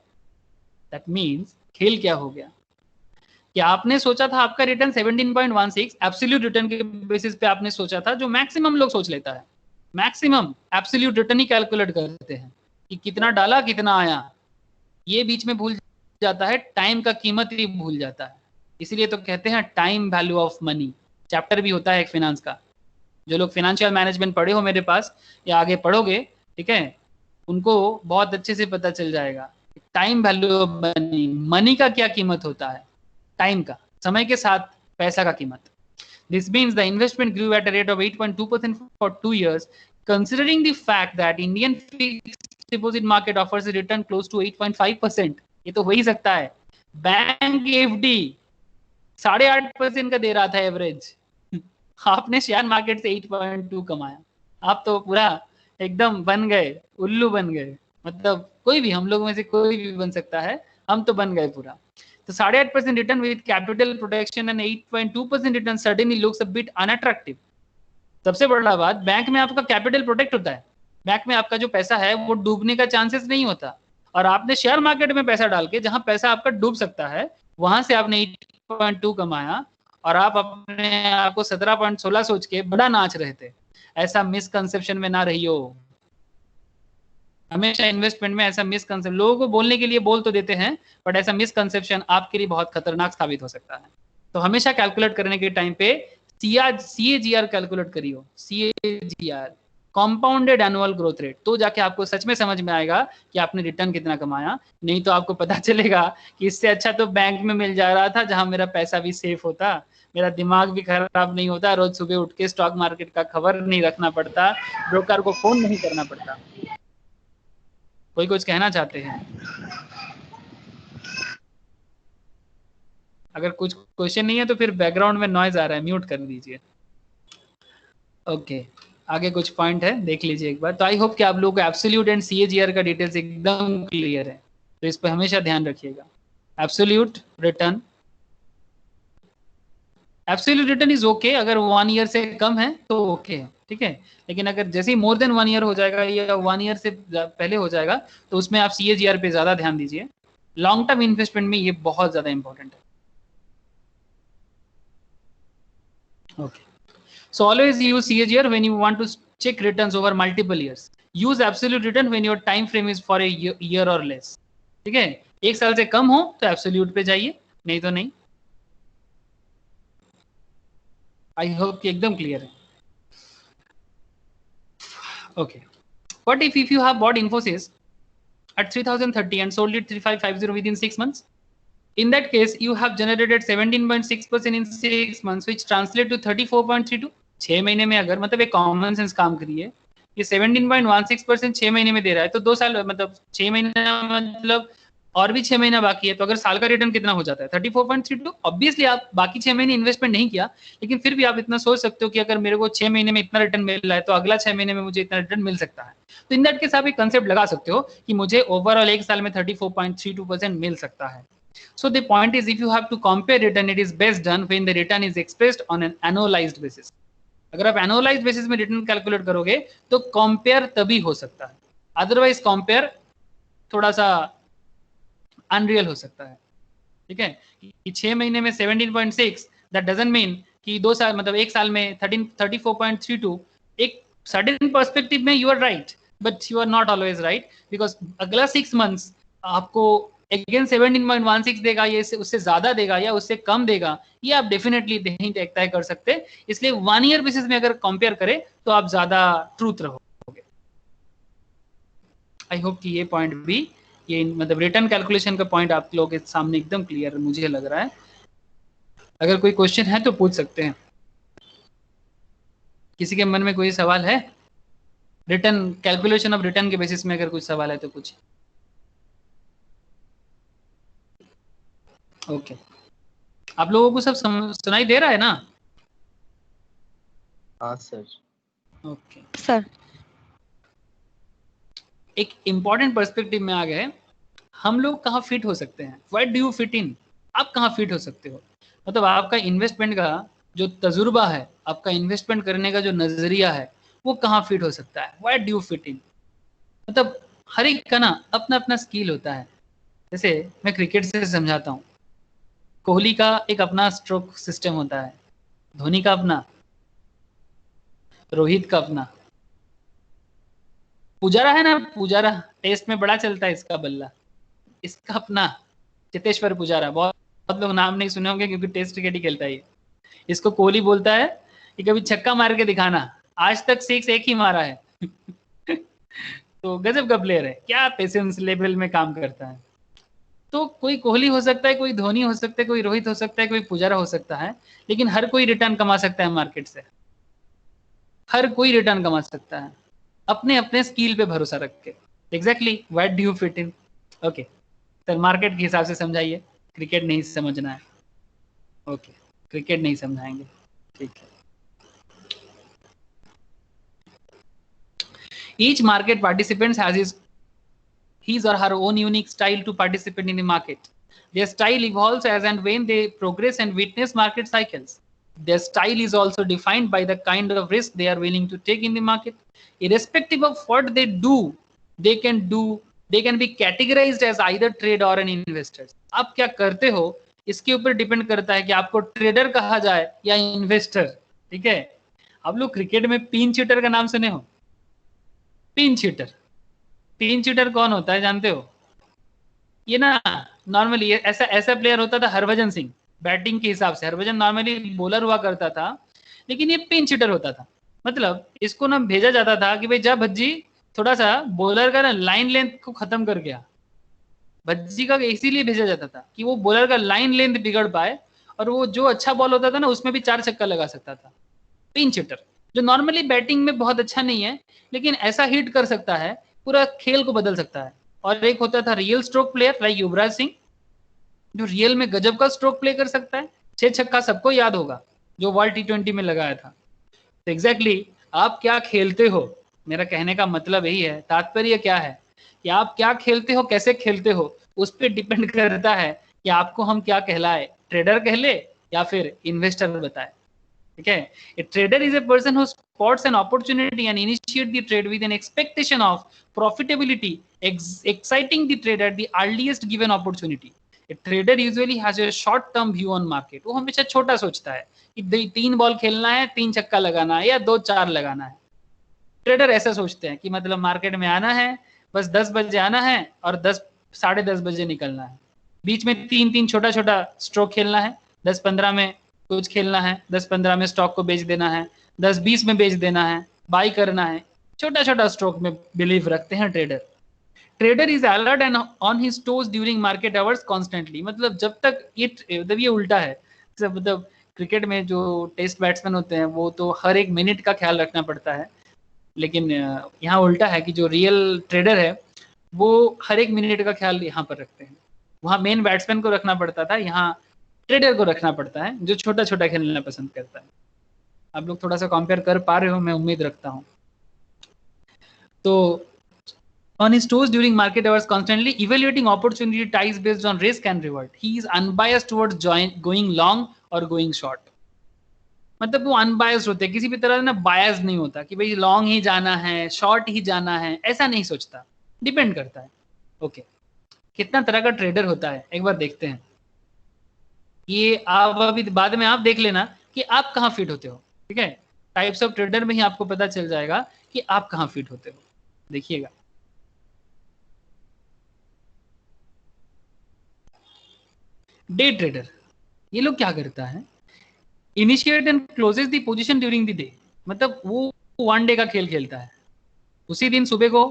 दैट मीन्स खेल क्या हो गया कि आपने सोचा था आपका रिटर्न 17.16 एब्सोल्यूट रिटर्न के बेसिस पे आपने सोचा था, जो मैक्सिमम लोग सोच लेता है। मैक्सिमम एब्सोल्यूट रिटर्न ही कैलकुलेट करते हैं कि कितना डाला कितना आया। ये बीच में भूल जाता है, टाइम का कीमत ही भूल जाता है। इसीलिए तो कहते हैं time value of money. Chapter भी होता है एक फाइनेंस का। जो लोग फाइनेंशियल मैनेजमेंट पढ़े हो मेरे पास या आगे पढ़ोगे, ठीक है, उनको बहुत अच्छे से पता चल जाएगा time value of money. Money का क्या कीमत होता है? टाइम का, समय के साथ पैसा का कीमत। This means the investment grew at a rate of 8.2% for 2 years, considering the fact that Indian fixed deposit market offers a return close to 8.5%. ये तो हो ही सकता है। बैंक FD 8.5% का दे रहा था एवरेज, आपने शेयर मार्केट से 8.2 कमाया। आप तो पूरा एकदम बन गए, उल्लू बन गए। मतलब कोई भी, हम लोगों में से कोई भी बन सकता है, हम तो बन गए पूरा। तो 8.5% return with capital protection and 8.2% return certainly looks a bit unattractive. सबसे बड़ा बात, बैंक में आपका कैपिटल प्रोटेक्ट होता है। बैंक में आपका जो पैसा है वो डूबने का चांसेस नहीं होता। और आपने शेयर मार्केट में पैसा डाल के, जहां पैसा आपका डूब सकता है, वहां से आपने 8.2 कमाया, और आप अपने आपको 17.16 सोच के बड़ा नाच रहे थे। ऐसा मिसकंसेप्शन में ना रहियो। हमेशा इन्वेस्टमेंट में ऐसा मिसकंसेप्शन, लोगों को बोलने के लिए बोल तो देते हैं, बट ऐसा मिसकंसेप्शन आपके लिए बहुत खतरनाक साबित हो सकता है। तो हमेशा कैलकुलेट करने के टाइम पे CAGR कैलकुलेट करियो। CAGR, कॉम्पाउंडेड एनुअल ग्रोथ रेट, तो जाके आपको सच में समझ में आएगा कि आपने रिटर्न कितना कमाया। नहीं तो आपको पता चलेगा कि इससे अच्छा तो बैंक में मिल जा रहा था, जहां मेरा पैसा भी सेफ होता, मेरा दिमाग भी खराब नहीं होता, रोज सुबह उठ के स्टॉक मार्केट का खबर नहीं रखना पड़ता, ब्रोकर को फोन नहीं करना पड़ता। कोई कुछ कहना चाहते हैं? अगर कुछ क्वेश्चन नहीं है तो फिर बैकग्राउंड में नॉइज आ रहा है, म्यूट कर दीजिए। ओके आगे कुछ पॉइंट है देख लीजिए एक बार। तो आई होप कि आप लोगों को एब्सोल्यूट एंड CAGR का डिटेल्स एकदम क्लियर है, तो इस पर हमेशा ध्यान रखिएगा। Absolute return, absolute return is okay, अगर 1 ईयर से कम है तो ओके है, ठीक है। लेकिन अगर जैसे ही मोर देन 1 ईयर हो जाएगा या 1 ईयर से पहले हो जाएगा तो उसमें आप CAGR पे ज्यादा ध्यान दीजिए। लॉन्ग टर्म इन्वेस्टमेंट में ये बहुत ज्यादा इंपॉर्टेंट है। Okay. So always use CAGR when you want to check returns over multiple years. Use absolute return when your time frame is for a year or less. ठीक है, 1 साल से कम हो तो एब्सोल्यूट पे जाइए, नहीं तो नहीं। आई होप कि एकदम क्लियर है। Okay, what if you have bought Infosys at 3030 and sold it 3550 within 6 months? In that case, you have generated 17.6% in 6 months, which translate to 34.32. 6 महीने में अगर मतलब एक कॉमन सेंस काम करिए, ये 17.16% 6 महीने में दे रहा है तो 2 साल मतलब 6 महीना मतलब और भी 6 महीना बाकी है, तो अगर साल का रिटर्न कितना हो जाता है 34.32। ऑब्वियसली आप बाकी 6 महीने इन्वेस्टमेंट नहीं किया, लेकिन फिर भी आप इतना सोच सकते हो कि अगर मेरे को 6 महीने में इतना रिटर्न मिल रहा है तो अगला 6 महीने में मुझे इतना रिटर्न मिल सकता है। तो इन दैट केस आप एक कंसेप्ट लगा सकते हो कि मुझे ओवरऑल 1 साल में 34.32% मिल सकता है। So the point is, if you have to compare return, it is best done when the return is expressed on an annualized basis. अगर आप annualized basis में रिटर्न कैलकुलेट करोगे तो कंपेयर तभी हो सकता है, अदरवाइज कंपेयर थोड़ा सा अनरियल हो सकता है, ठीक है। कि 6 महीने में 17.6 दैट डजंट मीन कि 2 साल मतलब 1 साल में 34.32। एक सर्टेन पर्सपेक्टिव में you are right, but you are not always right, because अगला 6 मंथ्स आपको अगेन 17.16 देगा, ये उससे ज्यादा देगा या उससे कम देगा, ये आप डेफिनेटली नहीं तय कर सकते। इसलिए 1 ईयर बेसिस में अगर कंपेयर करें तो आप ज्यादा ट्रूथ रहोगे। आई होप कि ये पॉइंट भी, ये मतलब रिटर्न कैलकुलेशन का पॉइंट आप लोगों के सामने एकदम क्लियर मुझे लग रहा है। अगर कोई क्वेश्चन है तो पूछ सकते हैं। किसी के मन में कोई सवाल है रिटर्न कैलकुलेशन ऑफ रिटर्न के बेसिस में? अगर कुछ सवाल है तो पूछिए। ओके, आप लोगों को सब सुनाई दे रहा है ना? हाँ सर। ओके सर एक इंपॉर्टेंट पर्सपेक्टिव में आ गए, हम लोग कहाँ फिट हो सकते हैं? What do you fit in? आप कहाँ फिट हो सकते हो? मतलब आपका इन्वेस्टमेंट का जो तजुर्बा है, आपका इन्वेस्टमेंट करने का जो नजरिया है, वो कहाँ फिट हो सकता है? What do you fit in? मतलब हर एक का ना अपना अपना स्किल होता है। जैसे मैं क्रिकेट से समझाता हूँ, कोहली का एक अपना स्ट्रोक सिस्टम होता है, धोनी का अपना, रोहित का अपना, पुजारा है ना, पुजारा टेस्ट में बड़ा चलता है इसका बल्ला, इसका अपना चेतेश्वर पुजारा, बहुत लोग नाम नहीं सुने होंगे क्योंकि टेस्ट क्रिकेट ही खेलता है। इसको कोहली बोलता है कि कभी छक्का मार के दिखाना, आज तक 6 एक ही मारा है। तो गजब का प्लेयर है, क्या पेशेंस लेवल में काम करता है। तो कोई कोहली हो सकता है, कोई धोनी हो सकता है, कोई रोहित हो सकता है, कोई पुजारा हो सकता है, लेकिन हर कोई रिटर्न कमा सकता है मार्केट से, हर कोई रिटर्न कमा सकता है अपने अपने स्किल पे भरोसा रख के। Exactly, what do you fit in? Okay sir, market के हिसाब से समझाइए, क्रिकेट नहीं समझना है। ओके, क्रिकेट नहीं समझाएंगे, ठीक है। Each market participant has his or her own unique style to participate in the market. Their style evolves as and when they progress and witness market cycles. Their style is also defined by the kind of risk they are willing to take in the market. Irrespective of what they do, they can be categorized as either trade or an investor. आप क्या करते हो इसके ऊपर depend करता है कि आपको ट्रेडर कहा जाए या इन्वेस्टर, ठीक है। आप लोग क्रिकेट में पिन हिटर का नाम सुने हो? पिन हिटर कौन होता है जानते हो? ये ना नॉर्मली ऐसा प्लेयर होता था हरभजन सिंह। बैटिंग के हिसाब से हरभजन नॉर्मली बॉलर हुआ करता था, लेकिन ये पिंच हिटर होता था। मतलब इसको ना भेजा जाता था कि भाई जा भज्जी, थोड़ा सा बॉलर का ना लाइन लेंथ को खत्म कर गया। भज्जी का इसीलिए भेजा जाता था कि वो बॉलर का लाइन लेंथ बिगड़ पाए और वो जो अच्छा बॉल होता था ना उसमें भी 4 छक्का लगा सकता था। पिंच हिटर जो नॉर्मली बैटिंग में बहुत अच्छा नहीं है, लेकिन ऐसा हिट कर सकता है, पूरा खेल को बदल सकता है। और एक होता था real stroke player like Yuvraj Singh, जो रियल में गजब का स्ट्रोक प्ले कर सकता है। 6 छक्का सबको याद होगा जो वर्ल्ड T20 में लगाया था। तो एग्जैक्टली आप क्या खेलते हो, मेरा कहने का मतलब यही है, तात्पर्य क्या है कि आप क्या खेलते हो, कैसे खेलते हो, उस पर डिपेंड करता है कि आपको हम क्या कहलाए, ट्रेडर कहले या फिर इन्वेस्टर बताए। ठीक है, ए trader is a person who spots an opportunity and initiate the trade with an expectation of profitability, exciting the trade at the earliest given opportunity. A trader usually has a short term view on market, वो हमेशा छोटा सोचता है कि 3 ball खेलना है, 3 छक्का लगाना है या 2 4 लगाना है। ट्रेडर ऐसा सोचते हैं कि मतलब मार्केट में आना है, बस 10 बजे आना है और 10 साढ़े 10 बजे निकलना है, बीच में 3 छोटा छोटा स्ट्रोक खेलना है, 10-15 में कुछ खेलना है, 10-15 में स्टॉक को बेच देना है, 10-20 में बेच देना है, बाई करना है, छोटा छोटा स्ट्रोक में बिलीव रखते हैं trader. Trader is alert and on his toes during market hours constantly, मतलब जब तक ये उल्टा है, मतलब क्रिकेट में जो टेस्ट बैट्समैन होते हैं वो तो हर एक मिनट का ख्याल रखना पड़ता है, लेकिन यहाँ उल्टा है कि जो रियल ट्रेडर है वो हर एक मिनट का ख्याल यहाँ पर रखते हैं। वहाँ मेन बैट्समैन को रखना पड़ता था, यहाँ ट्रेडर को रखना पड़ता है जो छोटा छोटा खेलना पसंद करता है। आप लोग थोड़ा सा कंपेयर कर पा रहे हो, मैं उम्मीद रखता हूँ। तो on his toes during market hours, constantly evaluating opportunity ties based on risk and reward. He is unbiased towards going long or going short. मतलब वो अनबायस्ड होते हैं, किसी भी तरह ना बायस नहीं होता कि भाई लॉन्ग ही जाना है, शॉर्ट ही जाना है, ऐसा नहीं सोचता, डिपेंड करता है। ओके, कितना तरह का ट्रेडर होता है एक बार देखते हैं। ये आप अभी बाद में आप देख लेना कि आप कहाँ फिट होते हो। ठीक है, टाइप्स ऑफ ट्रेडर में ही आपको पता चल जाएगा कि आप कहाँ फिट होते हो। देखिएगा, डे ट्रेडर, ये लोग क्या करता है, initiate and closes the position during the day, मतलब वो 1 डे का खेल खेलता है। उसी दिन सुबह को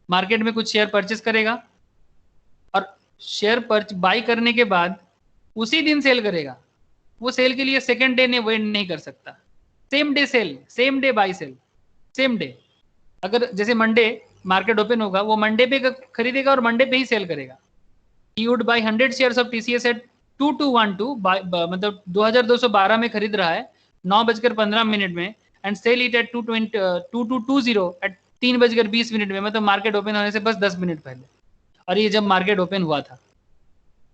मार्केट में कुछ शेयर परचेस करेगा और शेयर बाई करने के बाद उसी दिन सेल करेगा। वो सेल के लिए सेकंड डे ने वेट नहीं कर सकता, same day sell, same day buy sell, same day. अगर जैसे मंडे मार्केट ओपन होगा, वो मंडे पे खरीदेगा और मंडे पे ही सेल करेगा। He would buy 100 shares of TCS at 2212, मतलब 2212 में खरीद रहा है 9:15 में, and sell it at 2220 at 3:20 में, मतलब मार्केट ओपन होने से बस 10 मिनट पहले। और ये जब मार्केट ओपन हुआ था,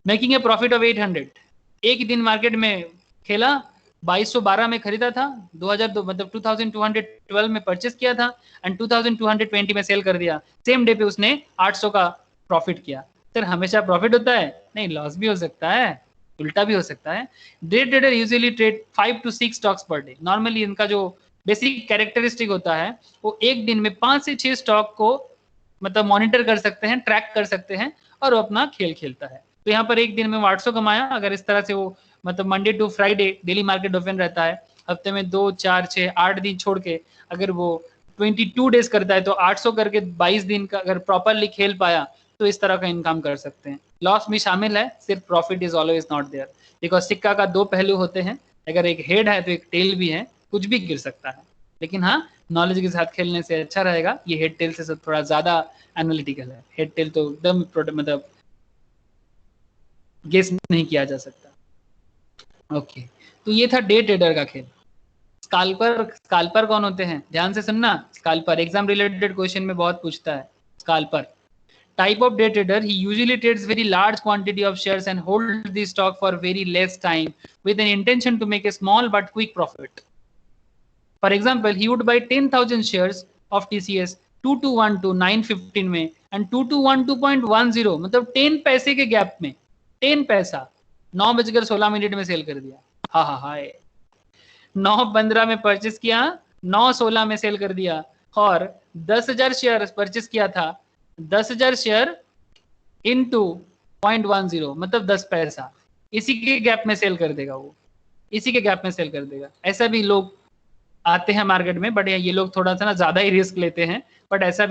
मेकिंग ए प्रॉफिट ऑफ 800। एक दिन मार्केट में खेला, 2212 में खरीदा था, 2002 मतलब 2212 में परचेस किया था एंड 2220 में सेल कर दिया। सेम डे पे उसने 800 का प्रॉफिट किया। सर हमेशा प्रॉफिट होता है? नहीं, लॉस भी हो सकता है, उल्टा भी हो सकता है। Day trader usually trade 5 to 6 stocks per day. Normally इनका जो बेसिक कैरेक्टरिस्टिक होता है वो एक दिन में 5 से 6 स्टॉक को मतलब मॉनिटर कर सकते हैं, ट्रैक कर सकते हैं और वो अपना खेल खेलता है। तो यहाँ पर एक दिन में 800 कमाया। अगर इस तरह से वो मतलब Monday to Friday daily market open रहता है, हफ्ते में 2, 4, 6, 8 दिन छोड़ के अगर वो 22 डेज करता है तो 800 करके 22 दिन का अगर प्रॉपरली खेल पाया तो इस तरह का इनकम कर सकते हैं। लॉस भी शामिल है, सिर्फ profit is always not there, because सिक्का का 2 पहलू होते हैं। अगर एक हेड है तो एक टेल भी है, कुछ भी गिर सकता है। लेकिन हाँ, नॉलेज के साथ खेलने से अच्छा रहेगा। ये हेड टेल से थोड़ा ज्यादा एनालिटिकल है, हेड टेल तो एकदम मतलब गेस नहीं किया जा सकता। ओके, तो ये था डे ट्रेडर का खेल। स्काल्पर कौन होते हैं? ध्यान से सुनना, स्काल्पर एग्जाम रिलेटेड क्वेश्चन में बहुत पूछता है। स्काल्पर type of day trader, he usually trades very large quantity of shares and holds the stock for very less time with an intention to make a small but quick profit. For example, he would buy 10,000 shares of TCS 2212 915 में and 2212.10 मतलब 10 पैसे के gap में, 10 पैसा 9:16 में cell कर दिया। हाँ हाँ हाँ, 9:15 में परचेस किया, 9:16 में सेल कर दिया। और 10,000 शेयर परचेस किया था, 10,000 शेयर इनटू 0.10 मतलब 10 पैसा, इसी के गैप में सेल कर देगा वो, इसी के गैप में सेल कर देगा। ऐसा भी लोग आते हैं मार्केट में, बट ये लोग थोड़ा सा ना ज्यादा ही रिस्क लेते हैं, बट ऐसा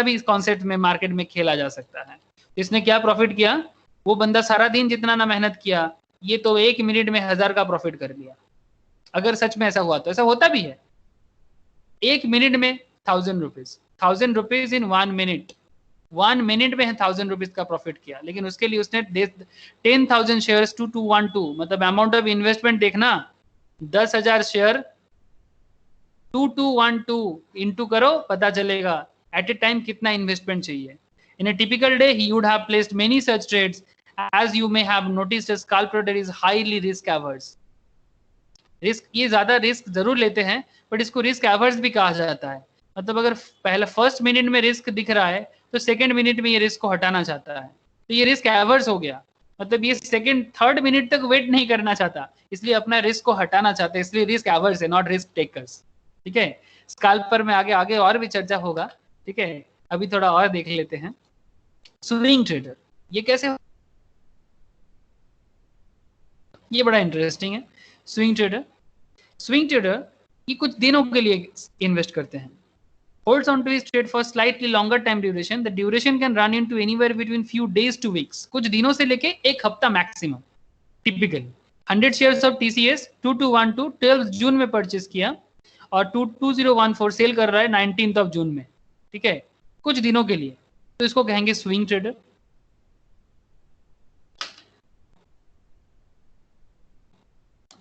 भी इस कॉन्सेप्ट में मार्केट में खेला जा सकता है। इसने क्या प्रॉफिट किया? वो बंदा सारा दिन जितना ना मेहनत किया, ये तो 1 मिनट में 1000 का प्रॉफिट कर लिया। अगर सच में ऐसा हुआ तो, ऐसा होता भी है, 1 मिनट में 1000 rupees, 1000 rupees in 1 minute, 1 minute में 1000 रुपीज का प्रॉफिट किया। लेकिन उसके लिए उसने 10,000 शेयर्स 2212 मतलब अमाउंट ऑफ इन्वेस्टमेंट देखना, 10,000 शेयर 2212 इंटू करो, पता चलेगा एट ए टाइम कितना इन्वेस्टमेंट चाहिए. In a typical day, he would have placed many such trades. As you may have noticed, a scalp trader is highly risk averse. Risk, ये ज्यादा risk जरूर लेते हैं, बट इसको रिस्क एवर्स भी कहा जाता है. मतलब अगर पहला फर्स्ट मिनट में रिस्क दिख रहा है तो सेकंड मिनट में ये रिस्क को हटाना चाहता है, तो ये रिस्क एवर्स हो गया. मतलब ये सेकंड थर्ड मिनट तक वेट नहीं करना चाहता, इसलिए अपना रिस्क को हटाना चाहता है, इसलिए रिस्क एवर्स है, नॉट रिस्क टेकर्स. ठीक है, स्कैल्पर में आगे आगे और भी चर्चा होगा. ठीक है, अभी थोड़ा और देख लेते हैं. स्विंग ट्रेडर, ये कैसे, ये बड़ा इंटरेस्टिंग है. स्विंग ट्रेडर ये कुछ दिनों के लिए इन्वेस्ट करते हैं. Holds on to his trade for slightly longer time duration. The duration can run into anywhere between few days to weeks. कुछ दिनों से लेके एक हफ्ता maximum. Typically 100 shares of TCS 2212 12 जून में परचेज किया और 2014 सेल कर रहा है 19 जून में. ठीक है, कुछ दिनों के लिए, तो इसको कहेंगे स्विंग ट्रेडर.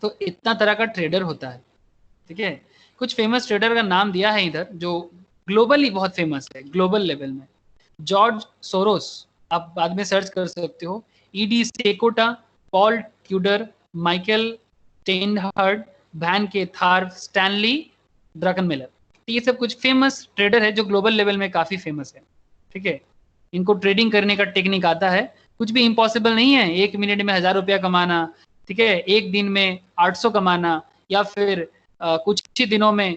तो इतना तरह का ट्रेडर होता है. ठीक है, कुछ फेमस ट्रेडर का नाम दिया है इधर जो ग्लोबली बहुत फेमस है, ग्लोबल लेवल में. जॉर्ज सोरोस, आप बाद में सर्च कर सकते हो. ED Seykota, Paul Tudor, Michael Steinhardt, Van K Tharp, Stanley ड्रकनमिलर. ये सब कुछ फेमस ट्रेडर है जो ग्लोबल लेवल में काफी फेमस है. ठीक है, इनको ट्रेडिंग करने का टेक्निक आता है. कुछ भी इम्पॉसिबल नहीं है. 1 मिनट में 1000 रुपया कमाना, ठीक है, एक दिन में 800 कमाना, या फिर कुछ ही दिनों में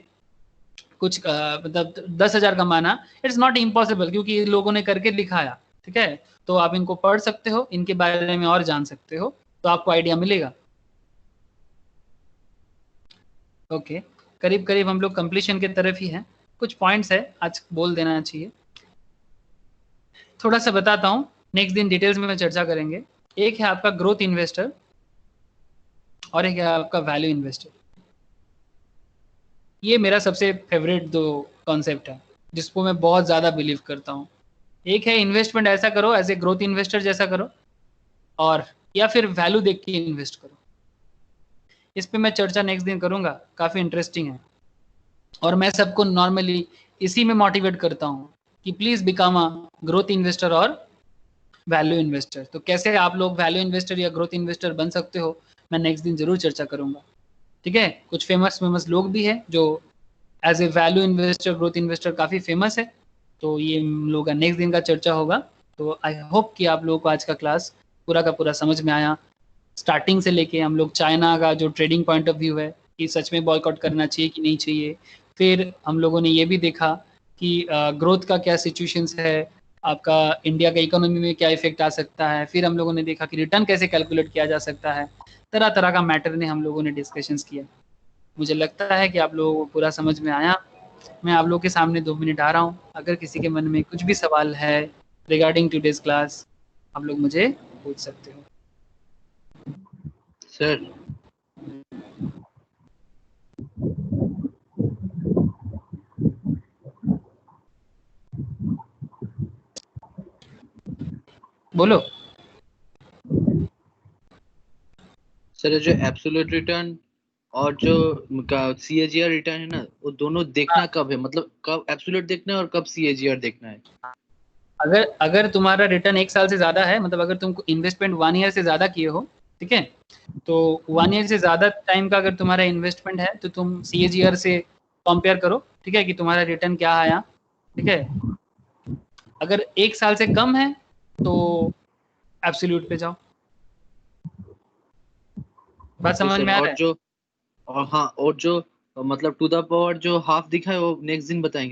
कुछ मतलब 10,000 कमाना. इट्स नॉट इम्पॉसिबल, क्योंकि ये लोगों ने करके दिखाया. ठीक है, तो आप इनको पढ़ सकते हो, इनके बारे में और जान सकते हो, तो आपको आइडिया मिलेगा. ओके, करीब करीब हम लोग कंप्लीशन की तरफ ही हैं. कुछ पॉइंट्स है आज बोल देना चाहिए, थोड़ा सा बताता हूँ. नेक्स्ट दिन डिटेल्स में चर्चा करेंगे. एक है आपका ग्रोथ इन्वेस्टर और एक है आपका वैल्यू इन्वेस्टर. ये मेरा सबसे फेवरेट 2 कॉन्सेप्ट है जिसको मैं बहुत ज़्यादा बिलीव करता हूँ. एक है इन्वेस्टमेंट ऐसा करो एज ए ग्रोथ इन्वेस्टर जैसा करो, और या फिर वैल्यू देख के इन्वेस्ट करो. इस पे मैं चर्चा नेक्स्ट दिन करूँगा, काफ़ी इंटरेस्टिंग है. और मैं सबको नॉर्मली इसी में मोटिवेट करता हूँ कि please become a growth investor और वैल्यू इन्वेस्टर. तो कैसे आप लोग वैल्यू इन्वेस्टर या ग्रोथ इन्वेस्टर बन सकते हो, मैं नेक्स्ट दिन जरूर चर्चा करूँगा. ठीक है, कुछ फेमस लोग भी हैं जो as a value investor, growth investor काफ़ी फेमस है. तो ये हम लोग का नेक्स्ट दिन का चर्चा होगा. तो आई होप कि आप लोगों को आज का क्लास पूरा का पूरा समझ में आया. स्टार्टिंग से लेके हम लोग चाइना का जो ट्रेडिंग पॉइंट ऑफ व्यू है कि सच में बॉयकॉट करना चाहिए कि नहीं चाहिए. फिर हम लोगों ने ये भी देखा कि ग्रोथ का क्या सिचुएशंस है, आपका इंडिया का इकोनॉमी में क्या इफेक्ट आ सकता है. फिर हम लोगों ने देखा कि रिटर्न कैसे कैलकुलेट किया जा सकता है. तरह तरह का मैटर ने हम लोगों ने डिस्कशंस किया. मुझे लगता है कि आप लोगों को पूरा समझ में आया. मैं आप लोगों के सामने 2 मिनट आ रहा हूँ. अगर किसी के मन में कुछ भी सवाल है रिगार्डिंग टुडेज क्लास, आप लोग मुझे पूछ सकते हो. सर बोलो. सर जो एब्सोल्यूट रिटर्न और जो CAGR रिटर्न है ना, वो दोनों देखना कब है, मतलब कब एब्सोल्यूट देखना है और कब CAGR देखना है. अगर तुम्हारा रिटर्न 1 साल से ज्यादा है, मतलब अगर तुम इन्वेस्टमेंट 1 ईयर से ज्यादा किए हो, ठीक है, तो 1 ईयर से ज्यादा टाइम का अगर तुम्हारा इन्वेस्टमेंट है तो तुम CAGR से कंपेयर करो. ठीक है, कि तुम्हारा रिटर्न क्या आया. ठीक है, अगर 1 साल से कम है तो एब्सोल्यूट पे जाओ. बात समझ में आ रहा है? और जो मतलब टू द पावर जो हाफ दिखा है वो नेक्स्ट दिन बताएंगे.